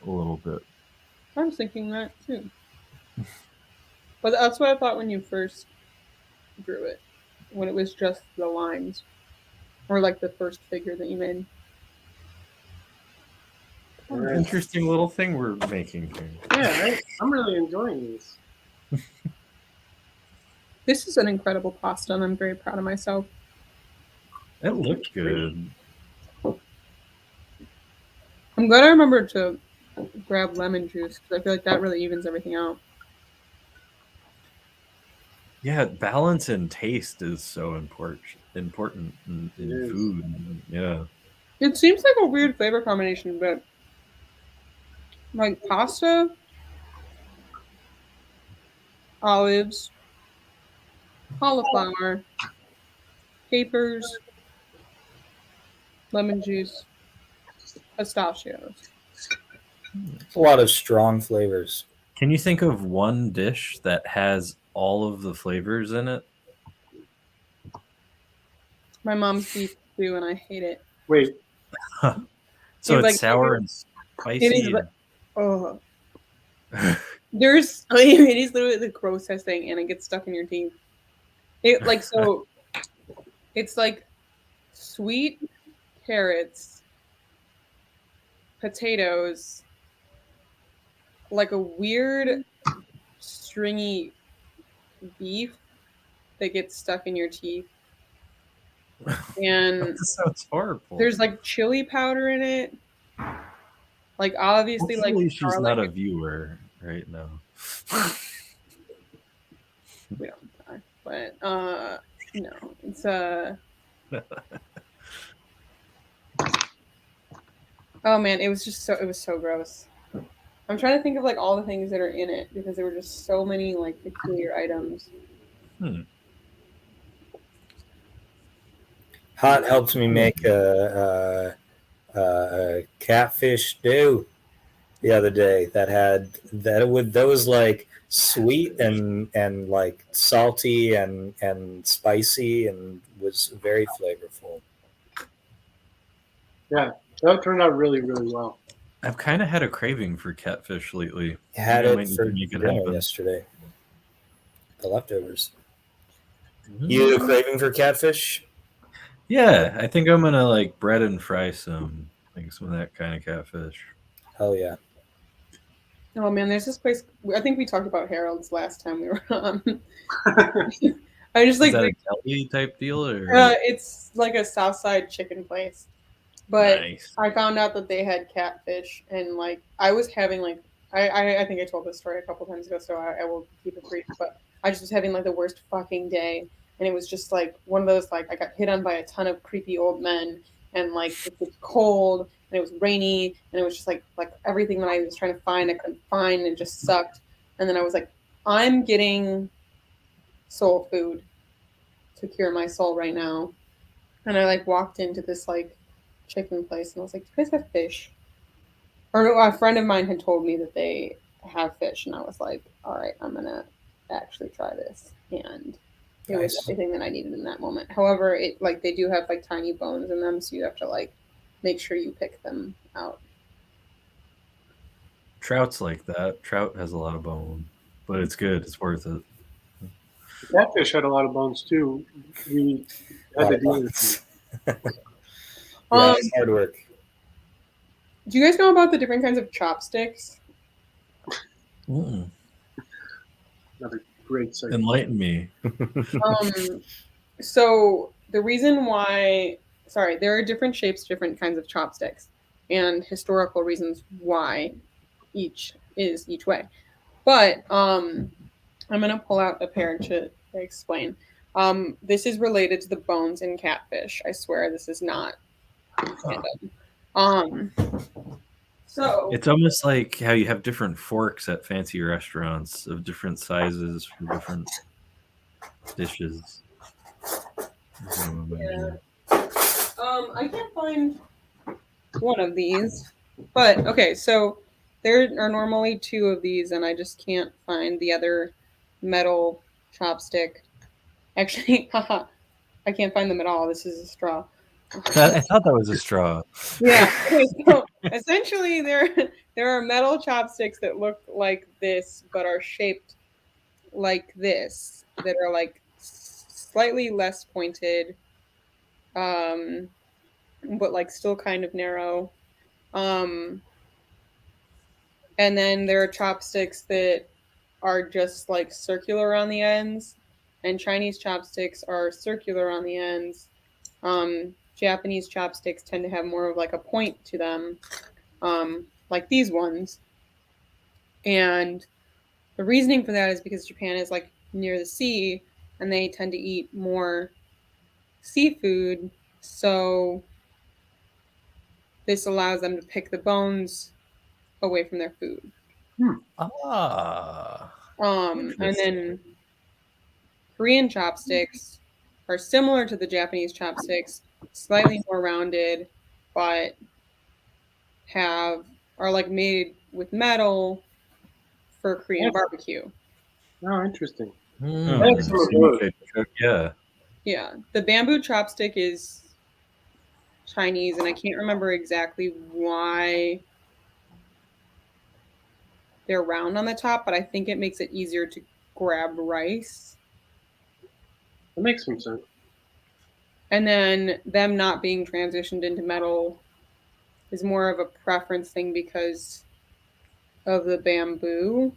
a little bit. I was thinking that too. But that's what I thought when you first drew it, when it was just the lines, or like the first figure that you made. Interesting little thing we're making here. Yeah, I'm really enjoying this. This is an incredible pasta, and I'm very proud of myself. It looked good. I'm glad I remembered to grab lemon juice because I feel like that really evens everything out. Yeah, balance and taste is so important in food. Yeah. It seems like a weird flavor combination, but like pasta, olives, cauliflower, capers, lemon juice, pistachios. A lot of strong flavors. Can you think of one dish that has all of the flavors in it? My mom's beef stew, and I hate it. Wait, So It's it's like- sour and It is. spicy. Oh, there's. It is literally the grossest thing, and it gets stuck in your teeth. It like so. It's like sweet carrots, potatoes, like a weird stringy beef that gets stuck in your teeth. And That sounds horrible. there's like chili powder in it. Like obviously Hopefully like she's garlic. not a viewer right now. We don't die. But no, it's oh man, it was so gross. I'm trying to think of like all the things that are in it because there were just so many like peculiar items. Hot helped me make a catfish stew the other day that was like sweet and like salty and spicy and was very flavorful. yeah, that turned out really, really well. I've kind of had a craving for catfish lately. Had Maybe I might it need for to make it dinner happen. yesterday. The leftovers. Mhm. You craving for catfish? Yeah, I think I'm gonna like bread and fry some of that kind of catfish. Hell yeah. Oh man, there's this place. I think we talked about Harold's last time we were on. I just Is like that a deli type deal or it's like a Southside chicken place, but nice? I found out that they had catfish, and like I was having like I think I told this story a couple times ago, so I will keep it brief. But I just was having like the worst fucking day, and it was just like one of those like I got hit on by a ton of creepy old men, and like it was cold and it was rainy, and it was just like everything that I was trying to find I couldn't find, and it just sucked. And then I was like, I'm getting soul food to cure my soul right now. And I like walked into this like chicken place and I was like, do you guys have fish? Or no, a friend of mine had told me that they have fish, and I was like, all right, I'm gonna actually try this. And it was Nice. everything that I needed in that moment. However, it like they do have like tiny bones in them, so you have to like make sure you pick them out. Trout's like that. Trout has a lot of bone, but it's good. It's worth it. Catfish had a lot of bones too. We had to deal with it. Yeah, it's hard work. Do you guys know about the different kinds of chopsticks? Mm-mm. Another great segment. Enlighten me. So the reason why, there are different shapes, different kinds of chopsticks, and historical reasons why each is each way. But I'm gonna pull out a pair to explain. This is related to the bones in catfish. I swear this is not random. So It's almost like how you have different forks at fancy restaurants of different sizes for different dishes. yeah. I can't find one of these, but okay. So there are normally two of these, and I just can't find the other metal chopstick. Actually, haha, I can't find them at all. This is a straw. I thought that was a straw. Yeah. Okay, so essentially, there are metal chopsticks that look like this, but are shaped like this. That are like slightly less pointed, but like still kind of narrow. And then there are chopsticks that are just like circular on the ends, and Chinese chopsticks are circular on the ends. Japanese chopsticks tend to have more of like a point to them, like these ones. And the reasoning for that is because Japan is like near the sea, and they tend to eat more seafood, so this allows them to pick the bones away from their food. Ah. And then Korean chopsticks are similar to the Japanese chopsticks, slightly more rounded, but are like made with metal for Korean barbecue. Oh, interesting. Mm, I had some of those. yeah. Yeah, the bamboo chopstick is Chinese, and I can't remember exactly why they're round on the top, but I think it makes it easier to grab rice. That makes some sense. And then them not being transitioned into metal is more of a preference thing because of the bamboo.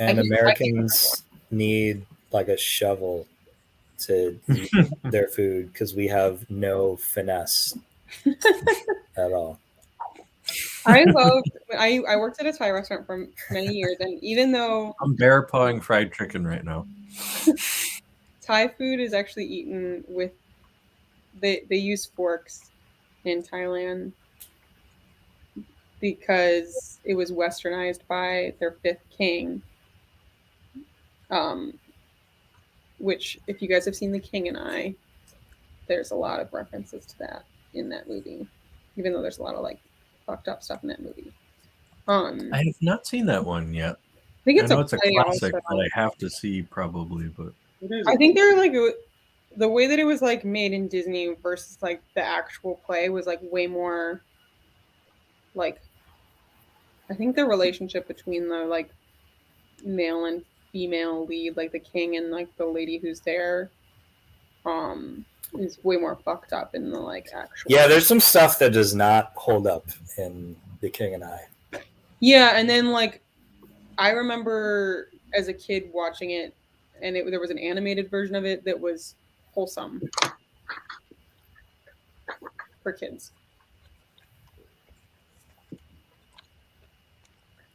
And Americans need like a shovel to eat their food because we have no finesse at all. I worked at a Thai restaurant for many years, and even though I'm bear pawing fried chicken right now. Thai food is actually eaten with they use forks in Thailand because it was westernized by their fifth king. Which, if you guys have seen The King and I, there's a lot of references to that in that movie, even though there's a lot of like fucked up stuff in that movie. I have not seen that one yet. I think it's I know it's a play classic also. that I have to see probably, but I think they're like the way that it was like made in Disney versus like the actual play was like way more like I think the relationship between the like male and female lead, like the king and like the lady who's there, is way more fucked up in the like actual. Yeah, there's some stuff that does not hold up in The King and I. Yeah, and then like I remember as a kid watching it, and there was an animated version of it that was wholesome for kids.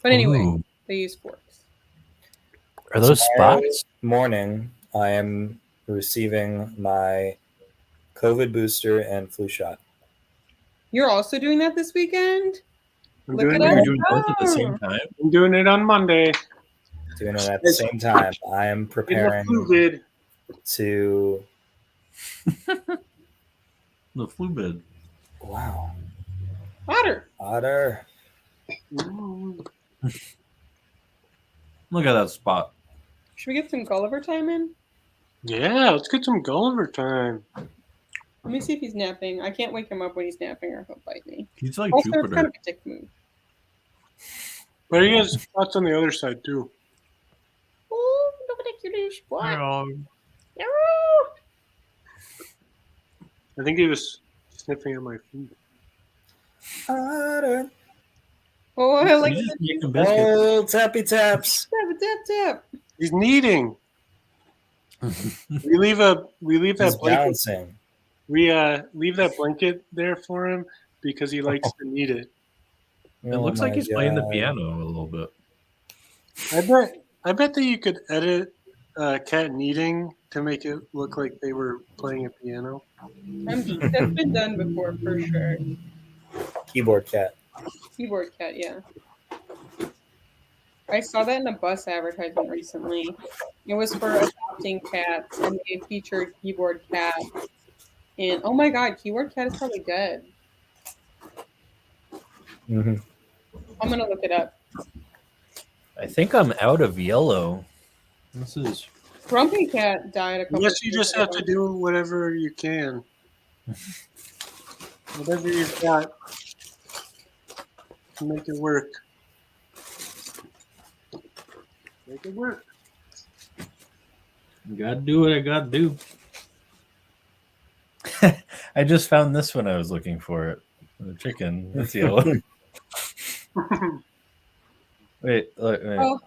But anyway, Ooh. they use forks. Are those Tomorrow spots? morning, I am receiving my COVID booster and flu shot. You're also doing that this weekend? I'm Look doing at You're us doing both at the go. same time? I'm doing it on Monday. Doing it at the same time. I am In the preparing flu vid. to. The flu bid. Wow. Otter. Mm. Look at that spot. Should we get some Gulliver time in? Yeah, let's get some Gulliver time. Let me see if he's napping. I can't wake him up when he's napping or he'll bite me. He's like Also, it's Jupiter. kind of a dick move. But he has spots on the other side too. Oh, look at your little spot. I think he was sniffing at my feet. Otter. Oh, I like He's just making Oh, biscuits. tappy taps. tap. He's kneading. We leave He's that blanket. bouncing. We leave that blanket there for him because he likes to knead it. It looks like he's playing the piano a little bit. I bet that you could edit cat kneading to make it look like they were playing a piano. That's been done before for sure. Keyboard cat. Keyboard cat, yeah. I saw that in a bus advertisement recently. It was for adopting cats, and they featured keyboard cat. And oh my god, keyboard cat is probably dead. Mm-hmm. I'm gonna look it up. I think I'm out of yellow. This is Grumpy cat died a couple. Yes, you years just have ago. to do whatever you can. Whatever you've got to make it work. Make it work. gotta do what I gotta do. I just found this when I was looking for it. The chicken. That's yellow. Wait. Oh.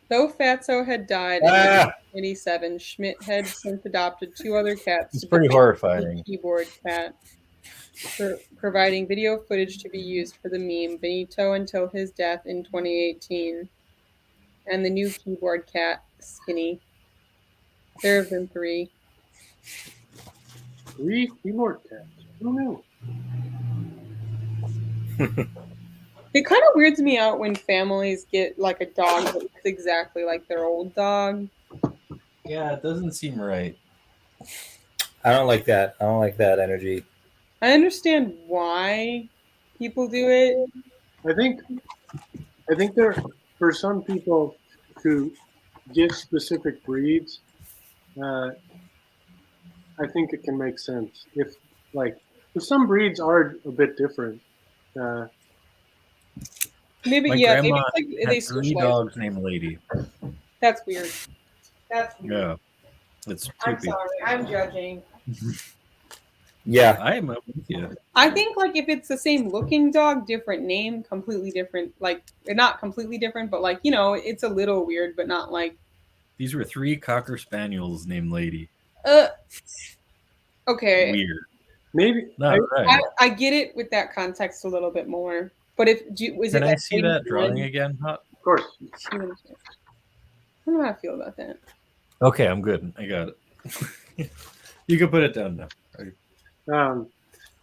Though Fatso had died in 1987, Schmidt had since adopted two other cats. It's to pretty become horrifying. the Keyboard cat, providing video footage to be used for the meme Benito until his death in 2018, and the new keyboard cat, Skinny. There have been 3. 3 keyboard cats. Who knew? It kind of weirds me out when families get like a dog that looks exactly like their old dog. Yeah, it doesn't seem right. I don't like that. I don't like that energy. I understand why people do it. I think there for some people to get specific breeds, uh, I think it can make sense. If some breeds are a bit different. Uh, Maybe My yeah, maybe grandma it's like they had 3 socialize. dogs named Lady. That's weird. That's weird. Yeah, it's I'm creepy. sorry. I'm judging. Yeah, I'm with you. I think like if it's the same looking dog, different name, completely different. Like not completely different, but like it's a little weird, but not like. These were 3 cocker spaniels named Lady. Okay. Weird. maybe Not right. I get it with that context a little bit more. But is Can it I like see that drawing again? Huh? of course. I don't know how I feel about that. Okay, I'm good. I got it. You can put it down now.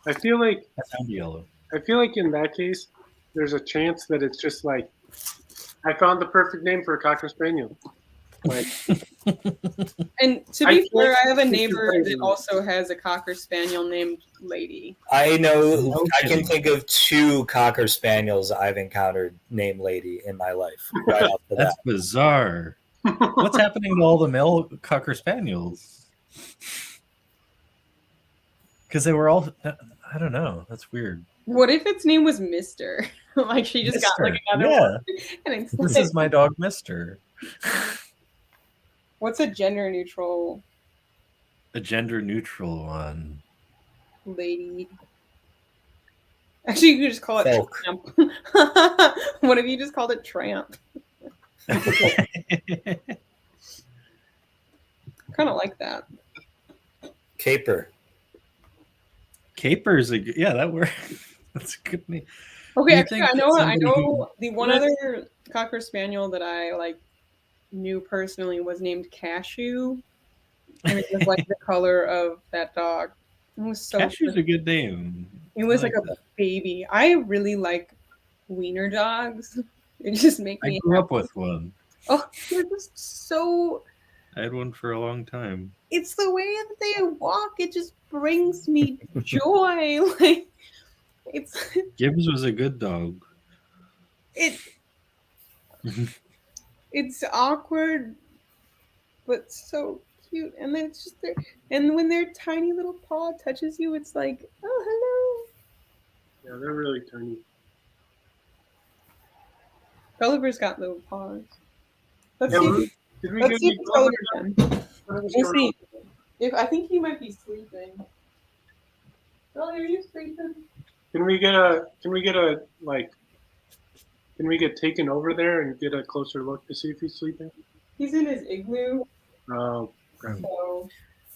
I feel like I found yellow. in that case, there's a chance that it's just like I found the perfect name for a cocker spaniel. Like, and to be fair, I have a neighbor that also has a cocker spaniel named Lady. I know. I can think of 2 cocker spaniels I've encountered named Lady in my life. Right off the That's bat. bizarre. What's happening to all the male cocker spaniels? Because they were all, I don't know. That's weird. What if its name was Mister? Like she just got like another one. And it's This like, is my dog, Mister. what's a gender neutral A gender neutral one. lady? Actually, you could just call it Folk. Tramp. What if you just called it Tramp? Kind of like that. Caper. Caper's that works. That's a good name. Okay, You actually, think I know somebody the one other cocker spaniel that I like knew personally was named Cashew, and it was like the color of that dog. It was so Cashew's good. a good name. It was I like a that. baby. I really like wiener dogs. It just make me I grew happy. up with one. Oh, they're just so. I had one for a long time. It's the way that they walk. It just brings me joy. Like Gibbs was a good dog. It's awkward, but so cute. And then it's just there. And when their tiny little paw touches you, it's like, oh, hello. Yeah, they're really tiny. Gulliver's got little paws. Let's Yeah, see. did we Let's get see any if Gulliver can. What was We'll going see. I think he might be sleeping. Gulliver, are you sleeping? Can we get taken over there and get a closer look to see if he's sleeping? He's in his igloo. Oh,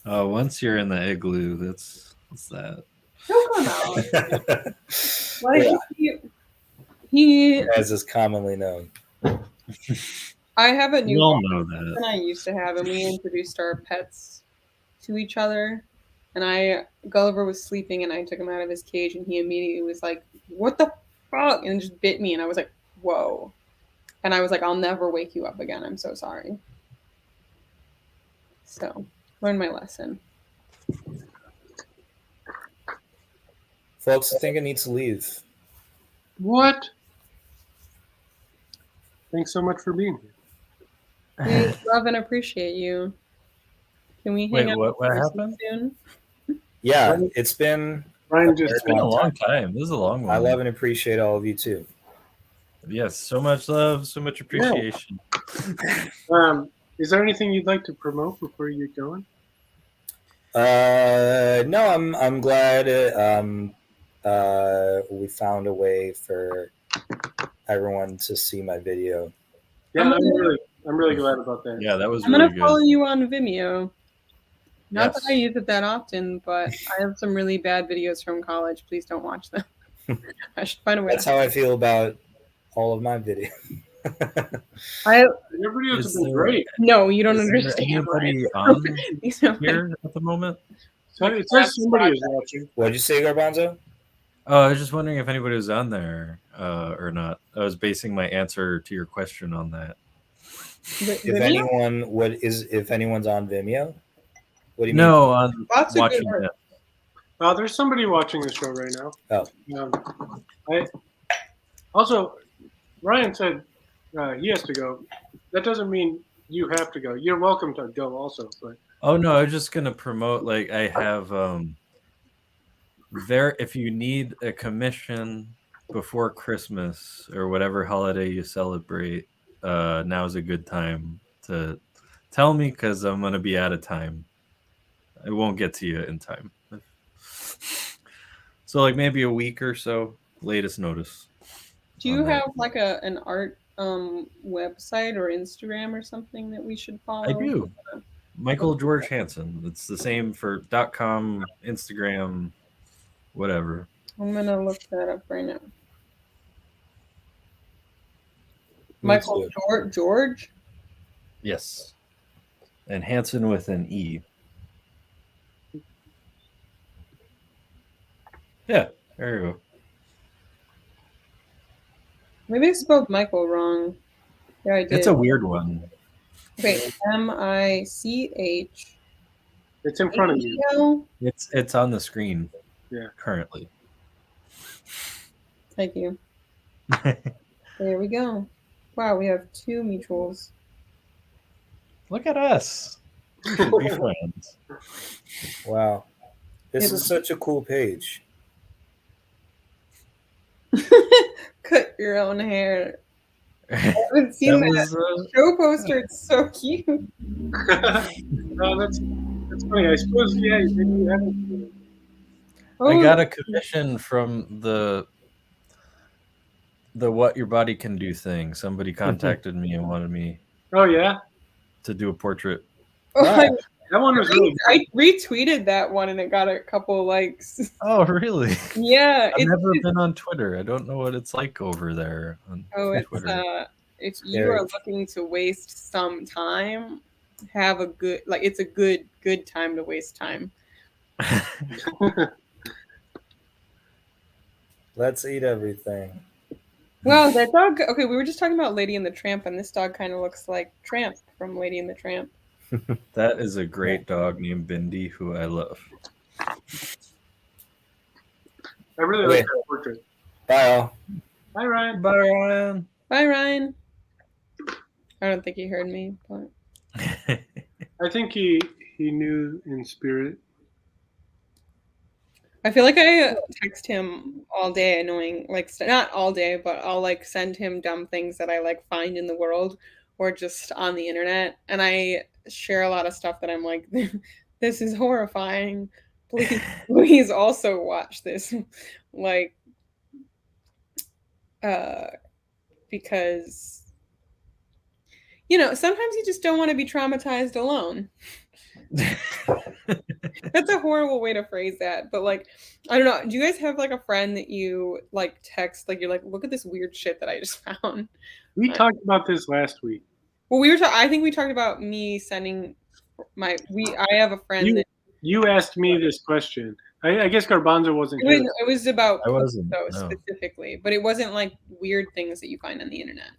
So Once you're in the igloo, that's that. he'll come out. Like he As is commonly known. I have a new We all dog know that. than I used to have, and we introduced our pets to each other. And Gulliver was sleeping, and I took him out of his cage, and he immediately was like, "What the fuck?" and just bit me, and I was like, "Whoa!" And I was like, "I'll never wake you up again. I'm so sorry." So, learned my lesson. Folks, I think I need to leave. what? Thanks so much for being here. We love and appreciate you. Can we hang Wait, out what in person happened? soon? Yeah, it's been. Ryan just It's been a long time. This is a long one. I love and appreciate all of you too. Yes, so much love, so much appreciation. Is there anything you'd like to promote before you get going? No, I'm glad we found a way for everyone to see my video. Yeah, I'm really glad about that. Yeah, that was I'm really gonna follow good. you on Vimeo. Not Yes. that I use it that often, but I have some really bad videos from college. Please don't watch them. I should find a way. That's how I feel about all of my videos. Your videos have Is been there- great. No, you don't Is there understand. anybody Ryan. on These are here at the moment? So it says somebody is watching. What did you say, Garbanzo? Oh, I was just wondering if anybody was on there or not. I was basing my answer to your question on that. If anyone's on Vimeo, what do you No, mean? on Lots of good watching work. it. There's somebody watching the show right now. Oh. I also, Ryan said he has to go. That doesn't mean you have to go. You're welcome to go also. But Oh no, I was just gonna promote. Like I have if you need a commission before Christmas or whatever holiday you celebrate, now's a good time to tell me because I'm gonna be out of time. I won't get to you in time. So like maybe a week or so, latest notice. Do you on that. have like an art website or Instagram or something that we should follow? I do. Michael George Hansen. It's the same for .com, Instagram, whatever. I'm gonna look that up right now. Michael George? Yes. And Hansen with an E. Yeah, there you go. Maybe I spelled Michael wrong. Yeah, I did. It's a weird one. Okay, M-I-C-H. it's in front of you. It's on the screen. Yeah. Currently. Thank you. There we go. Wow, we have 2 mutuals. Look at us. We should be friends. Wow. This is such a cool page. Cut your own hair. I haven't seen that. Show poster. It's so cute. No, that's funny. I suppose maybe you haven't seen it. I got a commission from the What Your Body Can Do thing. Somebody contacted me and wanted me. Oh yeah. To do a portrait. Wow. That one was really good. I retweeted that one and it got a couple likes. Oh really? Yeah. I've never been on Twitter. I don't know what it's like over there on Twitter. If you are looking to waste some time, have a good it's a good time to waste time. Let's eat everything. Wow, that dog. Okay, we were just talking about Lady and the Tramp, and this dog kind of looks like Tramp from Lady and the Tramp. That is a great dog named Bindi, who I love. I really like that portrait. Bye, all. Bye, Ryan. Bye, Ryan. Bye, Ryan. I don't think he heard me, but I think he knew in spirit. I feel like I text him all day, annoying, not all day, but I'll send him dumb things that I find in the world or just on the internet, and I share a lot of stuff that I'm like, this is horrifying. Please also watch this, because sometimes you just don't want to be traumatized alone. That's a horrible way to phrase that, but I don't know. Do you guys have a friend that you text you're like, look at this weird shit that I just found? We talked about this last week. Well, I think we talked about me sending I have a friend that you asked me this question. I guess Garbanzo wasn't here. It was about I wasn't, specifically, but it wasn't weird things that you find on the internet.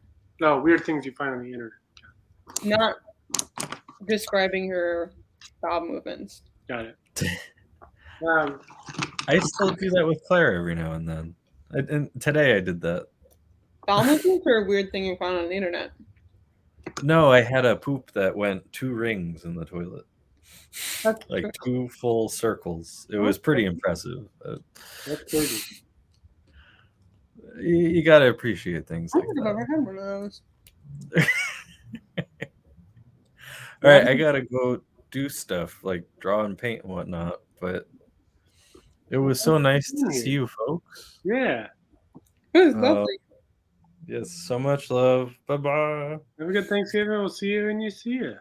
No, weird things you find on the internet. Not describing your bowel movements. Got it. I still do that with Claire every now and then. And today I did that. Bowel movements are a weird thing you find on the internet. No, I had a poop that went 2 rings in the toilet. That's 2 full circles. It was pretty impressive. That's crazy. You got to appreciate things I like don't think I've that. ever had one of those. All right, I got to go do stuff like draw and paint and whatnot, but it was so nice to see you folks. Yeah. It was lovely. Yes, so much love. Bye-bye. Have a good Thanksgiving. We'll see you when you see you.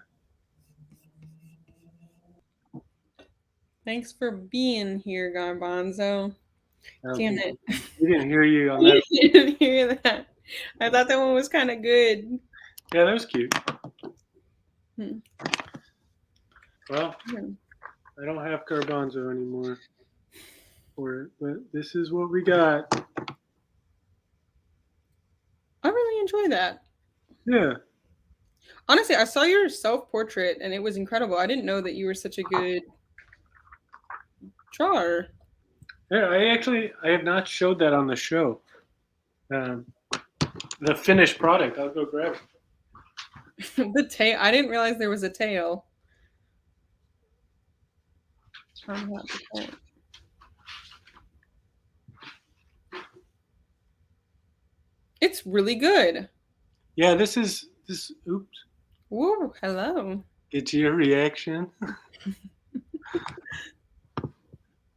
Thanks for being here, Garbanzo. Damn it. We didn't hear you on that. You didn't hear that. I thought that one was kind of good. Yeah, that was cute. Well, I don't have Garbanzo anymore. But this is what we got. I really enjoy that. Yeah. Honestly, I saw your self-portrait and it was incredible. I didn't know that you were such a good drawer. Yeah, I have not showed that on the show. The finished product. I'll go grab it. The tail. I didn't realize there was a tail. It's really good. Yeah, this. Oops. Woo, hello. Get your reaction.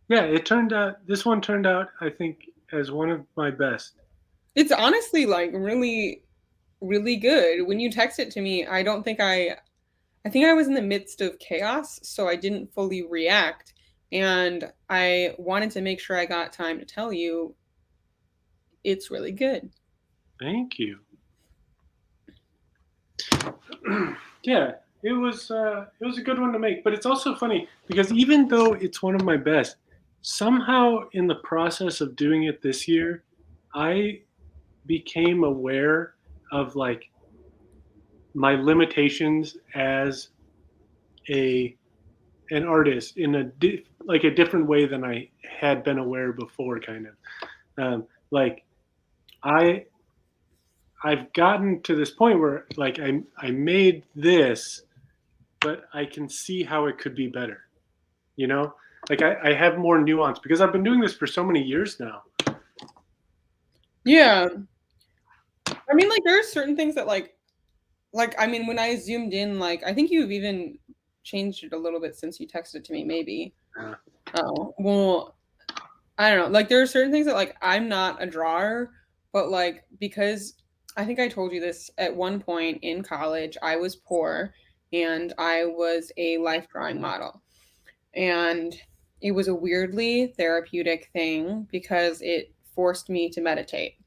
Yeah, it turned out. This one turned out, I think, as one of my best. It's honestly like really, really good. When you text it to me, I think I was in the midst of chaos, so I didn't fully react. And I wanted to make sure I got time to tell you it's really good. Thank you. Yeah, it was a good one to make, but it's also funny because even though it's one of my best, somehow in the process of doing it this year, I became aware of like my limitations as an artist in a different way than I had been aware before, kind of. Like I've gotten to this point where like I made this, but I can see how it could be better. You know, like I have more nuance because I've been doing this for so many years now. Yeah. I mean, like there are certain things that like I mean, when I zoomed in, like I think you've even changed it a little bit since you texted to me, maybe. Oh, well, I don't know. Like there are certain things that like I'm not a drawer, but like because I think I told you this at one point in college, I was poor and I was a life drawing model. And it was a weirdly therapeutic thing because it forced me to meditate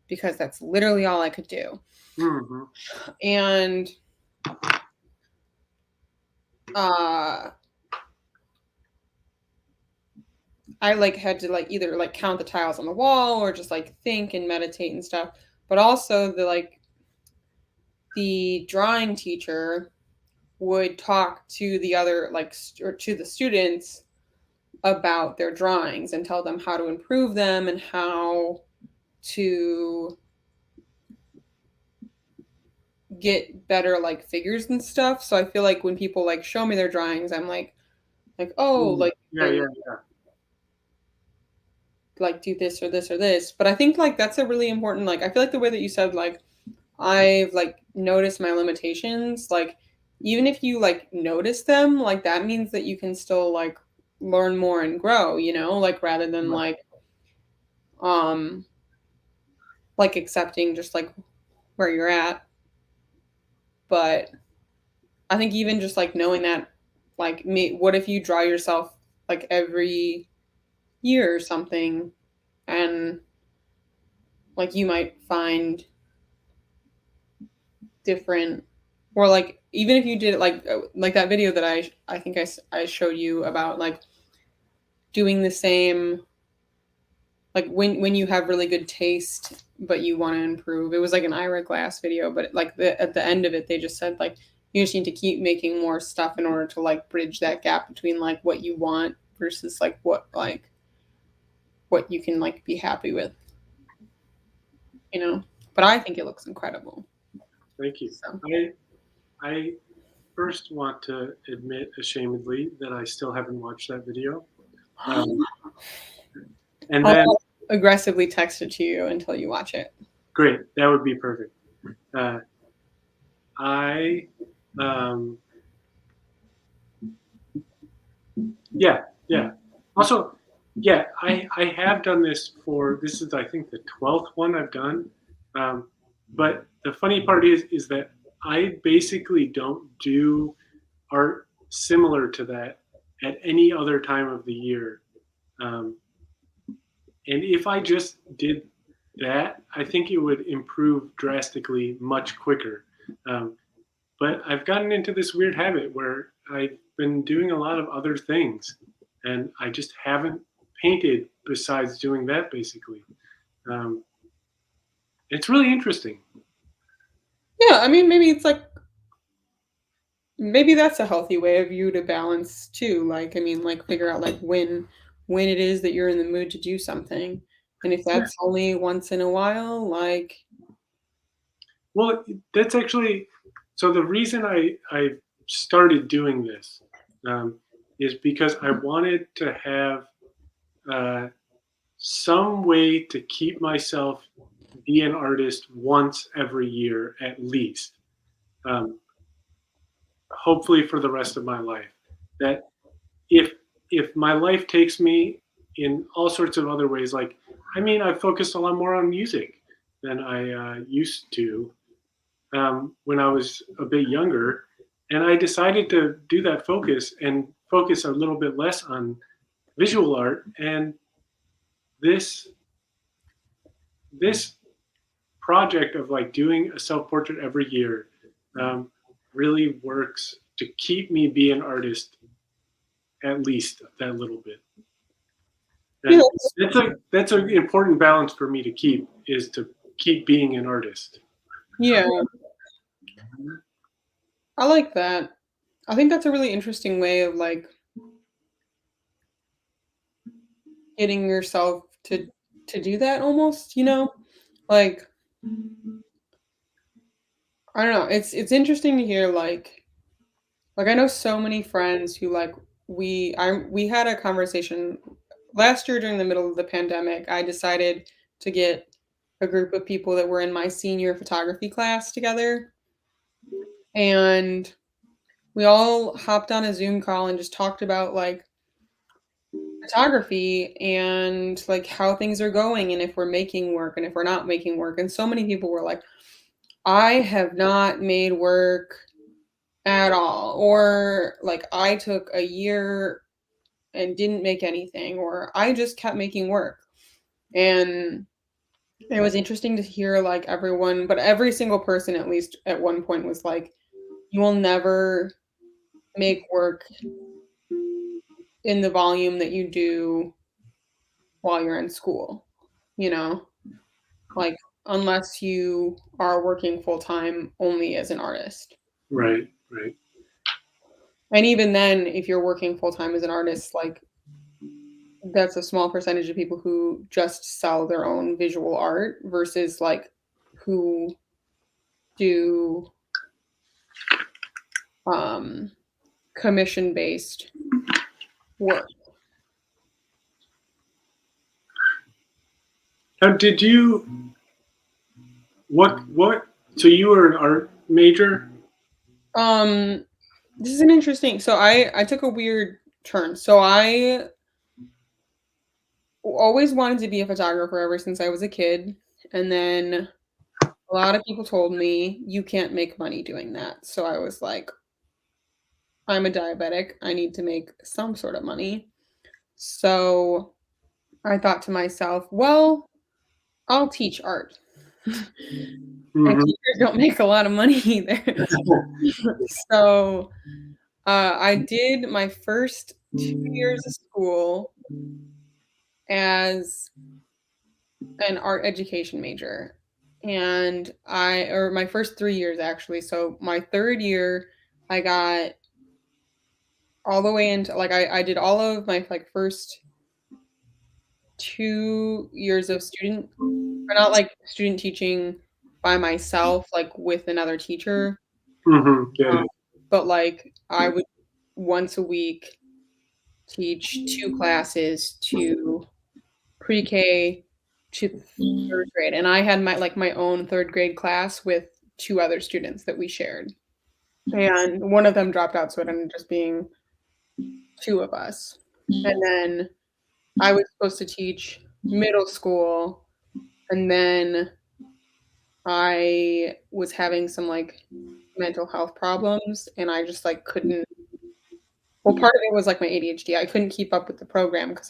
because that's literally all I could do. Mm-hmm. And I like had to like either like count the tiles on the wall or just like think and meditate and stuff. But also the drawing teacher would talk to the other or to the students about their drawings and tell them how to improve them and how to get better like figures and stuff. So I feel like when people like show me their drawings, I'm like oh, like yeah. Like do this or this or this. But I think like that's a really important like I feel like the way that you said like I've like noticed my limitations, like even if you like notice them, like that means that you can still like learn more and grow, you know, like rather than like accepting just like where you're at. But I think even just like knowing that like what if you draw yourself like every year or something and like you might find different or like even if you did it like that video that I think I showed you about like doing the same like when you have really good taste but you want to improve. It was like an Ira Glass video, but like at the end of it they just said like you just need to keep making more stuff in order to like bridge that gap between like what you want versus like what you can like be happy with, you know. But I think it looks incredible. Thank you. So. I first want to admit ashamedly that I still haven't watched that video. And then I'll aggressively text it to you until you watch it. Great, that would be perfect. Yeah. Also, yeah, I have done this this is I think the 12th one I've done. But the funny part is that I basically don't do art similar to that at any other time of the year. And if I just did that, I think it would improve drastically much quicker. But I've gotten into this weird habit where I've been doing a lot of other things, and I just haven't painted besides doing that, basically. It's really interesting. Yeah, I mean, maybe it's like maybe that's a healthy way of you to balance too. Like, I mean, like figure out like when it is that you're in the mood to do something. And if that's only once in a while, like Well, that's actually so. The reason I started doing this is because I wanted to have uh, some way to keep myself be an artist once every year at least. Um, hopefully for the rest of my life. That if my life takes me in all sorts of other ways, like I mean, I've focused a lot more on music than I used to when I was a bit younger, and I decided to do that focus and focus a little bit less on visual art. And this this project of like doing a self portrait every year um, really works to keep me be an artist at least that little bit. And that's an important balance for me to keep is to keep being an artist. yeah, I like that. I think that's a really interesting way of like getting yourself to do that almost, you know? Like I don't know, it's interesting to hear like I know so many friends who like we had a conversation last year during the middle of the pandemic. I decided to get a group of people that were in my senior photography class together, and we all hopped on a Zoom call and just talked about like photography and like how things are going and if we're making work and if we're not making work. And so many people were like, I have not made work at all, or like I took a year and didn't make anything, or I just kept making work. And it was interesting to hear like everyone, but every single person at least at one point was like, you will never make work in the volume that you do while you're in school, you know? Like unless you are working full time only as an artist. Right, right. And even then, if you're working full time as an artist, like that's a small percentage of people who just sell their own visual art versus like who do commission based work. Did you what so you were an art major? This is an interesting, so I took a weird turn. So I always wanted to be a photographer ever since I was a kid, and then a lot of people told me you can't make money doing that. So I was like, I'm a diabetic, I need to make some sort of money. So I thought to myself, well, I'll teach art. And teachers don't make a lot of money either. So I did my first 2 years of school as an art education major. And or my first 3 years actually. So my third year, I got all the way into like I did all of my like first 2 years of student, or not like student teaching by myself, like with another teacher. Yeah. But like I would once a week teach 2 classes to pre-K to 3rd grade, and I had my own 3rd grade class with 2 other students that we shared, and one of them dropped out, so it ended up just being 2 of us. And then I was supposed to teach middle school, and then I was having some like mental health problems, and I just like couldn't. Well, part of it was like my ADHD. I couldn't keep up with the program because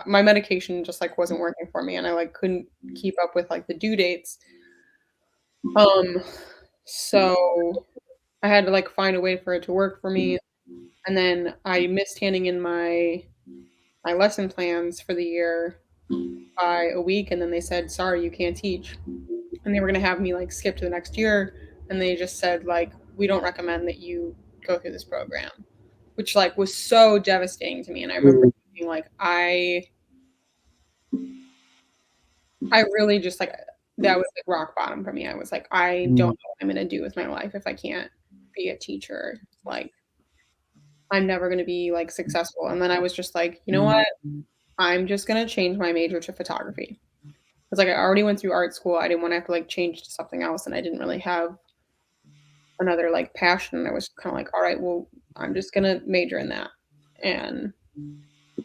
my medication just like wasn't working for me, and I like couldn't keep up with like the due dates. So I had to like find a way for it to work for me, and then I missed handing in my lesson plans for the year by a week, and then they said, sorry, you can't teach, and they were going to have me like skip to the next year, and they just said like, we don't recommend that you go through this program, which like was so devastating to me. And I remember thinking like, I really just like, that was like rock bottom for me. I was like, I don't know what I'm gonna do with my life if I can't be a teacher. Like, I'm never gonna be like successful. And then I was just like, you know what? I'm just gonna change my major to photography. Because like I already went through art school. I didn't want to have to like change to something else, and I didn't really have another like passion. And I was kind of like, all right, well, I'm just gonna major in that. And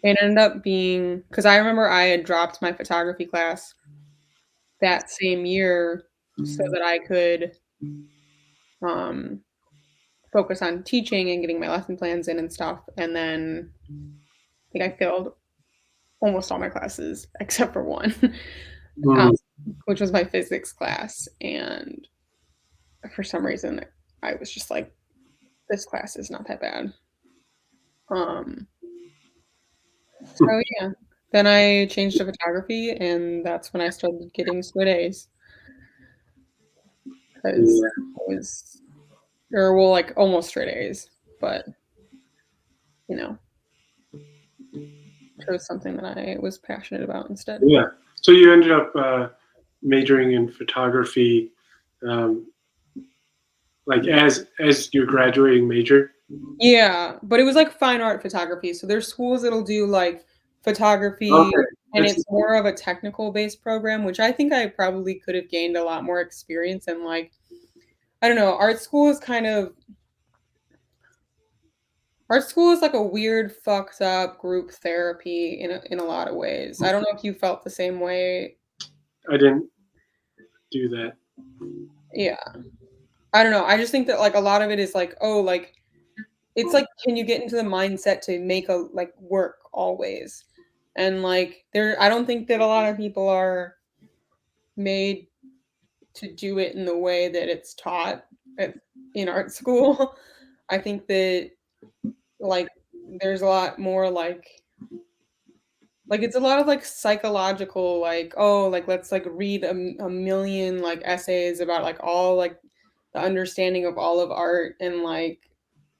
it ended up being, because I remember I had dropped my photography class that same year so that I could focus on teaching and getting my lesson plans in and stuff. And then I think I failed almost all my classes except for one, which was my physics class. And for some reason, I was just like, this class is not that bad. So yeah, then I changed to photography, and that's when I started getting straight A's. Because I was, or well, like almost straight A's, but you know, chose something that I was passionate about instead. Yeah. So you ended up majoring in photography, like as your graduating major. Yeah, but it was like fine art photography. So there's schools that'll do like photography, and it's more of a technical based program, which I think I probably could have gained a lot more experience in. Like, I don't know, art school is like a weird, fucked up group therapy in a lot of ways. I don't know if you felt the same way. I didn't do that. Yeah. I don't know. I just think that like a lot of it is like, oh, like it's like, can you get into the mindset to make a like work always? And like I don't think that a lot of people are made to do it in the way that it's taught in art school. I think that like there's a lot more like it's a lot of like psychological, like, oh, like let's like read a million like essays about like all like the understanding of all of art, and like,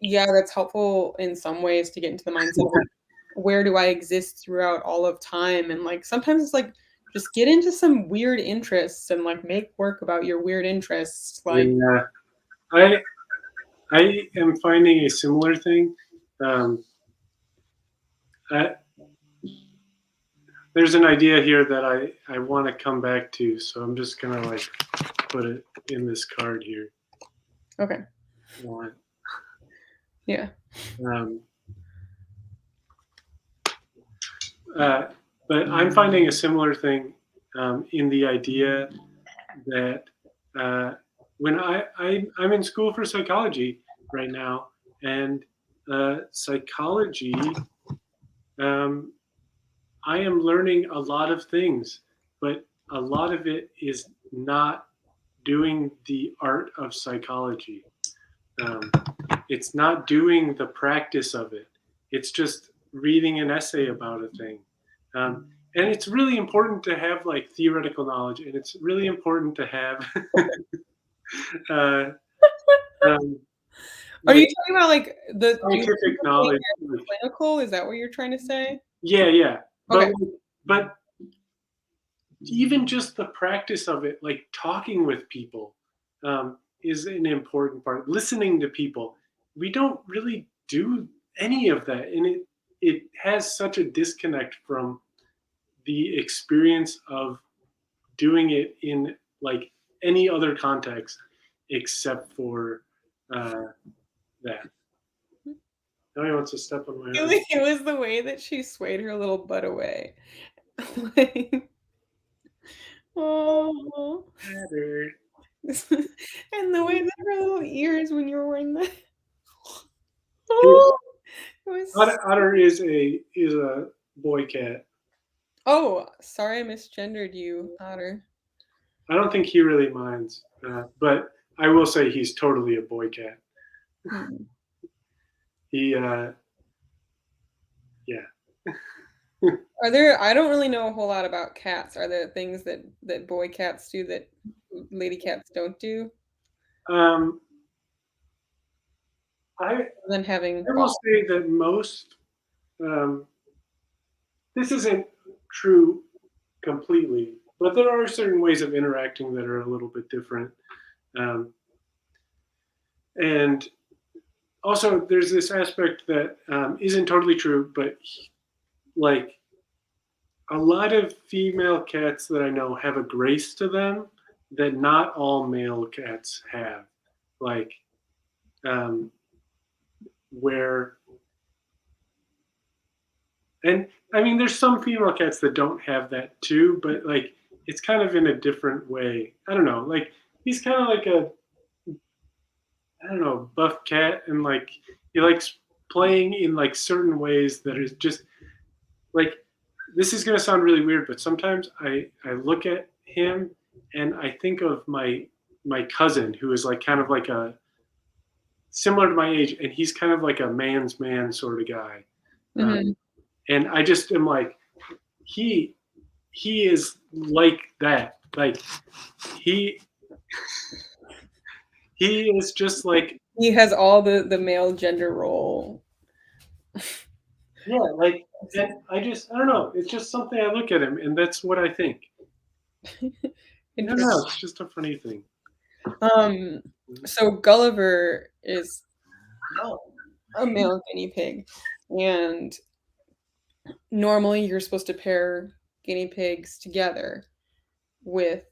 yeah, that's helpful in some ways to get into the mindset of like, where do I exist throughout all of time? And like sometimes it's like just get into some weird interests and like make work about your weird interests. Like, yeah, I am finding a similar thing. There's an idea here that I want to come back to, so I'm just gonna like put it in this card here. Okay. Yeah. But I'm finding a similar thing in the idea that when I'm in school for psychology right now, and psychology, I am learning a lot of things, but a lot of it is not doing the art of psychology. It's not doing the practice of it. It's just reading an essay about a thing. And it's really important to have like theoretical knowledge, and it's really important to have are you talking about like the scientific knowledge? Clinical? Is that what you're trying to say? Yeah. Okay. But even just the practice of it, like talking with people, is an important part. Listening to people. We don't really do any of that, and it has such a disconnect from the experience of doing it in like any other context except for that. Now he wants to step on my arm. It was the way that she swayed her little butt away. Like, oh. And the way that her little ears when you were wearing that. Oh, Otter is a boy cat. Oh, sorry, I misgendered you, Otter. I don't think he really minds, but I will say he's totally a boy cat. He, yeah. Are there? I don't really know a whole lot about cats. Are there things that boy cats do that lady cats don't do? I than having will balls? say that most. This isn't true completely, but there are certain ways of interacting that are a little bit different. And also, there's this aspect that isn't totally true, but like a lot of female cats that I know have a grace to them that not all male cats have. Like, where, and I mean, there's some female cats that don't have that too, but like, it's kind of in a different way. I don't know. Like, he's kind of like a, I don't know, buff cat, and like, he likes playing in like certain ways that is just like, this is gonna sound really weird, but sometimes I look at him and I think of my cousin who is like kind of like a similar to my age, and he's kind of like a man's man sort of guy, Mhm. and I just am like, he is like that, like he is just like, He has all the male gender role. yeah, like, and I don't know, it's just something, I look at him and that's what I think. I don't know, it's just a funny thing. So Gulliver is a male guinea pig, and normally you're supposed to pair guinea pigs together with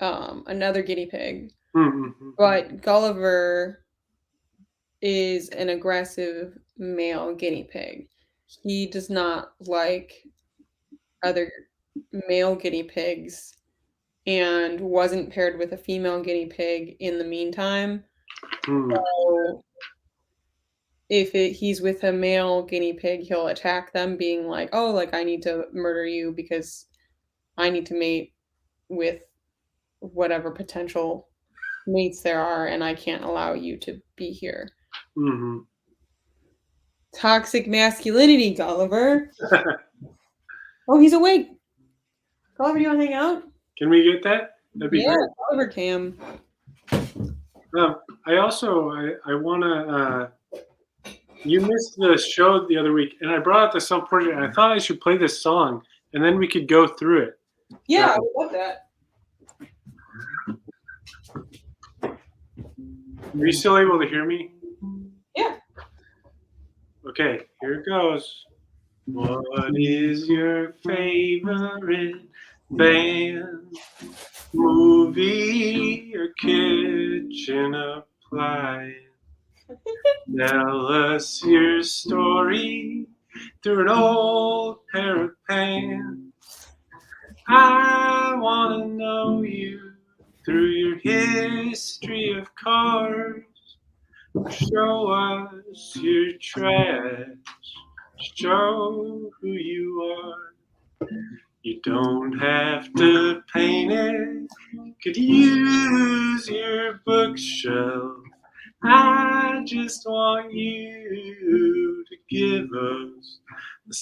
another guinea pig, Mm-hmm. but Gulliver is an aggressive male guinea pig. He does not like other male guinea pigs and wasn't paired with a female guinea pig in the meantime. So if he's with a male guinea pig, he'll attack them, being like, oh, like, I need to murder you because I need to mate with whatever potential mates there are, and I can't allow you to be here. Mm-hmm. Toxic masculinity, Gulliver. Oh, he's awake. Gulliver, you want to hang out? Can we get that? That'd be great. Gulliver cam. I also I want to. You missed the show the other week, and I brought out the self-portrait, and I thought I should play this song, and then we could go through it. Yeah, I would love that. Are you still able to hear me? Yeah. Okay, here it goes. What is your favorite band, movie, or kitchen appliance? Tell us your story through an old pair of pants. I want to know you through your history of cars. Show us your trash. Show who you are. You don't have to paint it. You could use your bookshelf. I just want you to give us a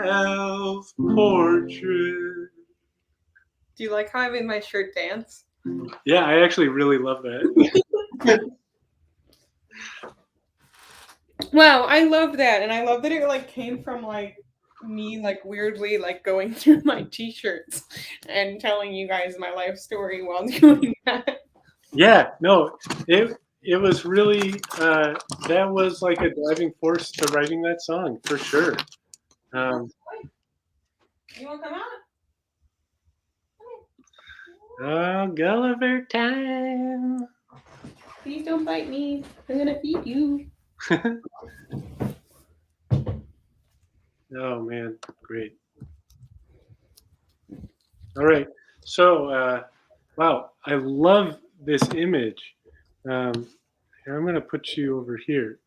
self-portrait. Do you like how I made my shirt dance? Yeah, I actually really love that. Wow, I love that, and I love that it like came from like me like weirdly like going through my t-shirts and telling you guys my life story while doing that. Yeah, no, it was really that was like a driving force to writing that song for sure. You want to come out? Oh, Gulliver time! Please don't bite me. I'm gonna feed you. Oh man, great. All right, so wow, I love this image. Here, I'm gonna put you over here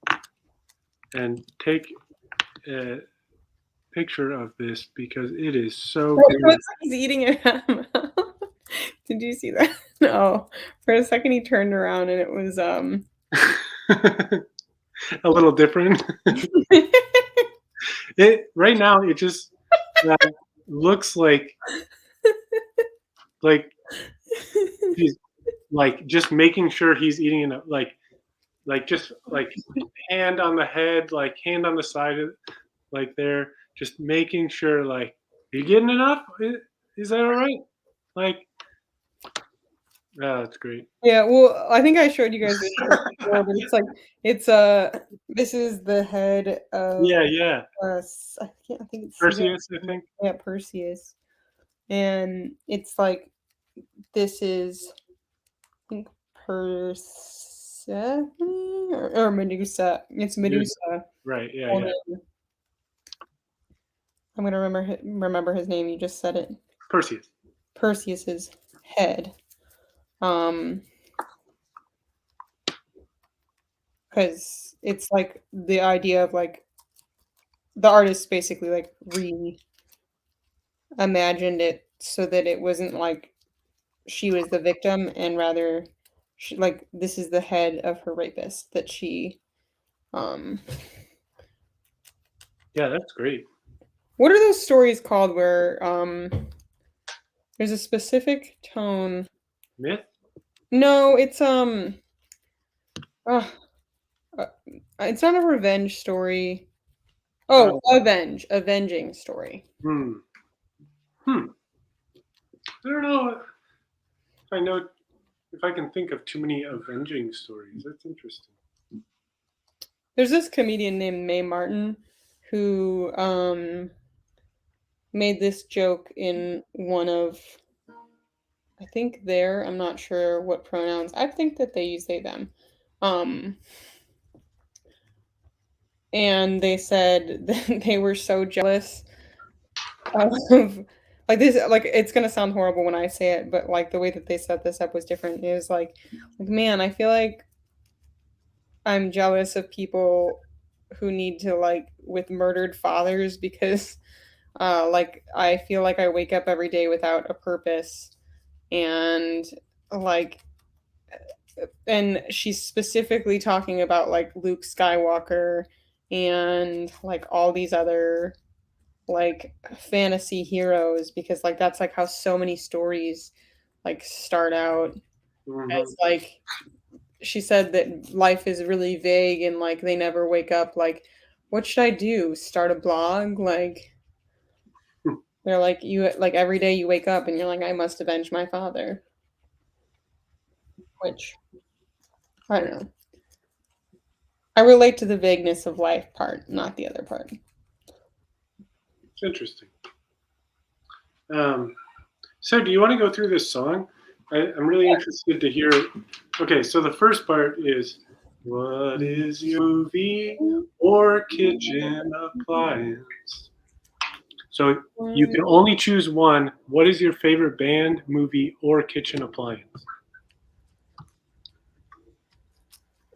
and take a picture of this because it is so It good. looks like he's eating it out of mouth. Did you see that? No. For a second he turned around and it was a little different. It right now it just looks like he's like just making sure he's eating enough, like just like hand on the head, like hand on the side of, like there, just making sure like, are you getting enough? Is that all right? Like, that's great. Yeah, well, I think I showed you guys this before, but it's like it's this is the head of Yeah. I think it's Perseus, I think. yeah, Perseus. And it's like this is I think Persephone or Medusa. It's Medusa. Right. Yeah. And then I'm gonna remember his name. You just said it. Perseus. Perseus's head. Because it's like the idea of like the artist basically like reimagined it so that it wasn't like she was the victim and rather she, like this is the head of her rapist that she Yeah, that's great. what are those stories called where there's a specific tone? Myth? No, it's it's not a revenge story. Oh, avenging story. I don't know if I can think of too many avenging stories. That's interesting. There's this comedian named Mae Martin who made this joke in one of I think I'm not sure what pronouns. I think that they use they them. And they said that they were so jealous of like this like it's gonna sound horrible when I say it, but like the way that they set this up was different. It was like man, I feel like I'm jealous of people who need to like with murdered fathers because like I feel like I wake up every day without a purpose and like and she's specifically talking about like Luke Skywalker and like all these other like fantasy heroes because like that's like how so many stories like start out as like she said that life is really vague and like they never wake up like what should I do, start a blog, like they're like you like every day you wake up and you're like I must avenge my father, which I don't know. I relate to the vagueness of life part, not the other part. It's interesting. So do you want to go through this song? I'm really interested to hear. Okay, so the first part is, what is your movie or kitchen appliance? So you can only choose one. What is your favorite band, movie, or kitchen appliance?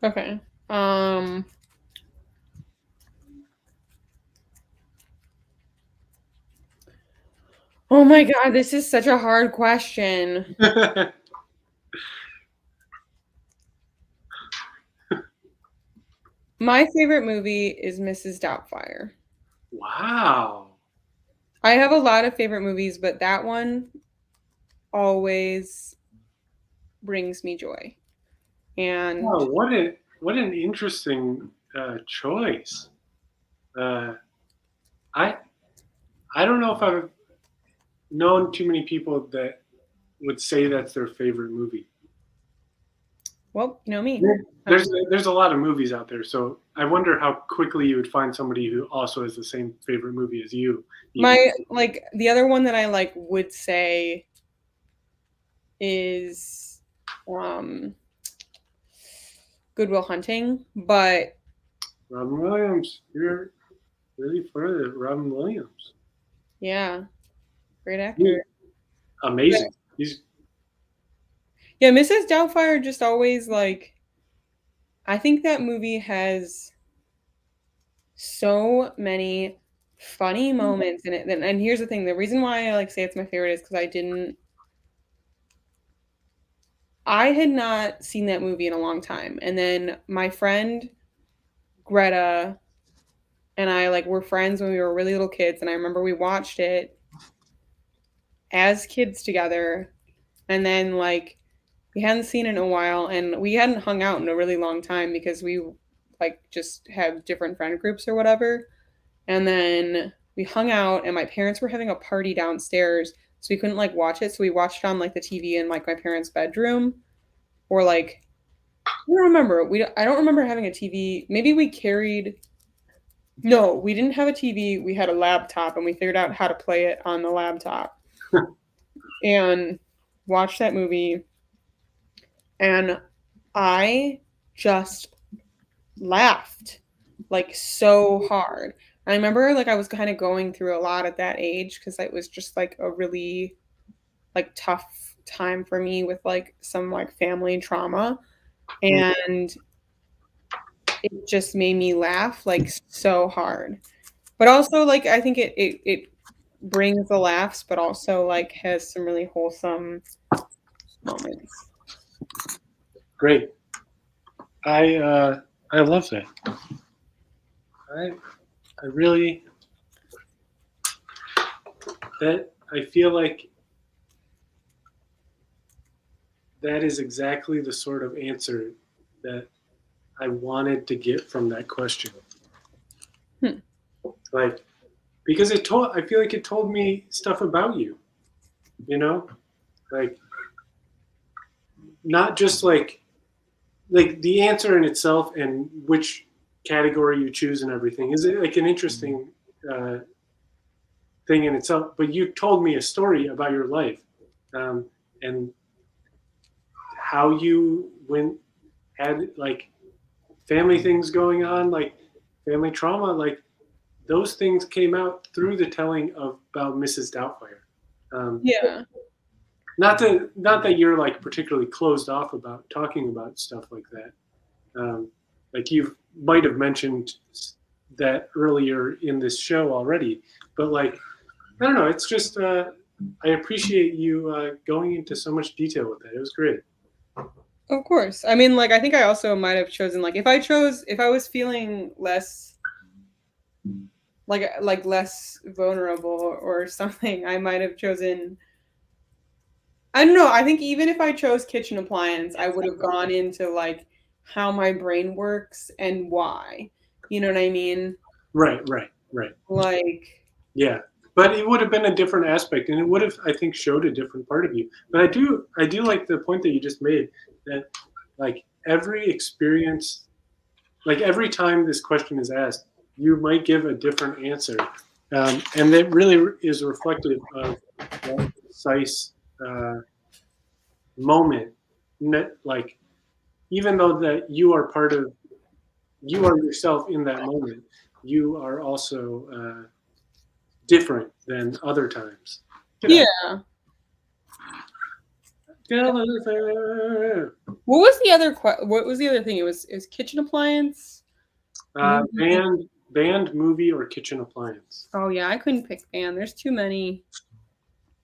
Okay. Oh my god, this is such a hard question. My favorite movie is Mrs. Doubtfire. Wow. I have a lot of favorite movies, but that one always brings me joy. And oh, what an interesting choice. I don't know if I've known too many people that would say that's their favorite movie. well, you know me. There's a lot of movies out there, so I wonder how quickly you would find somebody who also has the same favorite movie as you. My like the other one that I like would say is Good Will Hunting, but Robin Williams, you're really fond of Robin Williams. yeah, great actor. Amazing. Yeah, Mrs. Doubtfire just always like I think that movie has so many funny moments in it. And here's the thing, the reason why I like say it's my favorite is because I had not seen that movie in a long time. And then my friend Greta and I like were friends when we were really little kids, and I remember we watched it as kids together. And then like we hadn't seen in a while, and we hadn't hung out in a really long time because we like just have different friend groups or whatever. And then we hung out, and my parents were having a party downstairs, so we couldn't like watch it. So we watched it on like the TV in like my parents' bedroom, or like I don't remember. I don't remember having a TV. Maybe we carried. No, we didn't have a TV. We had a laptop, and we figured out how to play it on the laptop, and watched that movie. And I just laughed like so hard. I remember like I was kind of going through a lot at that age because it was just like a really like tough time for me with like some like family trauma, and it just made me laugh like so hard. But also like I think it brings the laughs, but also like has some really wholesome moments. Great. I love that. I really I feel like that is exactly the sort of answer that I wanted to get from that question. Like, because I feel like it told me stuff about you, you know, like not just like the answer in itself and which category you choose and everything is like an interesting thing in itself. But you told me a story about your life and how you had like family things going on, like family trauma, like those things came out through the telling about Mrs. Doubtfire. Yeah. Not that you're like particularly closed off about talking about stuff like that. Like you might have mentioned that earlier in this show already, but like I don't know, it's just I appreciate you going into so much detail with that. It was great. Of course. I mean, like I think I also might have chosen like if I was feeling less like less vulnerable or something, I might have chosen. I don't know. I think even if I chose kitchen appliance, I would have gone into like how my brain works and why. You know what I mean? Right. Like, yeah, but it would have been a different aspect, and it would have, I think, showed a different part of you. But I do like the point that you just made that, like every experience, like every time this question is asked, you might give a different answer, and that really is reflective of that precise moment. Like, even though that you are yourself in that moment, you are also different than other times. yeah. What was the other thing? It was kitchen appliance. Band, movie, or kitchen appliance. Oh yeah, I couldn't pick band. There's too many.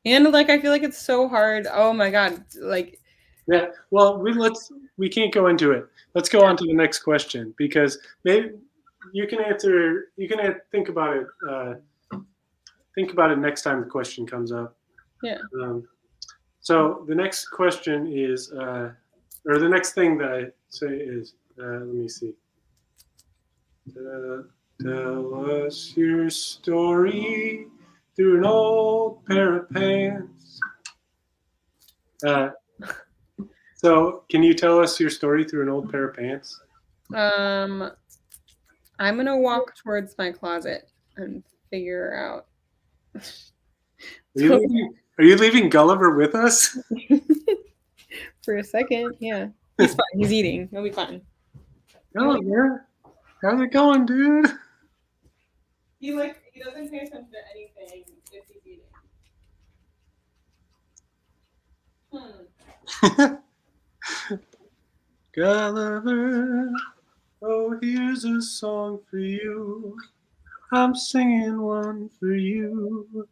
And like I feel like it's so hard. Oh my god, like yeah. Well, we can't go into it. Let's go on to the next question because maybe you can answer. You can think about it. Think about it next time the question comes up. Yeah. So the next question is, or the next thing that I say is, let me see. Tell us your story through an old pair of pants. So can you tell us your story through an old pair of pants? I'm gonna walk towards my closet and figure out. Are you leaving Gulliver with us? For a second, yeah. He's fine. He's eating. He'll be fine. Gulliver, how's it going, dude? He doesn't pay attention to anything if he's eating. Gulliver, oh, here's a song for you. I'm singing one for you.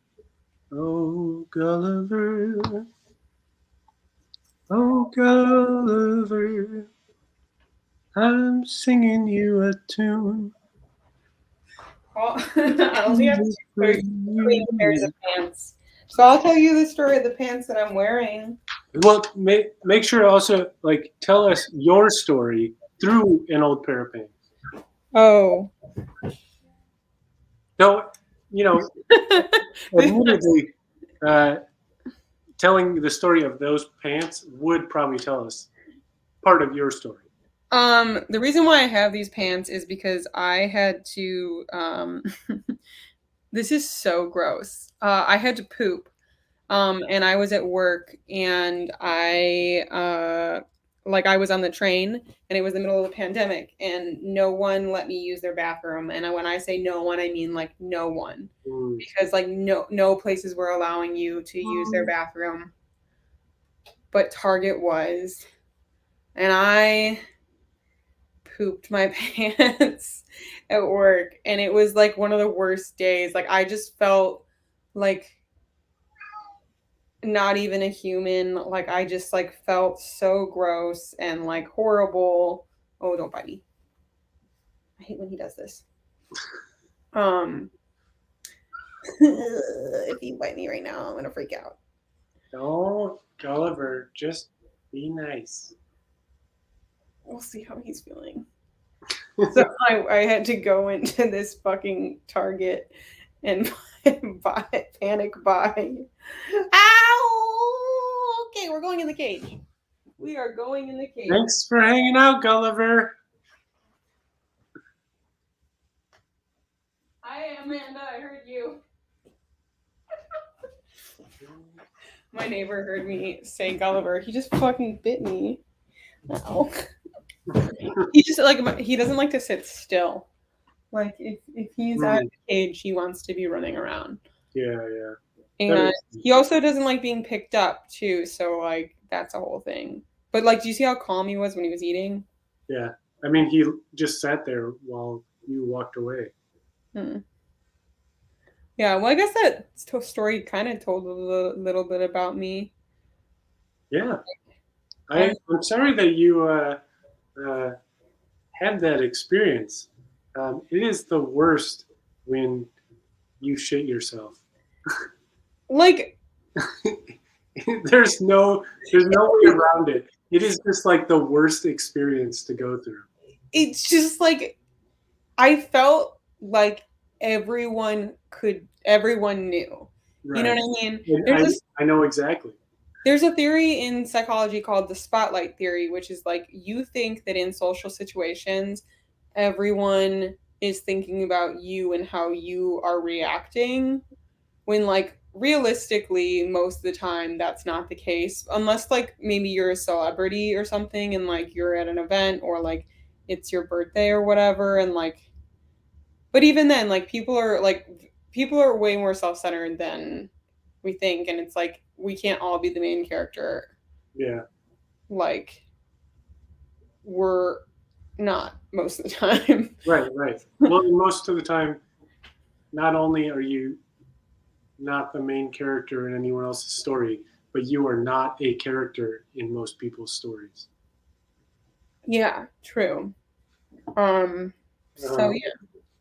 Oh, Gulliver. Oh, Gulliver. I'm singing you a tune. I only have 2 pairs of pants. So I'll tell you the story of the pants that I'm wearing. Well, make sure to also like tell us your story through an old pair of pants. Oh. Though, admittedly, telling the story of those pants would probably tell us part of your story. The reason why I have these pants is because I had to this is so gross. I had to poop. And I was at work and I was on the train and it was the middle of the pandemic and no one let me use their bathroom. And when I say no one, I mean like no one. Because like no places were allowing you to use their bathroom. But Target was. And I pooped my pants at work and it was like one of the worst days. Like I just felt like not even a human. Like I just like felt so gross and like horrible. Oh, don't bite me. I hate when he does this. If you bite me right now, I'm gonna freak out. Don't, Gulliver, just be nice. We'll see how he's feeling. So I had to go into this fucking Target and panic buy. Ow! Okay, we're going in the cage. We are going in the cage. Thanks for hanging out, Gulliver. Hi, Amanda. I heard you. My neighbor heard me say Gulliver. He just fucking bit me. Ow. He just he doesn't like to sit still. Like if he's out of the cage, he wants to be running around. Yeah. And he also doesn't like being picked up too. So like that's a whole thing. But like, do you see how calm he was when he was eating? Yeah. I mean, he just sat there while you walked away. Yeah. Well, I guess that story kind of told a little bit about me. Yeah. I'm sorry that you had that experience. It is the worst when you shit yourself. Like, there's no way around it. It is just like the worst experience to go through. It's just like I felt like everyone knew. Right. You know what I mean? I know exactly. There's a theory in psychology called the spotlight theory, which is like you think that in social situations, everyone is thinking about you and how you are reacting, when like realistically, most of the time that's not the case, unless like maybe you're a celebrity or something and like you're at an event or like it's your birthday or whatever. And like, but even then, like people are way more self-centered than we think. And it's like, we can't all be the main character. Yeah. Like we're not most of the time. Right. Well, most of the time, not only are you not the main character in anyone else's story, but you are not a character in most people's stories. Yeah, true. So yeah,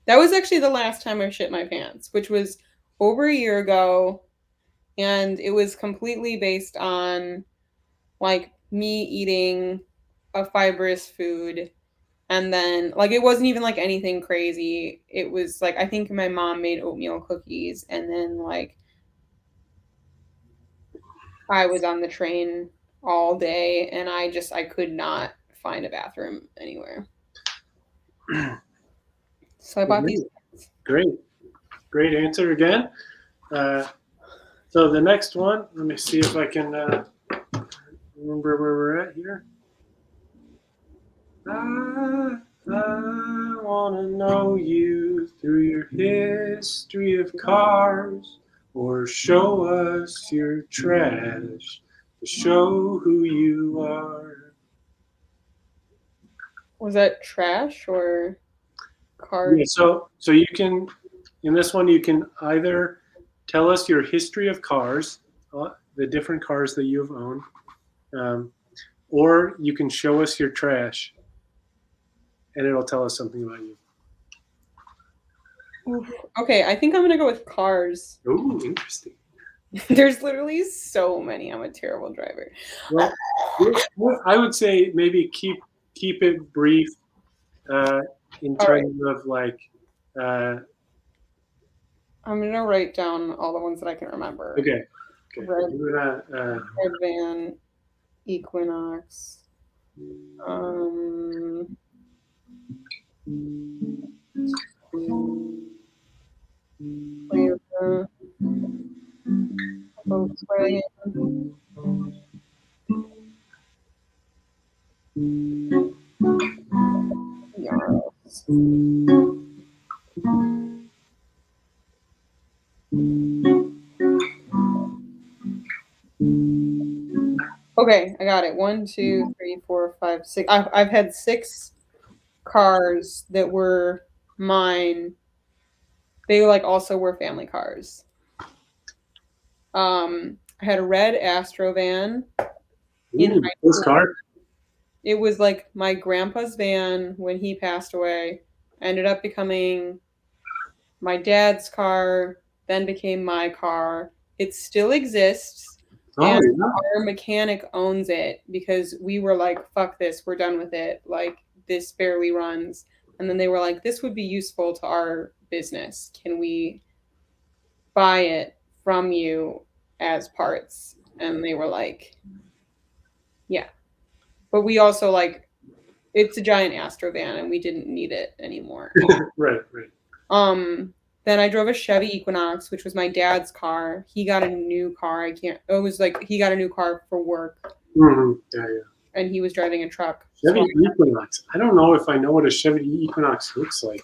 that was actually the last time I shit my pants, which was over a year ago, and it was completely based on like me eating a fibrous food, and then like it wasn't even like anything crazy. It was like I think my mom made oatmeal cookies, and then like I was on the train all day, and I could not find a bathroom anywhere. So I bought these. Great answer again. So the next one, let me see if I can remember where we're at here. I want to know you through your history of cars, or show us your trash to show who you are. Was that trash or cars? Yeah, so you can, in this one, you can either tell us your history of cars, the different cars that you've owned, or you can show us your trash, and it'll tell us something about you. Oof. Okay, I think I'm gonna go with cars. Ooh, interesting. There's literally so many. I'm a terrible driver. Well, I would say maybe keep it brief in All right. terms of like. Uh, I'm gonna write down all the ones that I can remember. okay. Red, Red red van, Equinox. Toyota, Volkswagen. Yaris. Okay, I got it. 1, 2, 3, 4, 5, 6. I've had 6 cars that were mine. They like also were family cars. I had a red Astro van in high this school. car. It was like my grandpa's van when he passed away. Ended up becoming my dad's car, then became my car. It still exists. And our mechanic owns it because we were like, fuck this, we're done with it. Like, this barely runs. And then they were like, this would be useful to our business. Can we buy it from you as parts? And they were like, yeah. But we also like, it's a giant Astro van and we didn't need it anymore. Right. Then I drove a Chevy Equinox, which was my dad's car. He got a new car. It was like he got a new car for work. Mm-hmm. Yeah. And he was driving a truck. Chevy Equinox. I don't know if I know what a Chevy Equinox looks like.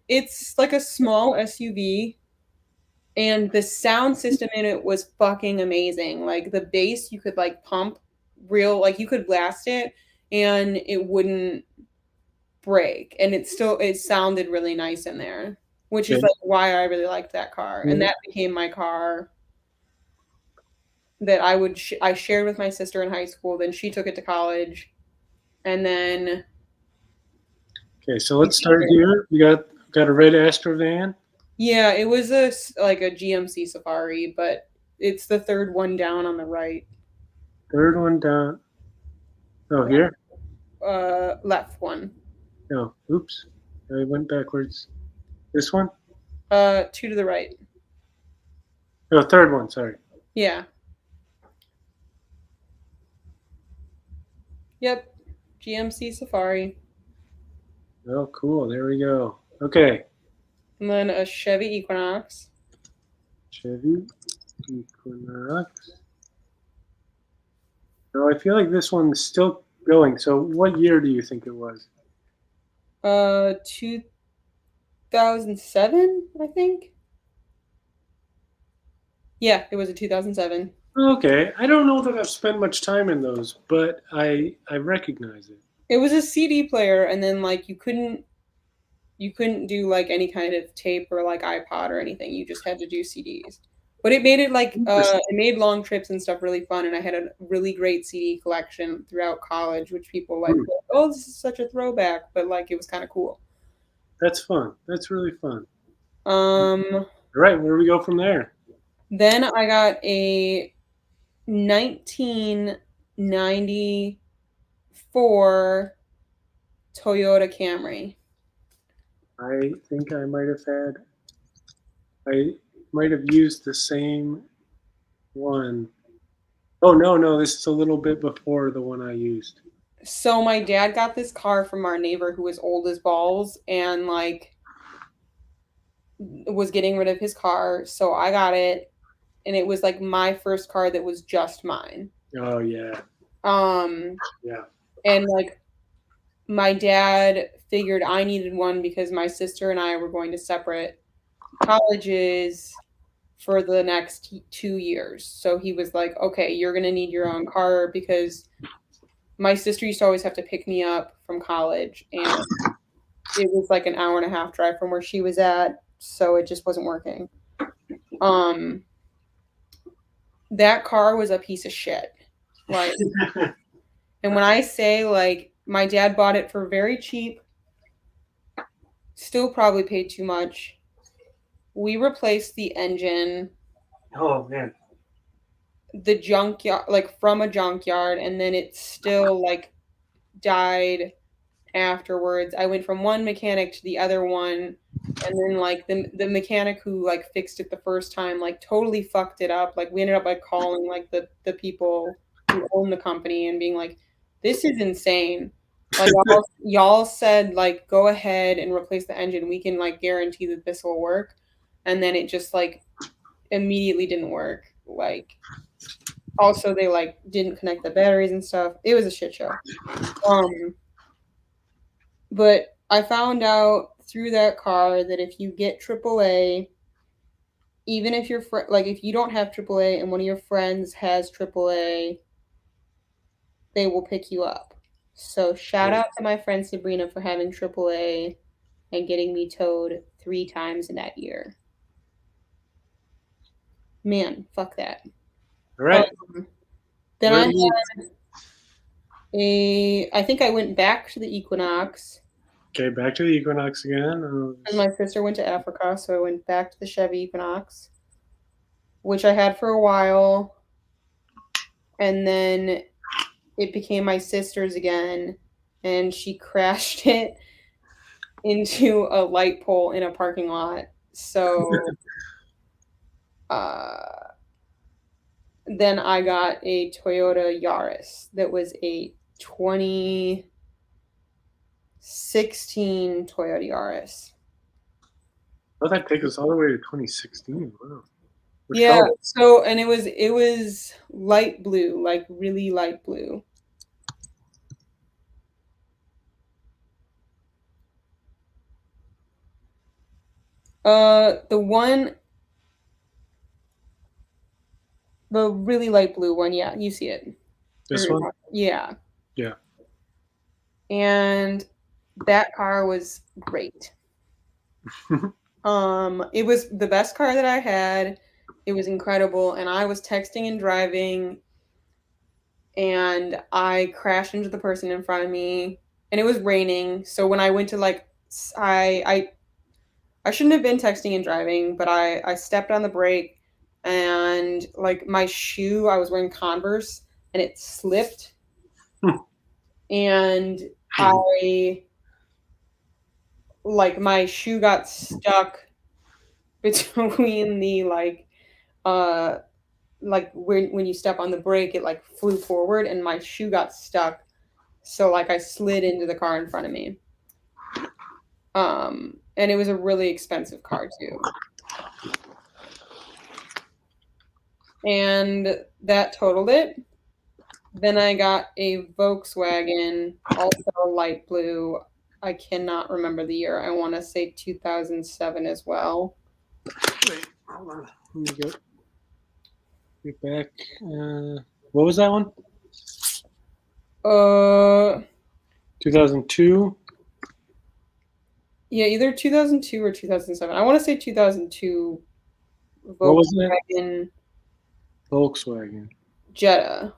It's like a small SUV, and the sound system in it was fucking amazing. Like the bass, you could like pump real, like you could blast it, and it wouldn't break, and it sounded really nice in there. Which is like why I really liked that car. And that became my car that I shared with my sister in high school. Then she took it to college. And then... Okay, so let's start here. You got a red Astro van? Yeah, it was a GMC Safari, but it's the third one down on the right. Third one down. Oh, here? Left one. No, oops. I went backwards. This one? 2 to the right. No, third one, sorry. Yeah. Yep. GMC Safari. Oh, cool. There we go. Okay. And then a Chevy Equinox. Chevy Equinox. No, I feel like this one's still going. So what year do you think it was? 2007, I think. Yeah, it was a 2007. Okay, I don't know that I've spent much time in those, but I recognize it. It was a CD player, and then like you couldn't do like any kind of tape or like iPod or anything. You just had to do CDs. But it made it like it made long trips and stuff really fun, and I had a really great CD collection throughout college, which people like, oh, this is such a throwback, but like it was kind of cool. That's fun. That's really fun. All right, where do we go from there? Then I got a 1994 Toyota Camry. I think I might have used the same one. Oh, no, this is a little bit before the one I used. So my dad got this car from our neighbor who was old as balls and like was getting rid of his car. So I got it, and it was like my first car that was just mine. Oh yeah. Yeah. And like my dad figured I needed one because my sister and I were going to separate colleges for the next 2 years. So he was like, okay, you're going to need your own car, because my sister used to always have to pick me up from college, and it was like an hour and a half drive from where she was at. So it just wasn't working. That car was a piece of shit. Like, and when I say like my dad bought it for very cheap, still probably paid too much. We replaced the engine Oh man. the junkyard, like from a junkyard, and then it still like died afterwards. I went from one mechanic to the other one, and then like the mechanic who like fixed it the first time like totally fucked it up. Like we ended up like calling like the people who own the company and being like, this is insane. Like y'all said like go ahead and replace the engine. We can like guarantee that this will work. And then it just like immediately didn't work. Like also they like didn't connect the batteries and stuff. It was a shit show. But I found out through that car that if you get AAA, even if you're like if you don't have AAA and one of your friends has AAA, they will pick you up. So shout out to my friend Sabrina for having AAA and getting me towed 3 times in that year. Man, fuck that. All right. Then I had I think I went back to the Equinox. Okay, back to the Equinox again. And my sister went to Africa, so I went back to the Chevy Equinox, which I had for a while. And then it became my sister's again, and she crashed it into a light pole in a parking lot. So then I got a Toyota Yaris that was a 2016 Toyota Yaris. Oh, that take us all the way to 2016. Wow. Which Yeah. color? So and it was light blue, like really light blue. The really light blue one, yeah, you see it. This one? Yeah. Yeah. And that car was great. It was the best car that I had. It was incredible, and I was texting and driving, and I crashed into the person in front of me, and it was raining. So when I went to like, I shouldn't have been texting and driving, but I stepped on the brake, and like my shoe, I was wearing Converse, and it slipped, and my shoe got stuck between the when you step on the brake, it like flew forward, and my shoe got stuck, so like I slid into the car in front of me. And it was a really expensive car too. And that totaled it. Then I got a Volkswagen, also light blue. I cannot remember the year. I want to say 2007 as well. Wait, hold on. Let me get back. What was that one? 2002? Yeah, either 2002 or 2007. I want to say 2002 Volkswagen. What was it? Volkswagen. Jetta.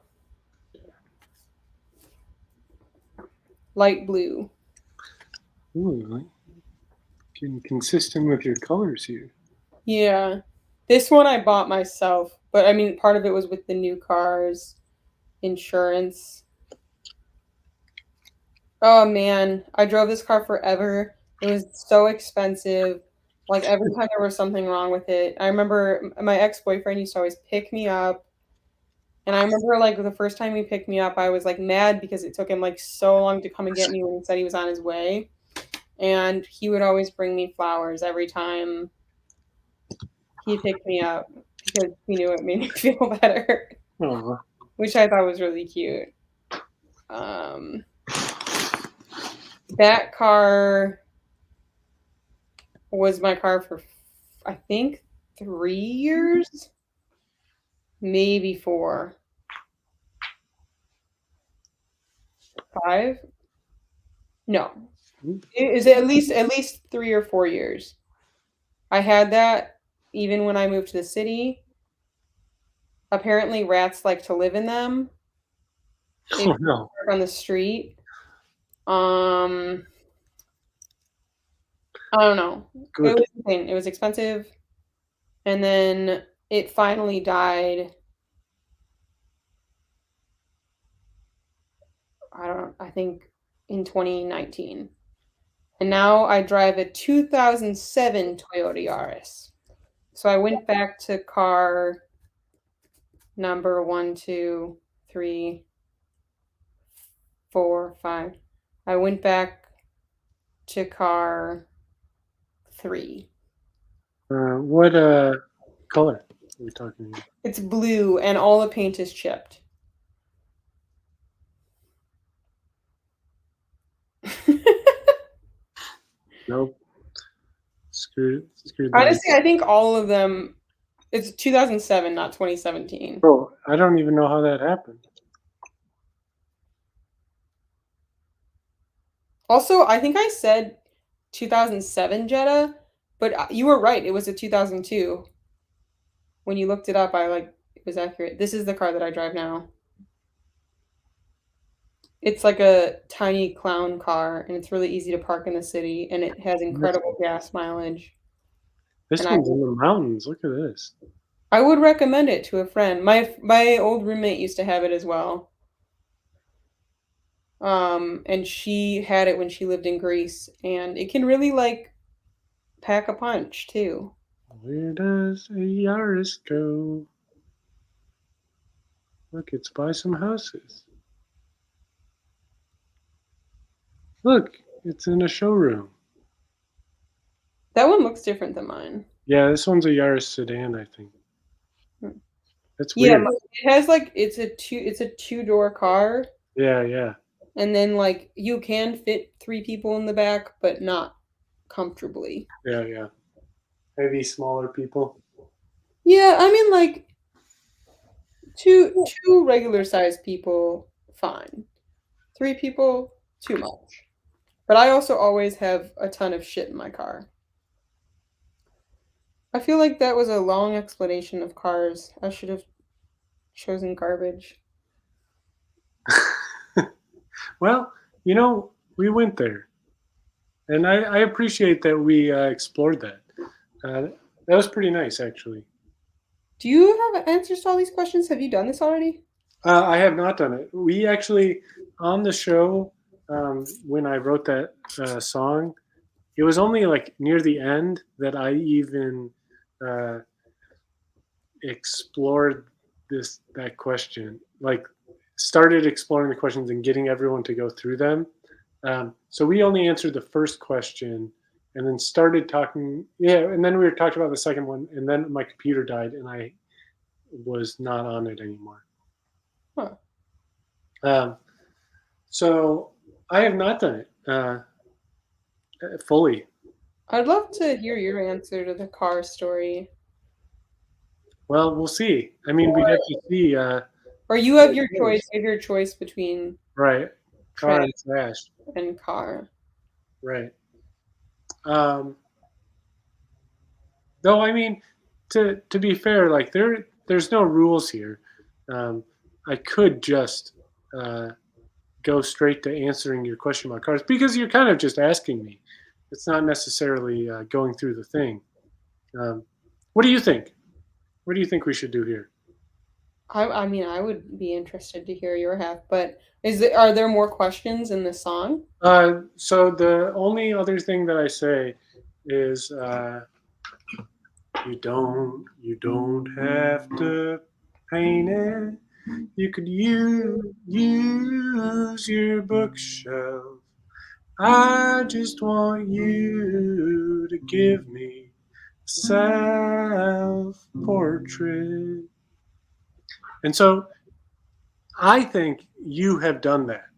Light blue. Ooh, getting consistent with your colors here. Yeah. This one I bought myself, but I mean, part of it was with the new cars, insurance. Oh man, I drove this car forever. It was so expensive. Like every time there was something wrong with it. I remember my ex-boyfriend used to always pick me up. And I remember like the first time he picked me up, I was like mad because it took him like so long to come and get me when he said he was on his way. And he would always bring me flowers every time he picked me up because he knew it made me feel better. Aww. Which I thought was really cute. That car was my car for, I think, 3 years, maybe 4. 5? No, it was at least 3 or 4 years. I had that even when I moved to the city. Apparently, rats like to live in them. They Oh no! park on the street. I don't know. Good. It was insane. It was expensive, and then it finally died. I think in 2019. And now I drive a 2007 Toyota Yaris. So I went back to car number 1, 2, 3, 4, 5. I went back to car 3. What color are we talking about? It's blue and all the paint is chipped. Nope. Screwed Honestly, I think all of them. It's 2007, not 2017. Oh, I don't even know how that happened. Also, I think I said 2007 Jetta, but you were right. It was a 2002. When you looked it up, it was accurate. This is the car that I drive now. It's like a tiny clown car, and it's really easy to park in the city, and it has incredible gas mileage. This one's in the mountains. Look at this. I would recommend it to a friend. My old roommate used to have it as well. And she had it when she lived in Greece, and it can really pack a punch too. Where does a Yaris go? Look, it's by some houses. Look, it's in a showroom. That one looks different than mine. Yeah, this one's a Yaris sedan, I think. That's Yeah, weird. it has it's a two-door car. Yeah. And then you can fit 3 people in the back, but not comfortably. Yeah. Maybe smaller people. Yeah, I mean two regular sized people, fine. 3 people, too much. But I also always have a ton of shit in my car. I feel like that was a long explanation of cars. I should have chosen garbage. Well, we went there. And I appreciate that we explored that. That was pretty nice, actually. Do you have answers to all these questions? Have you done this already? I have not done it. We actually, on the show, when I wrote that song, it was only near the end that I even explored that question. Started exploring the questions and getting everyone to go through them. So we only answered the first question and then started talking. Yeah, and then we were talking about the second one, and then my computer died and I was not on it anymore. Huh. So I have not done it fully. I'd love to hear your answer to the car story. Well, we'll see. I mean, we have to see. Or you have your choice. You have your choice between Right. Car and trash. And car. Right. Though I mean, to be fair, there's no rules here. I could just go straight to answering your question about cars because you're kind of just asking me. It's not necessarily going through the thing. What do you think? What do you think we should do here? I mean, I would be interested to hear your half, but are there more questions in the song? So the only other thing that I say is you don't have to paint it. You could use your bookshelf. I just want you to give me a self-portrait. And so I think you have done that.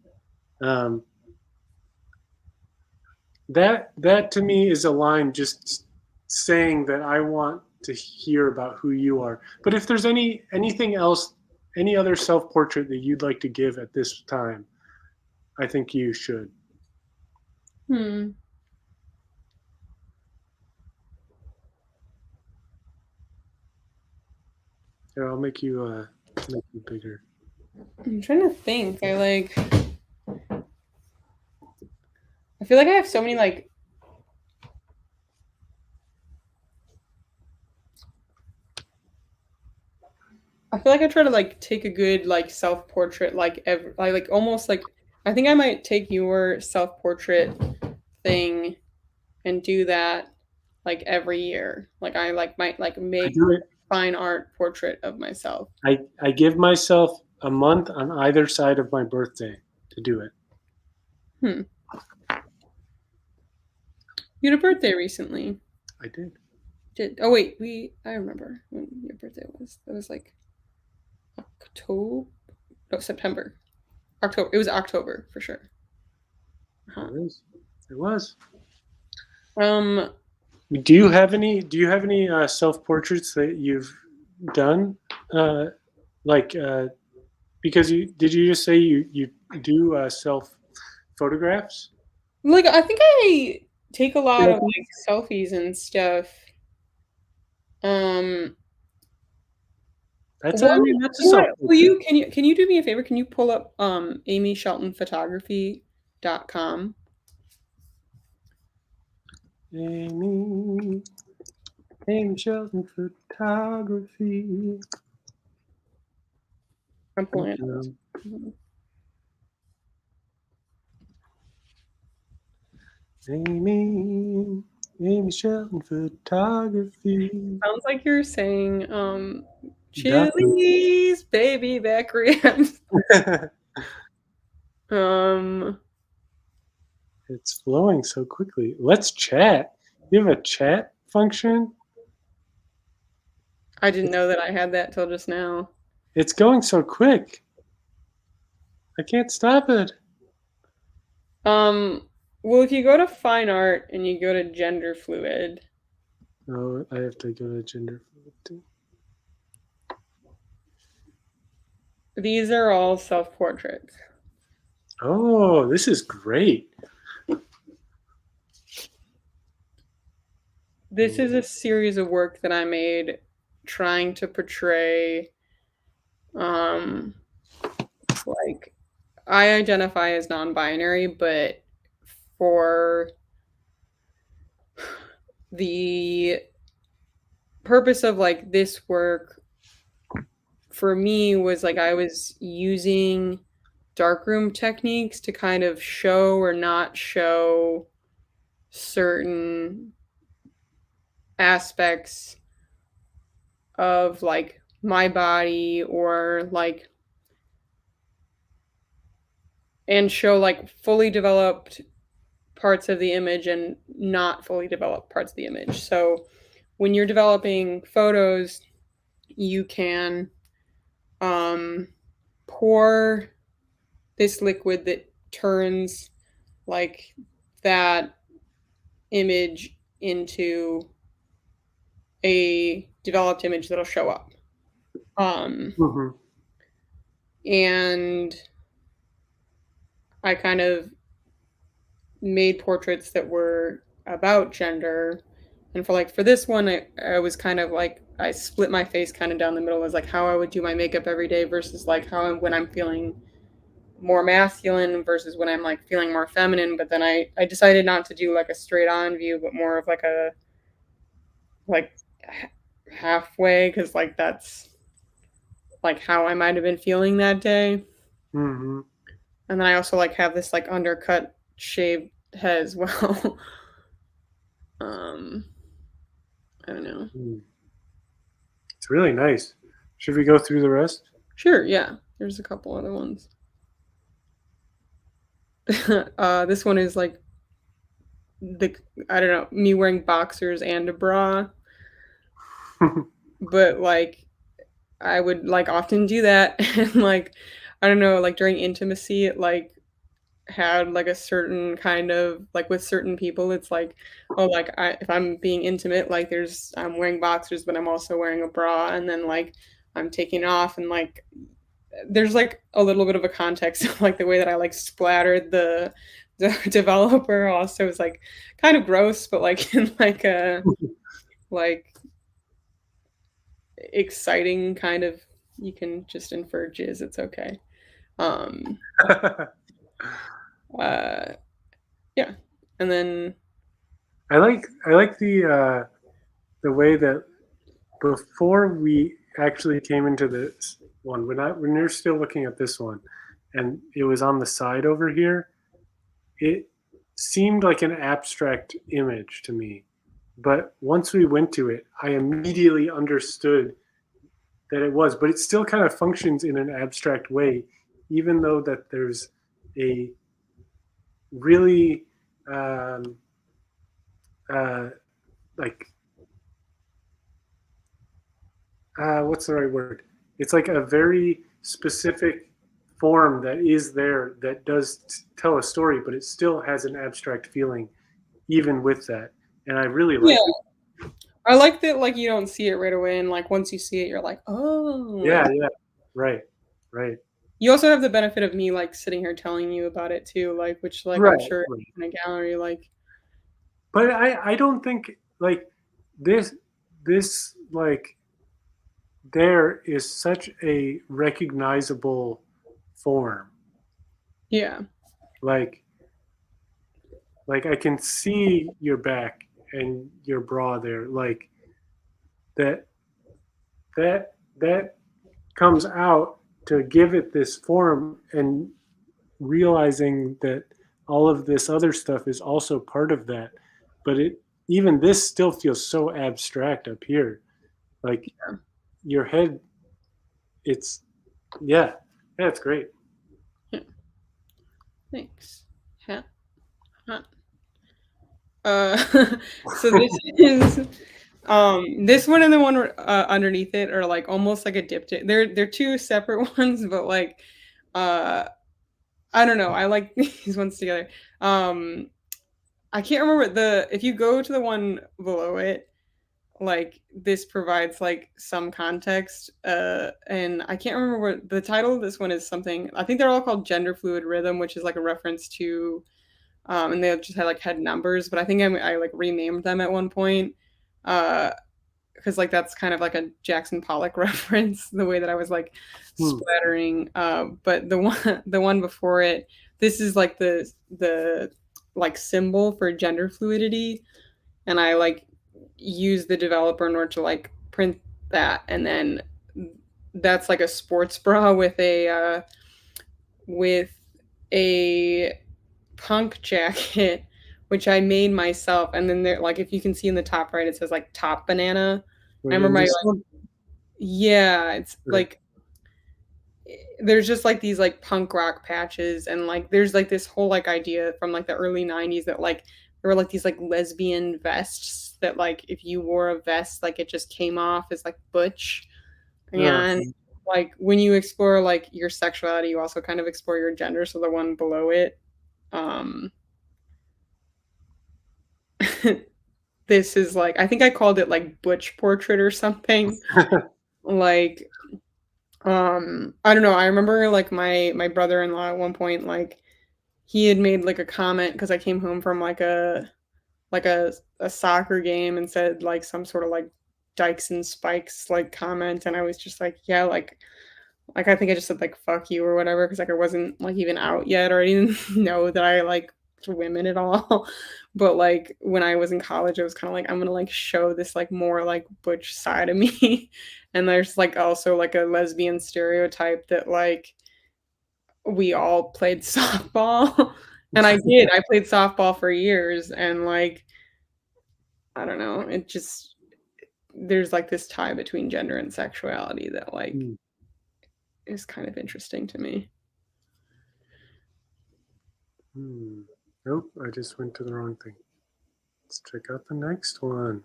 That to me is a line just saying that I want to hear about who you are. But if there's anything else, any other self-portrait that you'd like to give at this time, I think you should. Here, I'll make you bigger. I'm trying to think. I feel like I have so many I feel like I try to like take a good like self portrait like like almost like I think I might take your self portrait thing and do that like every year. Like I like might like I make do it. fine art portrait of myself. I give myself a month on either side of my birthday to do it. You had a birthday recently. I did. Oh wait, I remember when your birthday was. It was like October. No, September. October. It was October for sure. It was. It was. Um, Do you have any? Do you have any self portraits that you've done? Like because did you just say you do self photographs? like I think I take a lot Yeah. of like selfies and stuff. That's Well, I mean that's a you know self what, will portrait. can you do me a favor? Can you pull up amysheltonphotography.com? Amy Shelton Photography. I'm pulling it up. Amy Shelton Photography. Sounds like you're saying Chili's baby back ribs. It's flowing so quickly. Let's chat. You have a chat function? I didn't know that I had that till just now. It's going so quick. I can't stop it. Well, if you go to fine art and you go to gender fluid. Oh, I have to go to gender fluid too. These are all self-portraits. Oh, this is great. This is a series of work that I made trying to portray like I identify as non-binary, but for the purpose of like this work for me was like I was using darkroom techniques to kind of show or not show certain aspects of like my body or like and show like fully developed parts of the image and not fully developed parts of the image. So when you're developing photos, you can pour this liquid that turns like that image into a developed image that'll show up. And I kind of made portraits that were about gender. And for this one, I was kind of like, I split my face kind of down the middle as like how I would do my makeup every day versus like when I'm feeling more masculine versus when I'm like feeling more feminine. But then I decided not to do like a straight on view, but more of like a halfway, because like that's like how I might have been feeling that day. Mm-hmm. And then I also like have this like undercut shaved head as well. I don't know. It's really nice. Should we go through the rest? Sure, yeah. There's a couple other ones. This one is like I don't know, me wearing boxers and a bra. But like I would like often do that and like I don't know, like during intimacy it like had like a certain kind of like with certain people it's like oh like if I'm being intimate like I'm wearing boxers but I'm also wearing a bra and then like I'm taking off and like there's like a little bit of a context of like the way that I like splattered the developer also is like kind of gross but like in like a like exciting kind of you can just infer jizz, it's okay. Yeah, and then I like the way that before we actually came into this one, when you're still looking at this one, and it was on the side over here, it seemed like an abstract image to me. But once we went to it, I immediately understood that it was. But it still kind of functions in an abstract way, even though that there's a really like what's the right word? It's like a very specific form that is there that does tell a story, but it still has an abstract feeling, even with that. And I really like it. I like that, like, you don't see it right away, and like once you see it, you're like, oh. Yeah, yeah, right. You also have the benefit of me like sitting here telling you about it too, like, which like Right, I'm sure right. in a gallery, like. But I don't think like this like there is such a recognizable form. Yeah. Like I can see your back and your bra there. Like that comes out to give it this form, and realizing that all of this other stuff is also part of that. But even this still feels so abstract up here. Like your head, it's it's great. Thanks. Hat. So this is this one and the one underneath it are like almost like a diptych. They're two separate ones, but like I don't know. I like these ones together. I can't remember if you go to the one below it, like this provides like some context. And I can't remember what the title of this one is. Something, I think they're all called gender fluid rhythm, which is like a reference to and they just had numbers, but I think I like renamed them at one point. Because like that's kind of like a Jackson Pollock reference, the way that I was like splattering. But the one before it, this is like the like symbol for gender fluidity, and I like use the developer in order to like print that, and then that's like a sports bra with a punk jacket, which I made myself. And then there, like, if you can see in the top right, it says like top banana. Wait, I remember this like, yeah, it's like there's just like these like punk rock patches, and like there's like this whole like idea from like the early 90s that like there were like these like lesbian vests that like if you wore a vest, like it just came off as like butch. And like when you explore like your sexuality, you also kind of explore your gender. So the one below it, this is like, I think I called it like butch portrait or something. Like I don't know, I remember like my brother-in-law at one point, like he had made like a comment because I came home from like a soccer game and said like some sort of like dykes and spikes like comment, and I was just like, yeah, like I think I just said like fuck you or whatever, because like I wasn't like even out yet, or I didn't know that I like women at all. But like when I was in college, I was kind of like, I'm gonna like show this like more like butch side of me. And there's like also like a lesbian stereotype that like we all played softball. And I played softball for years, and like I don't know, it just, there's like this tie between gender and sexuality that like is kind of interesting to me. Nope, I just went to the wrong thing. Let's check out the next one.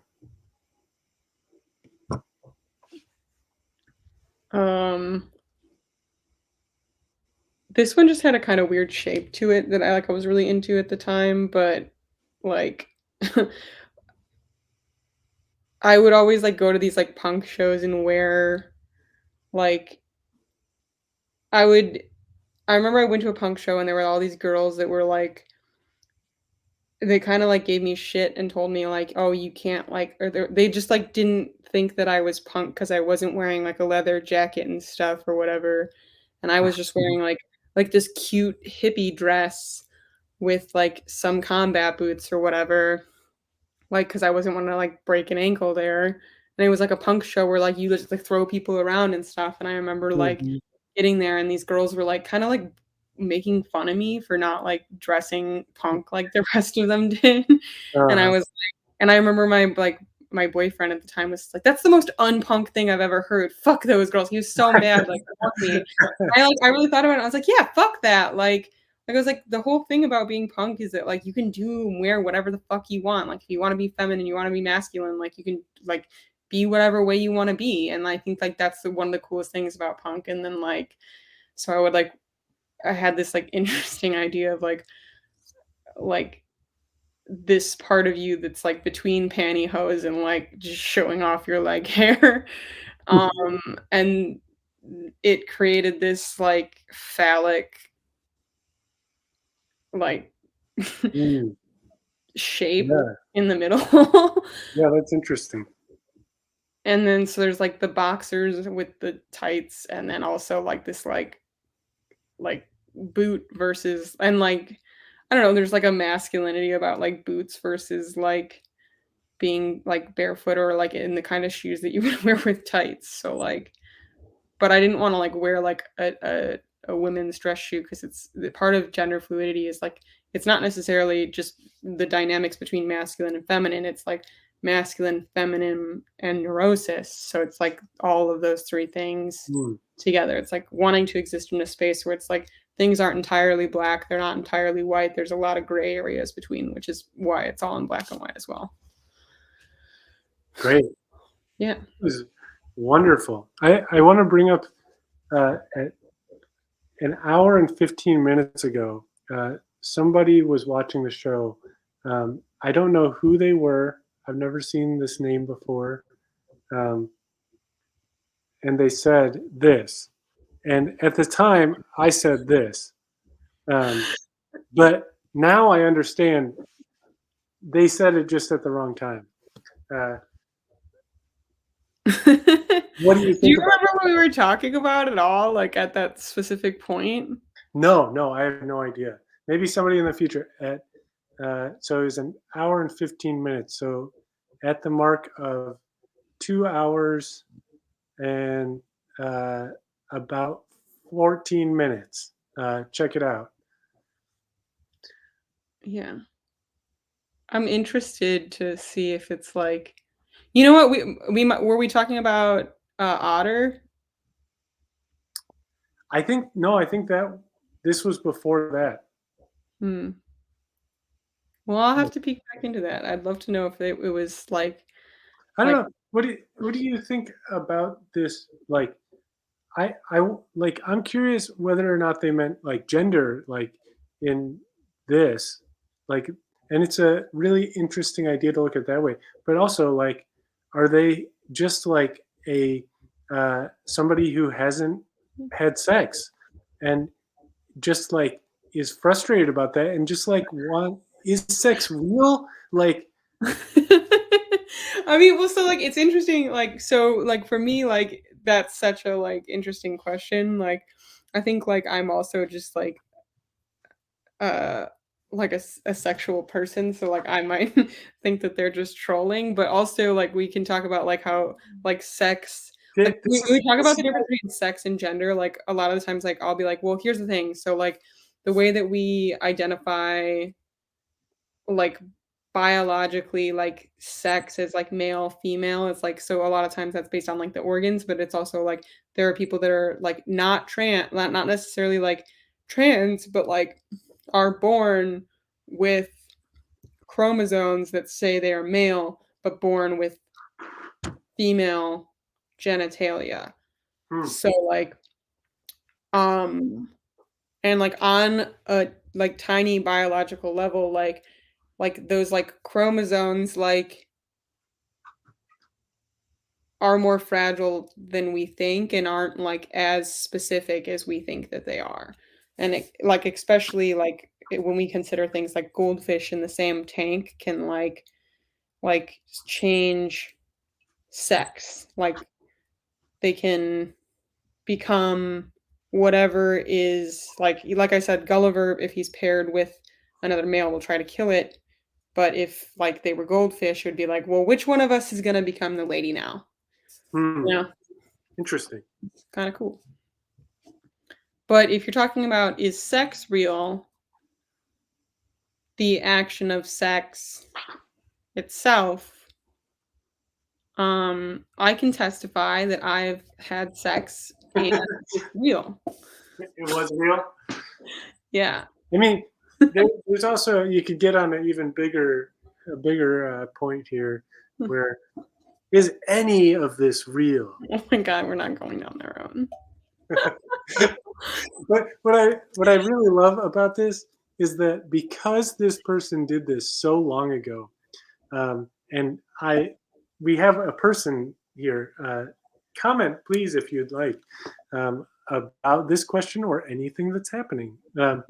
This one just had a kind of weird shape to it that I was really into at the time, but like I would always like go to these like punk shows and wear like I remember I went to a punk show and there were all these girls that were like, they kind of like gave me shit and told me like, oh, you can't like, or they just like didn't think that I was punk because I wasn't wearing like a leather jacket and stuff or whatever, and I was just wearing like this cute hippie dress with like some combat boots or whatever, like because I wasn't want to like break an ankle there. and it was like a punk show where like you just like throw people around and stuff. And I remember like getting there, and these girls were like kind of like making fun of me for not like dressing punk like the rest of them did. And I was like, and I remember my boyfriend at the time was like, "That's the most unpunk thing I've ever heard. Fuck those girls." He was so mad, like, fuck me. I really thought about it. I was like, "Yeah, fuck that." Like I was like, the whole thing about being punk is that like you can do and wear whatever the fuck you want. Like if you want to be feminine, you want to be masculine, like you can like be whatever way you want to be. And I think like that's one of the coolest things about punk. And then like, so I would like, I had this like interesting idea of like this part of you that's like between pantyhose and like just showing off your like hair. And it created this like phallic like shape in the middle. Yeah, that's interesting. And then so there's like the boxers with the tights, and then also like this like boot versus, and like I don't know, there's like a masculinity about like boots versus like being like barefoot or like in the kind of shoes that you would wear with tights. So like, but I didn't want to like wear like a women's dress shoe, because it's the part of gender fluidity is like it's not necessarily just the dynamics between masculine and feminine. It's like masculine, feminine, and neurosis. So it's like all of those three things together. It's like wanting to exist in a space where it's like things aren't entirely black, they're not entirely white. There's a lot of gray areas between, which is why it's all in black and white as well. Great. Yeah. It was wonderful. I want to bring up an hour and 15 minutes ago, somebody was watching the show. I don't know who they were. I've never seen this name before. And they said this. And at the time, I said this. But now I understand they said it just at the wrong time. What do you think? Do you remember what we were talking about at all, like at that specific point? No, I have no idea. Maybe somebody in the future. So it was an hour and 15 minutes. So at the mark of 2 hours and about 14 minutes. Check it out. Yeah. I'm interested to see if it's like, you know what, we were we talking about otter? I think that this was before that. Well, I'll have to peek back into that. I'd love to know if it was like, I don't know. What do you think about this? Like, I'm curious whether or not they meant like gender, like in this, like, and it's a really interesting idea to look at that way. But also, like, are they just like a somebody who hasn't had sex and just like is frustrated about that and just like is sex real? Like, I mean, well, so like it's interesting, like, so like for me, like that's such a like interesting question. Like I think like I'm also just like a sexual person, so like I might think that they're just trolling, but also like we can talk about like how like sex, like when we talk about the difference between sex and gender, like a lot of the times like I'll be like, well, here's the thing. So like the way that we identify like biologically like sex is like male female, it's like, so a lot of times that's based on like the organs, but it's also like there are people that are like not necessarily like trans, but like are born with chromosomes that say they are male but born with female genitalia. So like and like on a like tiny biological level, like those like chromosomes like are more fragile than we think and aren't like as specific as we think that they are. And it, like especially like when we consider things like goldfish in the same tank can like change sex, like they can become whatever is like I said, Gulliver, if he's paired with another male, will try to kill it. But if like they were goldfish, it would be like, well, which one of us is going to become the lady now? Yeah, Interesting. kind of cool. But if you're talking about is sex real, the action of sex itself, I can testify that I've had sex and it's real. It was real. Yeah. I mean, there's also, you could get on a bigger point here, where is any of this real? Oh my God, we're not going down that road. But what I really love about this is that because this person did this so long ago, and we have a person here. Comment, please, if you'd like, about this question or anything that's happening. But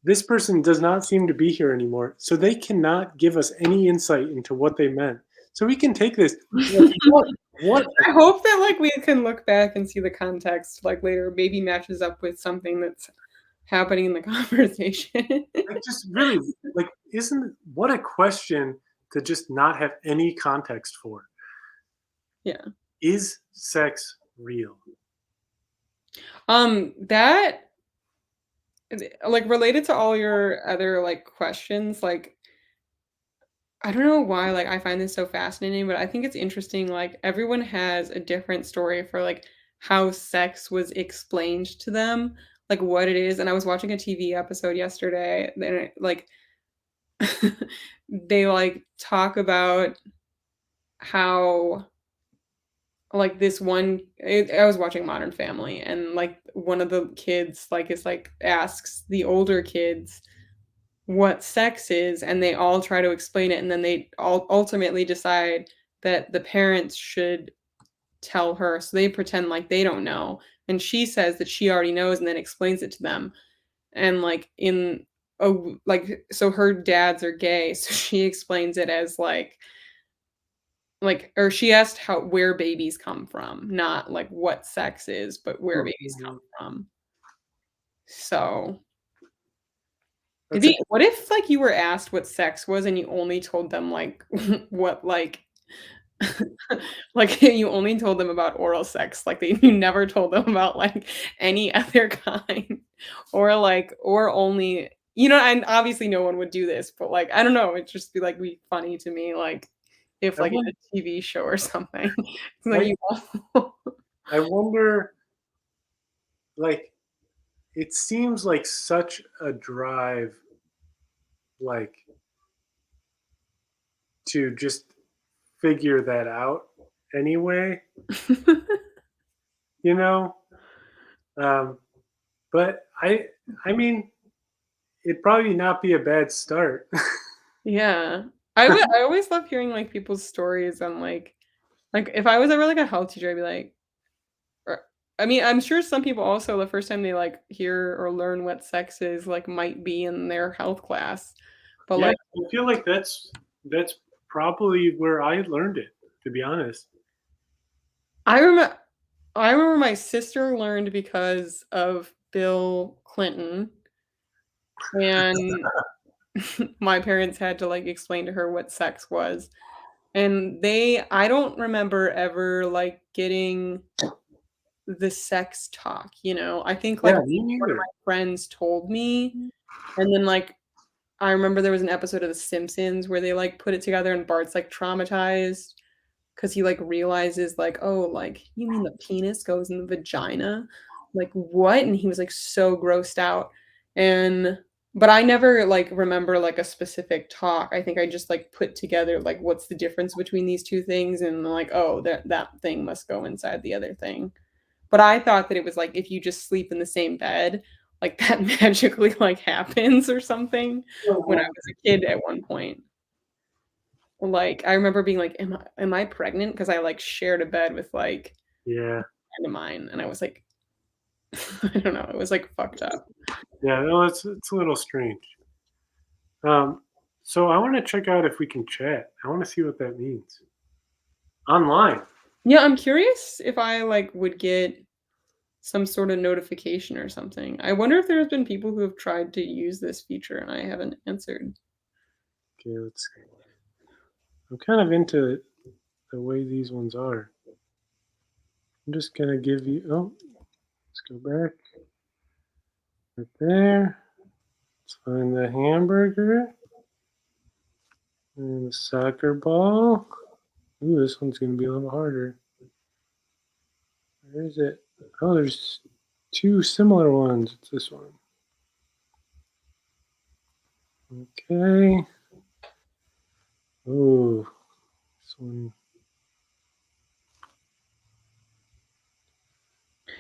this person does not seem to be here anymore, so they cannot give us any insight into what they meant. So we can take this. What? I hope that like we can look back and see the context like later, maybe matches up with something that's happening in the conversation. Like, just really, like, what a question to just not have any context for. Yeah. Is sex real? That like related to all your other like questions, like I don't know why like I find this so fascinating, but I think it's interesting. Like everyone has a different story for like how sex was explained to them, like what it is. And I was watching a TV episode yesterday, and it, like they like talk about how like this one I was watching Modern Family, and like one of the kids like is like asks the older kids what sex is, and they all try to explain it, and then they all ultimately decide that the parents should tell her, so they pretend like they don't know, and she says that she already knows and then explains it to them. And like in like so her dads are gay, so she explains it as like or she asked where babies come from, not like what sex is, but where babies come from. So what if like you were asked what sex was and you only told them like what like like you only told them about oral sex, like you never told them about like any other kind, or only, you know, and obviously no one would do this, but like I don't know, it'd just be funny to me, like if like in a TV show or something. Like I wonder, like, it seems like such a drive, like, to just figure that out anyway, you know? But I mean, it'd probably not be a bad start. Yeah. I always love hearing like people's stories on like if I was ever like a health teacher, I'd be like, I mean, I'm sure some people also the first time they like hear or learn what sex is like might be in their health class. But yeah, like I feel like that's probably where I learned it, to be honest. I remember my sister learned because of Bill Clinton, and my parents had to like explain to her what sex was. And I don't remember ever like getting the sex talk, you know. I think like one of my friends told me, and then like I remember there was an episode of The Simpsons where they like put it together, and Bart's like traumatized because he like realizes like, oh, like you mean the penis goes in the vagina? Like what? And he was like so grossed out. But I never like remember like a specific talk. I think I just like put together like what's the difference between these two things, and like, oh, that thing must go inside the other thing. But I thought that it was like if you just sleep in the same bed, like that magically like happens or something when I was a kid at one point. Like I remember being like, am I pregnant? Because I like shared a bed with like a friend of mine, and I was like, I don't know, it was like fucked up. Yeah, no, it's a little strange. So I want to check out if we can chat. I want to see what that means online. Yeah, I'm curious if I like would get some sort of notification or something. I wonder if there's been people who have tried to use this feature and I haven't answered. Okay, let's see. I'm kind of into the way these ones are. I'm just gonna give you. Oh, let's go back. Right there. Let's find the hamburger and the soccer ball. Ooh, this one's gonna be a little harder. Where is it? Oh, there's two similar ones. It's this one. Okay. Ooh, this one.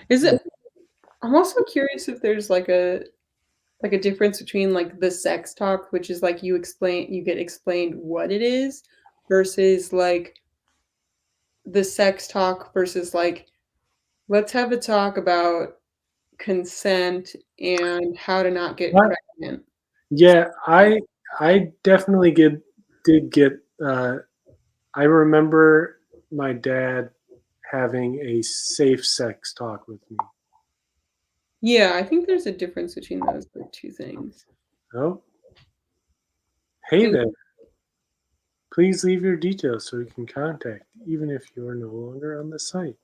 Is it? I'm also curious if there's like a difference between like the sex talk, which is like you get explained what it is, versus like the sex talk versus like let's have a talk about consent and how to not get What? pregnant. Yeah, I definitely did get. I remember my dad having a safe sex talk with me. Yeah, I think there's a difference between those two things. Oh, hey And- there. Please leave your details so we can contact you, even if you are no longer on the site.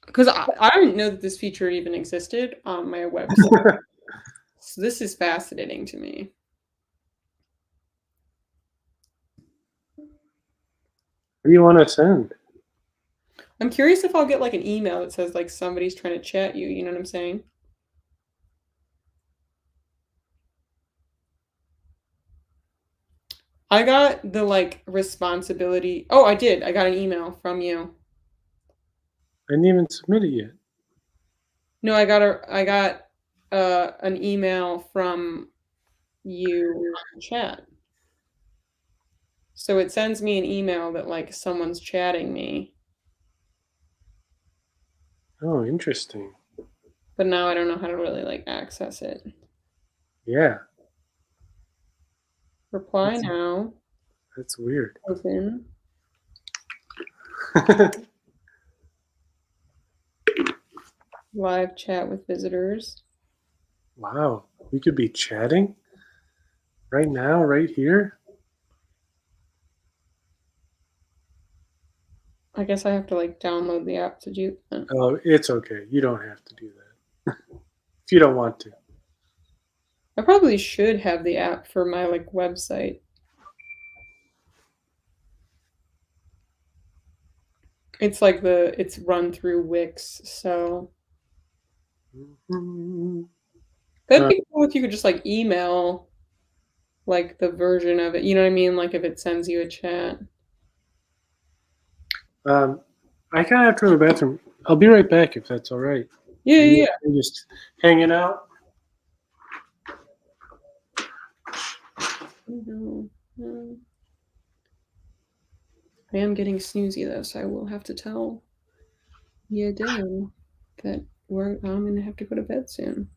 Because I didn't know that this feature even existed on my website. So this is fascinating to me. What do you want to send? I'm curious if I'll get like an email that says like somebody's trying to chat you. You know what I'm saying? I got the like responsibility. Oh, I did. I got an email from you. I didn't even submit it yet. No, I got an email from you chat. So it sends me an email that like someone's chatting me, Oh, interesting. but now I don't know how to really like access it. Yeah, Reply That's- now. that's weird. Open. Live chat with visitors. Wow, we could be chatting right now, right here. I guess I have to like download the app to do that. Oh, it's okay. You don't have to do that if you don't want to. I probably should have the app for my like website. It's like it's run through Wix, so that'd be cool if you could just like email like the version of it. You know what I mean? Like if it sends you a chat. I kind of have to go to the bathroom. I'll be right back if that's all right. Yeah. I'm just hanging out. No. I am getting snoozy though, so I will have to tell you Dan that I'm gonna have to go to bed soon.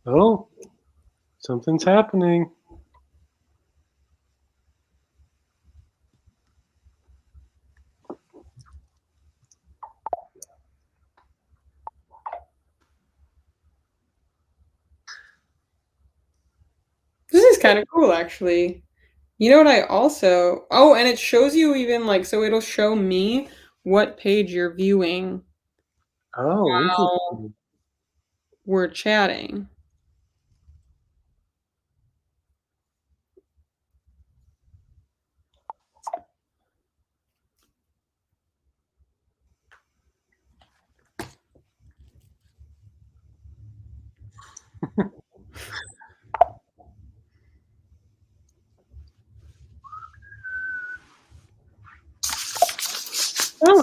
Oh, something's happening. This is kind of cool actually. You know what I also and it shows you even like so it'll show me what page you're viewing Oh, while interesting. we're chatting.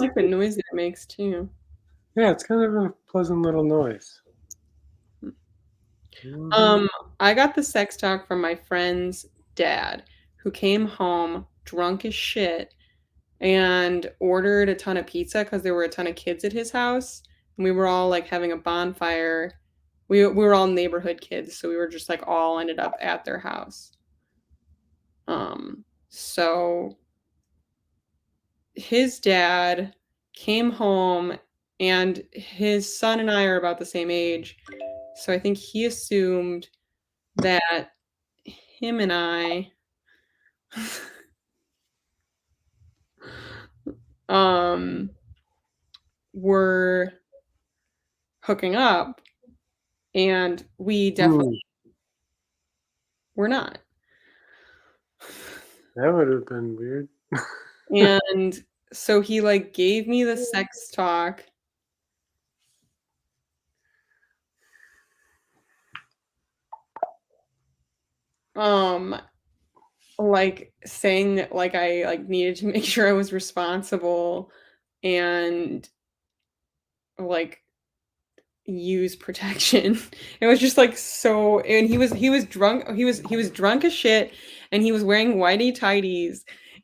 like the noise that it makes too. Yeah, it's kind of a pleasant little noise. I got the sex talk from my friend's dad, who came home drunk as shit and ordered a ton of pizza because there were a ton of kids at his house, and we were all like having a bonfire. We were all neighborhood kids, so we were just like all ended up at their house. So his dad came home, and his son and I are about the same age, so I think he assumed that him and I were hooking up, and we definitely were not. That would have been weird. And so he like gave me the sex talk. Like saying that like I like needed to make sure I was responsible and like use protection. It was just like so, and he was drunk. He was drunk as shit, and he was wearing whitey tighties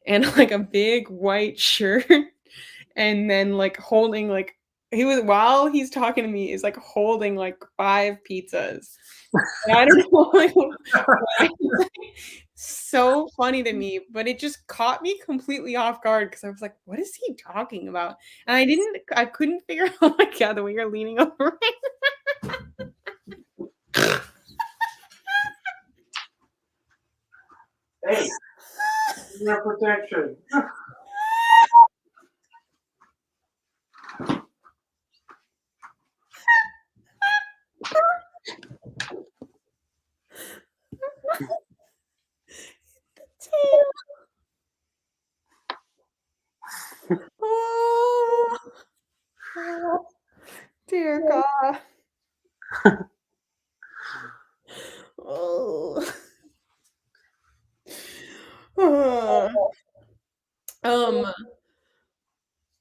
and like a big white shirt, and then like holding like he was while he's talking to me is like holding like 5 pizzas. And I don't know like, why. So funny to me, but it just caught me completely off guard because I was like, what is he talking about? And I couldn't figure out, oh my God, the way you're leaning over. Hey, your protection. Oh, dear God. Oh.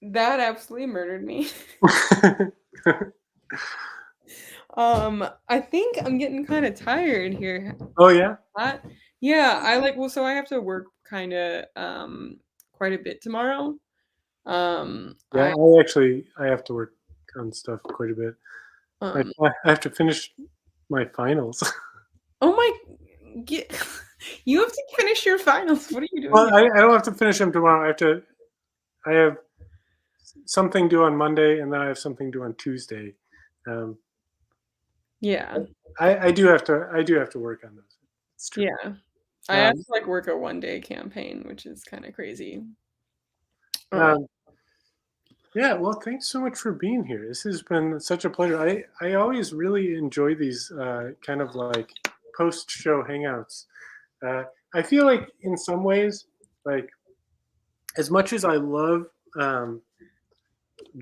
That absolutely murdered me. I think I'm getting kind of tired here. Oh yeah? Yeah, I like well, so I have to work kind of quite a bit tomorrow. Yeah, I have to work on stuff quite a bit. I have to finish my finals. Oh my, you have to finish your finals. What are you doing? Well, I don't have to finish them tomorrow. I have something due on Monday, and then I have something due on Tuesday. Yeah, I do have to work on those. It's true. yeah. I have to like work a 1-day campaign, which is kind of crazy. Yeah, well, thanks so much for being here. This has been such a pleasure. I always really enjoy these kind of like post-show hangouts. I feel like in some ways, like as much as I love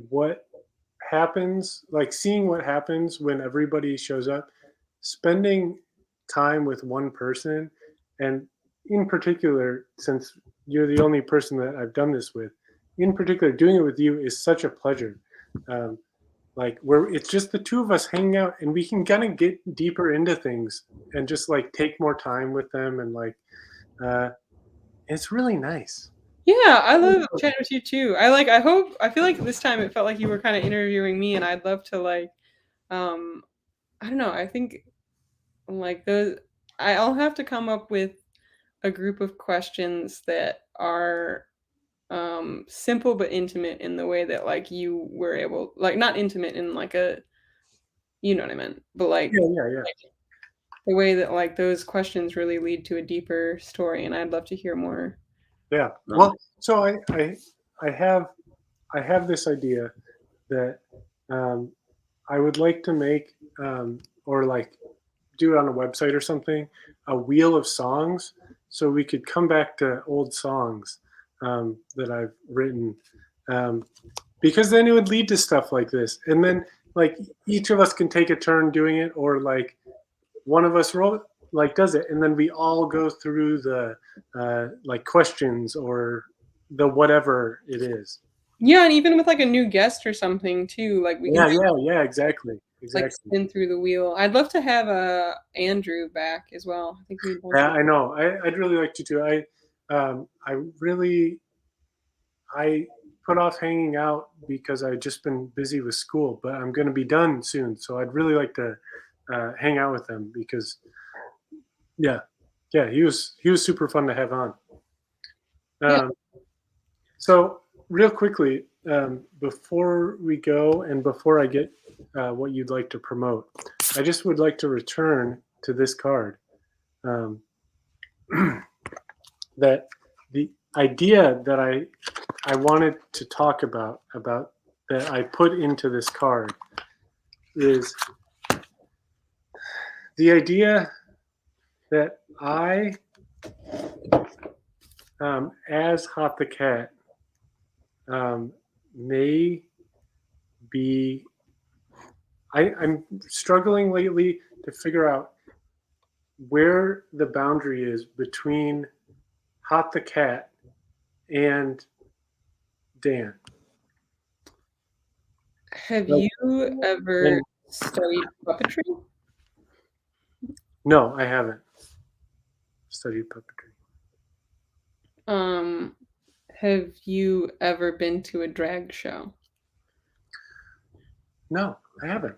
what happens, like seeing what happens when everybody shows up, spending time with one person, and in particular, since you're the only person that I've done this with, in particular, doing it with you is such a pleasure. Like it's just the two of us hanging out, and we can kind of get deeper into things and just like take more time with them, and like it's really nice. Yeah, I love chatting with you too. I feel like this time it felt like you were kind of interviewing me, and I'd love to like, I don't know. I think like I'll have to come up with a group of questions that are simple but intimate in the way that like you were able, like not intimate in like a, you know what I meant, but like, yeah. like the way that like those questions really lead to a deeper story, and I'd love to hear more. Yeah. Well, so I have this idea that I would like to make or like do it on a website or something, a wheel of songs, so we could come back to old songs that I've written, because then it would lead to stuff like this, and then like each of us can take a turn doing it, or like one of us does it, and then we all go through the like questions or the whatever it is. Yeah, and even with like a new guest or something too, like we can Yeah, exactly. like spin through the wheel. I'd love to have Andrew back as well. I think we'd both Yeah, I know. I'd really like to too. I put off hanging out because I've just been busy with school, but I'm going to be done soon. So I'd really like to hang out with him because, yeah, he was super fun to have on. Yeah. So real quickly, before we go and before I get what you'd like to promote, I just would like to return to this card. That the idea that I wanted to talk about that I put into this card is the idea that I, as Hot the Cat, may be. I'm struggling lately to figure out where the boundary is between Hot the Cat and Dan. Have Like, you ever studied puppetry? No, I haven't studied puppetry. Have you ever been to a drag show? No, I haven't.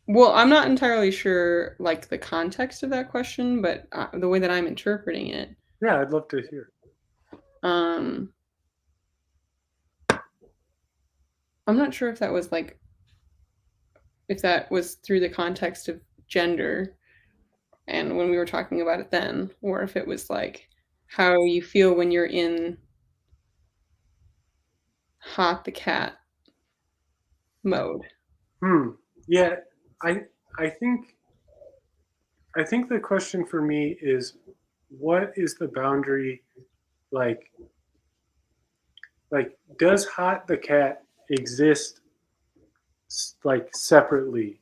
Well, I'm not entirely sure, like, the context of that question, but the way that I'm interpreting it. Yeah, I'd love to hear. I'm not sure if that was like, if that was through the context of gender and when we were talking about it then, or if it was like how you feel when you're in Hot the Cat mode. Yeah, I think the question for me is, what is the boundary? Like does Hot the Cat exist like separately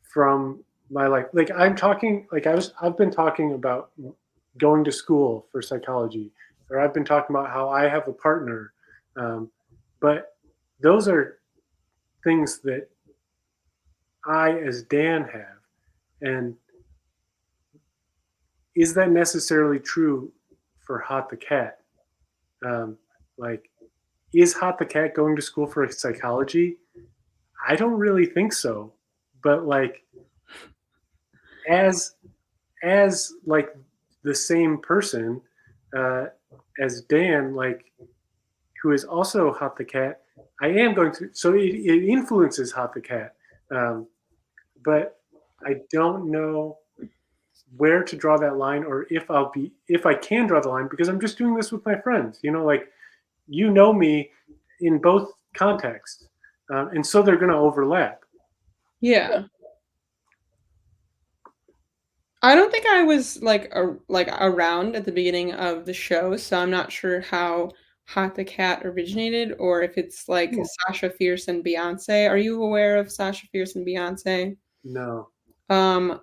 from my life? Like I'm talking, like I've been talking about going to school for psychology, or I've been talking about how I have a partner, but those are things that I, as Dan, have. And is that necessarily true for Hot the Cat? Like, is Hot the Cat going to school for psychology? I don't really think so. But like, as like the same person as Dan, like who is also Hot the Cat, I am going to. So it influences Hot the Cat, but I don't know where to draw that line, or if I can draw the line, because I'm just doing this with my friends. You know, like you know me in both contexts, and so they're going to overlap. Yeah. I don't think I was like around at the beginning of the show, so I'm not sure how Hot the Cat originated or if it's like Sasha Fierce and Beyonce. Are you aware of Sasha Fierce and Beyonce? No. I'd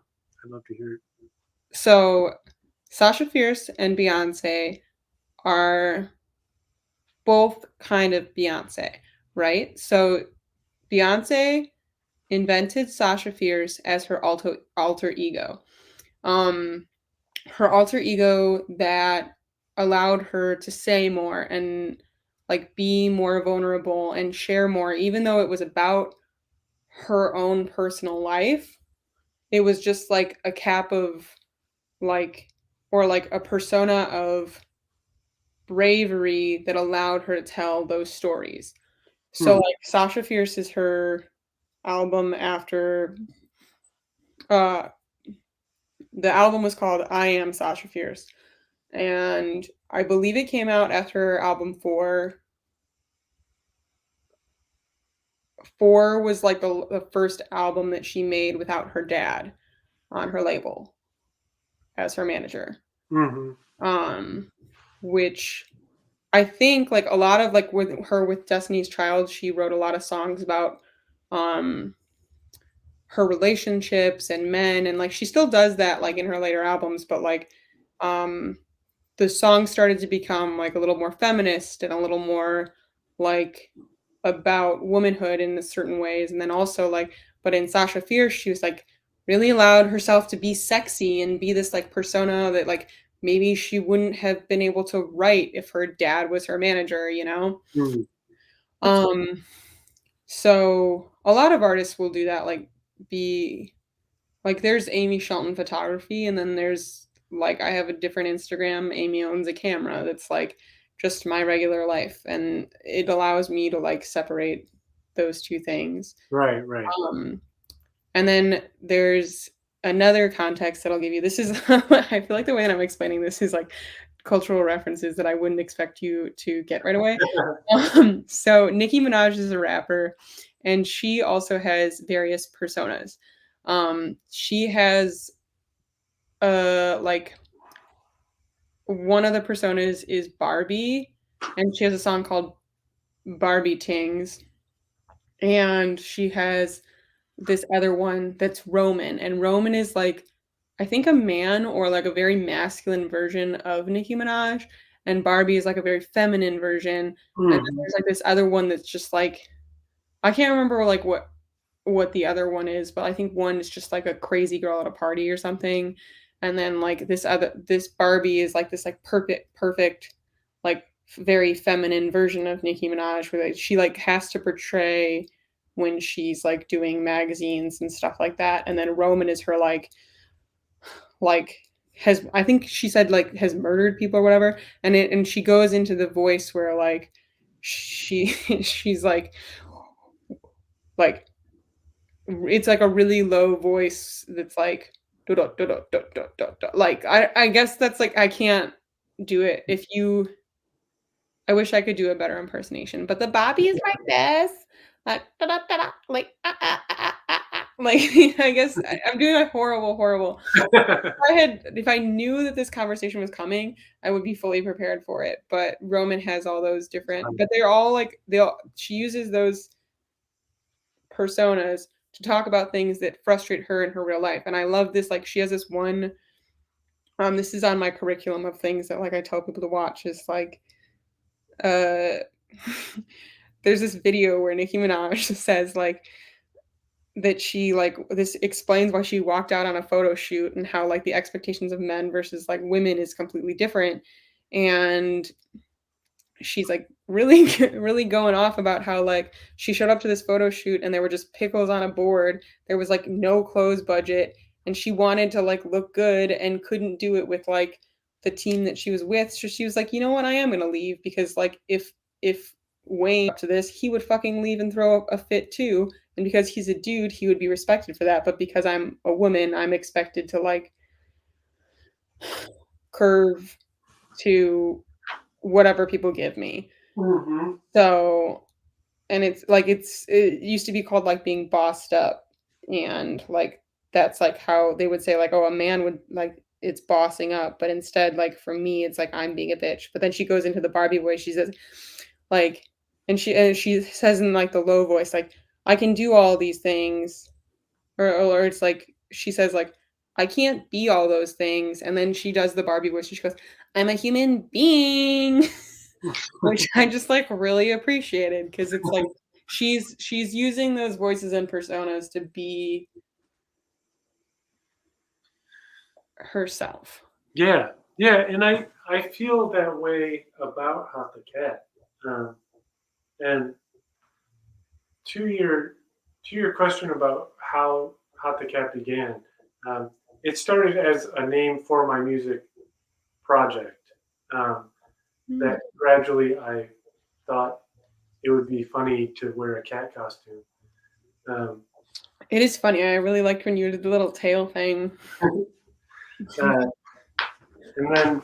love to hear it. So Sasha Fierce and Beyonce are both kind of Beyonce, right? So Beyonce invented Sasha Fierce as her alter ego. Her alter ego that allowed her to say more and like be more vulnerable and share more, even though it was about her own personal life. It was just like a cap of like, or like a persona of bravery that allowed her to tell those stories. So like Sasha Fierce is her album after the album was called I Am Sasha Fierce. And I believe it came out after album 4. 4 was like the first album that she made without her dad on her label as her manager. Which I think like a lot of like with her with Destiny's Child, she wrote a lot of songs about her relationships and men, and like she still does that like in her later albums, but like the song started to become like a little more feminist and a little more like about womanhood in certain ways. And then also like, but in Sasha Fierce, she was like really allowed herself to be sexy and be this like persona that like maybe she wouldn't have been able to write if her dad was her manager, you know? So a lot of artists will do that, like be like there's Amy Shelton photography, and then there's like I have a different Instagram, Amy owns a camera, that's like just my regular life, and it allows me to like separate those two things. Right. And then there's another context that I'll give you. This is I feel like the way that I'm explaining this is like cultural references that I wouldn't expect you to get right away. So Nicki Minaj is a rapper, and she also has various personas. She has like one of the personas is Barbie, and she has a song called Barbie Tings, and she has this other one that's Roman, and Roman is like I think a man or like a very masculine version of Nicki Minaj, and Barbie is like a very feminine version. And then there's like this other one that's just like I can't remember like what the other one is, but I think one is just like a crazy girl at a party or something. And then like this Barbie is like this like perfect like very feminine version of Nicki Minaj where like, she like has to portray when she's like doing magazines and stuff like that. And then Roman is her like has I think she said like has murdered people or whatever. And she goes into the voice where like she's like it's like a really low voice that's like like I guess that's like I can't do it. I wish I could do a better impersonation, but the Bobby is like this, like like like I guess I'm doing a horrible. If I knew that this conversation was coming, I would be fully prepared for it. But Roman has all those different, but they're all like she uses those personas to talk about things that frustrate her in her real life. And I love this. Like she has this one. This is on my curriculum of things that like I tell people to watch. Is like, there's this video where Nicki Minaj says like that she like this explains why she walked out on a photo shoot and how like the expectations of men versus like women is completely different. And she's like really really going off about how like she showed up to this photo shoot and there were just pickles on a board, there was like no clothes budget, and she wanted to like look good and couldn't do it with like the team that she was with. So she was like, you know what, I am gonna leave, because like if Wayne up to this, he would fucking leave and throw a fit too, and because he's a dude he would be respected for that, but because I'm a woman I'm expected to like curve to whatever people give me. So, and it's like it used to be called like being bossed up, and like that's like how they would say like, oh, a man would like it's bossing up, but instead like for me it's like I'm being a bitch. But then she goes into the Barbie voice, she says like, and she says in like the low voice like, I can do all these things, or it's like she says like, I can't be all those things, and then she does the Barbie voice and she goes, I'm a human being. Which I just like really appreciated, because it's like she's using those voices and personas to be herself. Yeah, and I feel that way about Hot the Cat. And to your question about how Hot the Cat began, it started as a name for my music project. That gradually I thought it would be funny to wear a cat costume. It is funny. I really liked when you did the little tail thing. And then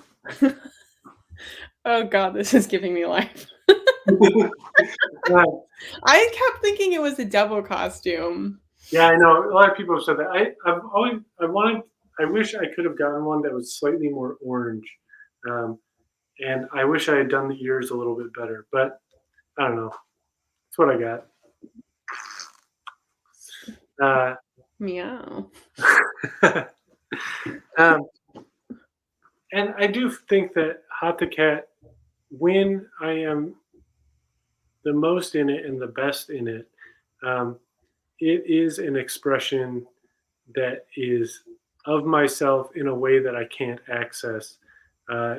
oh God, this is giving me life. I kept thinking it was a devil costume. Yeah, I know. A lot of people have said that. I wish I could have gotten one that was slightly more orange. And I wish I had done the ears a little bit better, but I don't know. That's what I got. Meow. And I do think that Hot the Cat, when I am the most in it and the best in it, um, it is an expression that is of myself in a way that I can't access uh,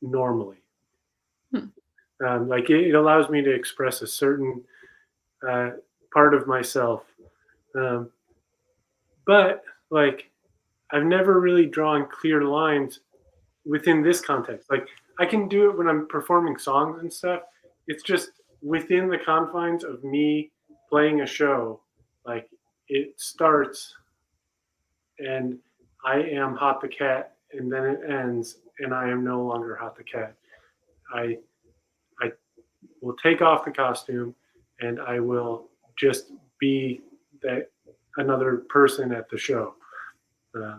normally. Like it allows me to express a certain uh, part of myself, um, but like I've never really drawn clear lines within this context. Like I can do it when I'm performing songs and stuff. It's just within the confines of me playing a show. Like it starts and I am Hot the Cat, and then it ends, and I am no longer Hot the Cat. I I will take off the costume, and I will just be that another person at the show. Uh,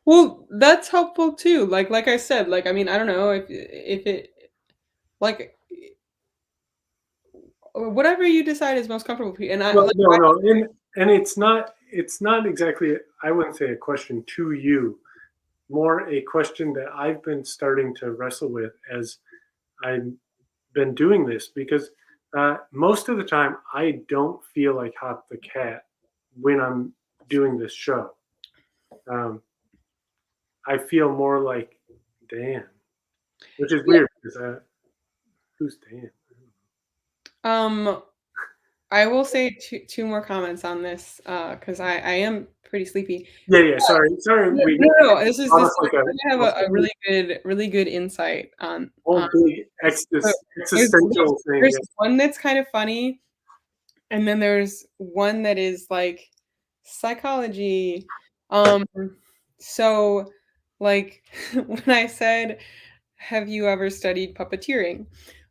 Well, that's helpful too. Like I said, like I mean, I don't know if it like whatever you decide is most comfortable for you. And I well, like no, and it's not exactly. I wouldn't say a question to you, more a question that I've been starting to wrestle with as I've been doing this because most of the time I don't feel like Hot the Cat when I'm doing this show. Um, I feel more like Dan, which is weird because who's Dan? um I will say two more comments on this because I am pretty sleepy. Yeah. Sorry. No, We no, this almost like I have a really good insight on whole big this. So existential thing. there's Yeah. one that's kind of funny, and then there's one that is like psychology. Um, so like when I said, "Have you ever studied puppeteering?"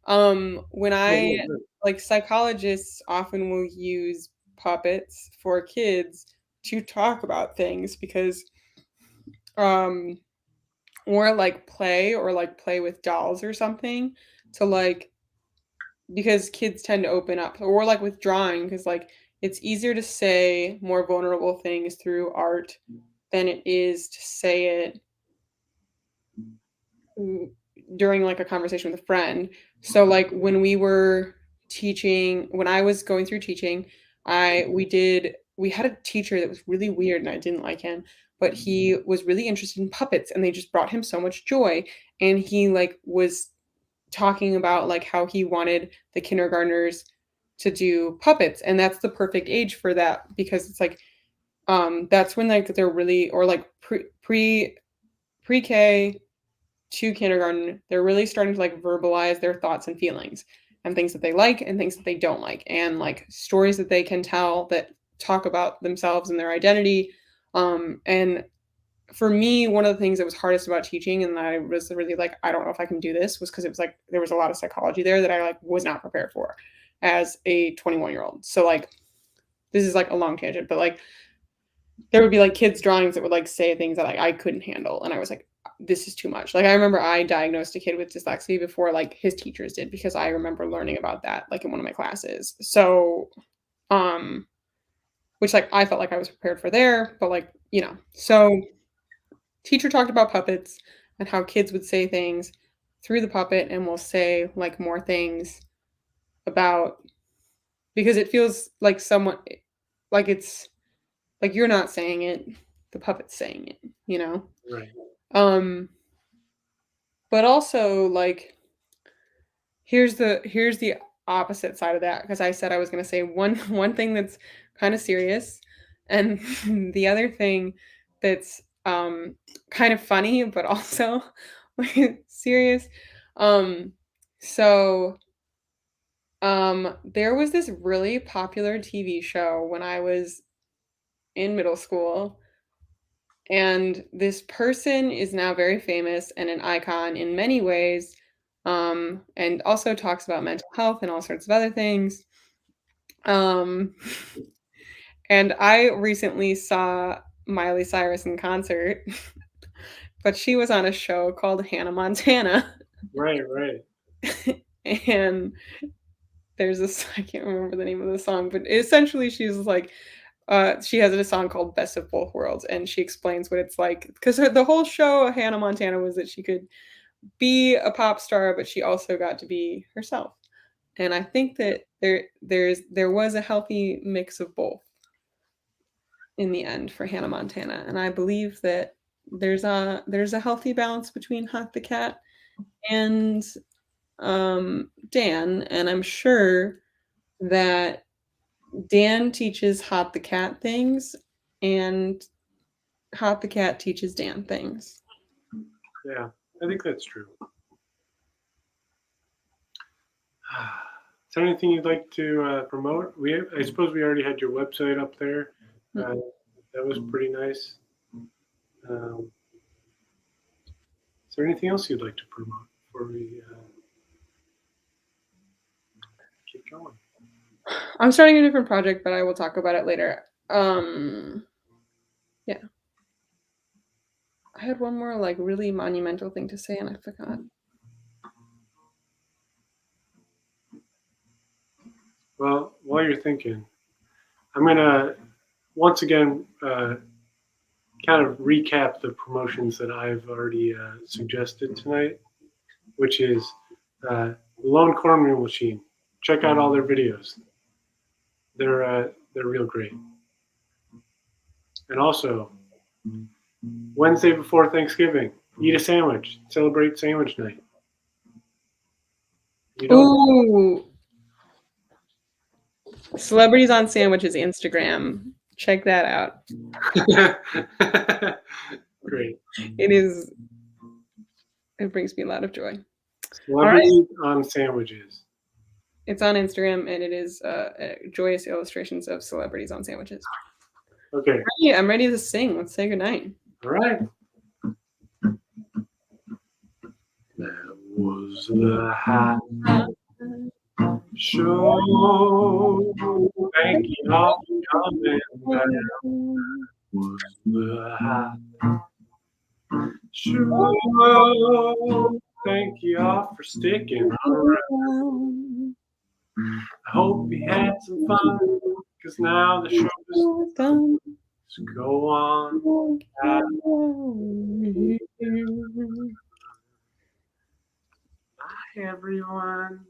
When I like psychologists often will use puppets for kids to talk about things because um or like play with dolls or something to like because kids tend to open up or like with drawing because like it's easier to say more vulnerable things through art than it is to say it during like a conversation with a friend. So like when we were teaching, when I was going through teaching, we had a teacher that was really weird and I didn't like him, but he was really interested in puppets and they just brought him so much joy. And he like was talking about like how he wanted the kindergartners to do puppets and that's the perfect age for that because it's like that's when like they're really or like pre-K to kindergarten, they're really starting to like verbalize their thoughts and feelings and things that they like and things that they don't like and like stories that they can tell that talk about themselves and their identity. And for me, one of the things that was hardest about teaching and that I was really like, I don't know if I can do this was because it was like there was a lot of psychology there that I like was not prepared for as a 21-year-old. So like this is like a long tangent, but like there would be like kids' drawings that would like say things that like I couldn't handle. And I was like, this is too much. Like I remember I diagnosed a kid with dyslexia before like his teachers did because I remember learning about that like in one of my classes. So which like I felt like I was prepared for there, but like, you know. So teacher talked about puppets and how kids would say things through the puppet and will say like more things about because it feels like someone like it's like you're not saying it, the puppet's saying it, you know? Right. But also like here's the opposite side of that because I said I was going to say one thing that's kind of serious and the other thing that's kind of funny but also like, serious. So there was this really popular TV show when I was in middle school and this person is now very famous and an icon in many ways, and also talks about mental health and all sorts of other things. Um, and I recently saw Miley Cyrus in concert, but she was on a show called Hannah Montana. Right. And there's this, I can't remember the name of the song, but essentially she's like She has a song called Best of Both Worlds, and she explains what it's like. Because the whole show of Hannah Montana was that she could be a pop star, but she also got to be herself. And I think that there was a healthy mix of both in the end for Hannah Montana. And I believe that there's a healthy balance between Hot the Cat and Dan. And I'm sure that Dan teaches Hot the Cat things, and Hot the Cat teaches Dan things. Yeah, I think that's true. Is there anything you'd like to promote? I suppose we already had your website up there. That was pretty nice. Is there anything else you'd like to promote before we keep going? I'm starting a different project, but I will talk about it later. Yeah. I had one more like really monumental thing to say and I forgot. Well, while you're thinking, I'm gonna once again kind of recap the promotions that I've already suggested tonight, which is Lone Cornmeal Machine. Check out all their videos. They're real great. And also, Wednesday before Thanksgiving, eat a sandwich. Celebrate Sandwich Night. Ooh. Celebrities on Sandwiches Instagram. Check that out. Great. It brings me a lot of joy. Celebrities on Sandwiches. It's on Instagram, and it is joyous illustrations of celebrities on sandwiches. Okay. I'm ready to sing. Let's say goodnight. All right. That was the hot show. Thank you all for coming. That was the hot show. Thank you all for sticking around. I hope you had some fun, because now the show is done. So go on. Bye, everyone.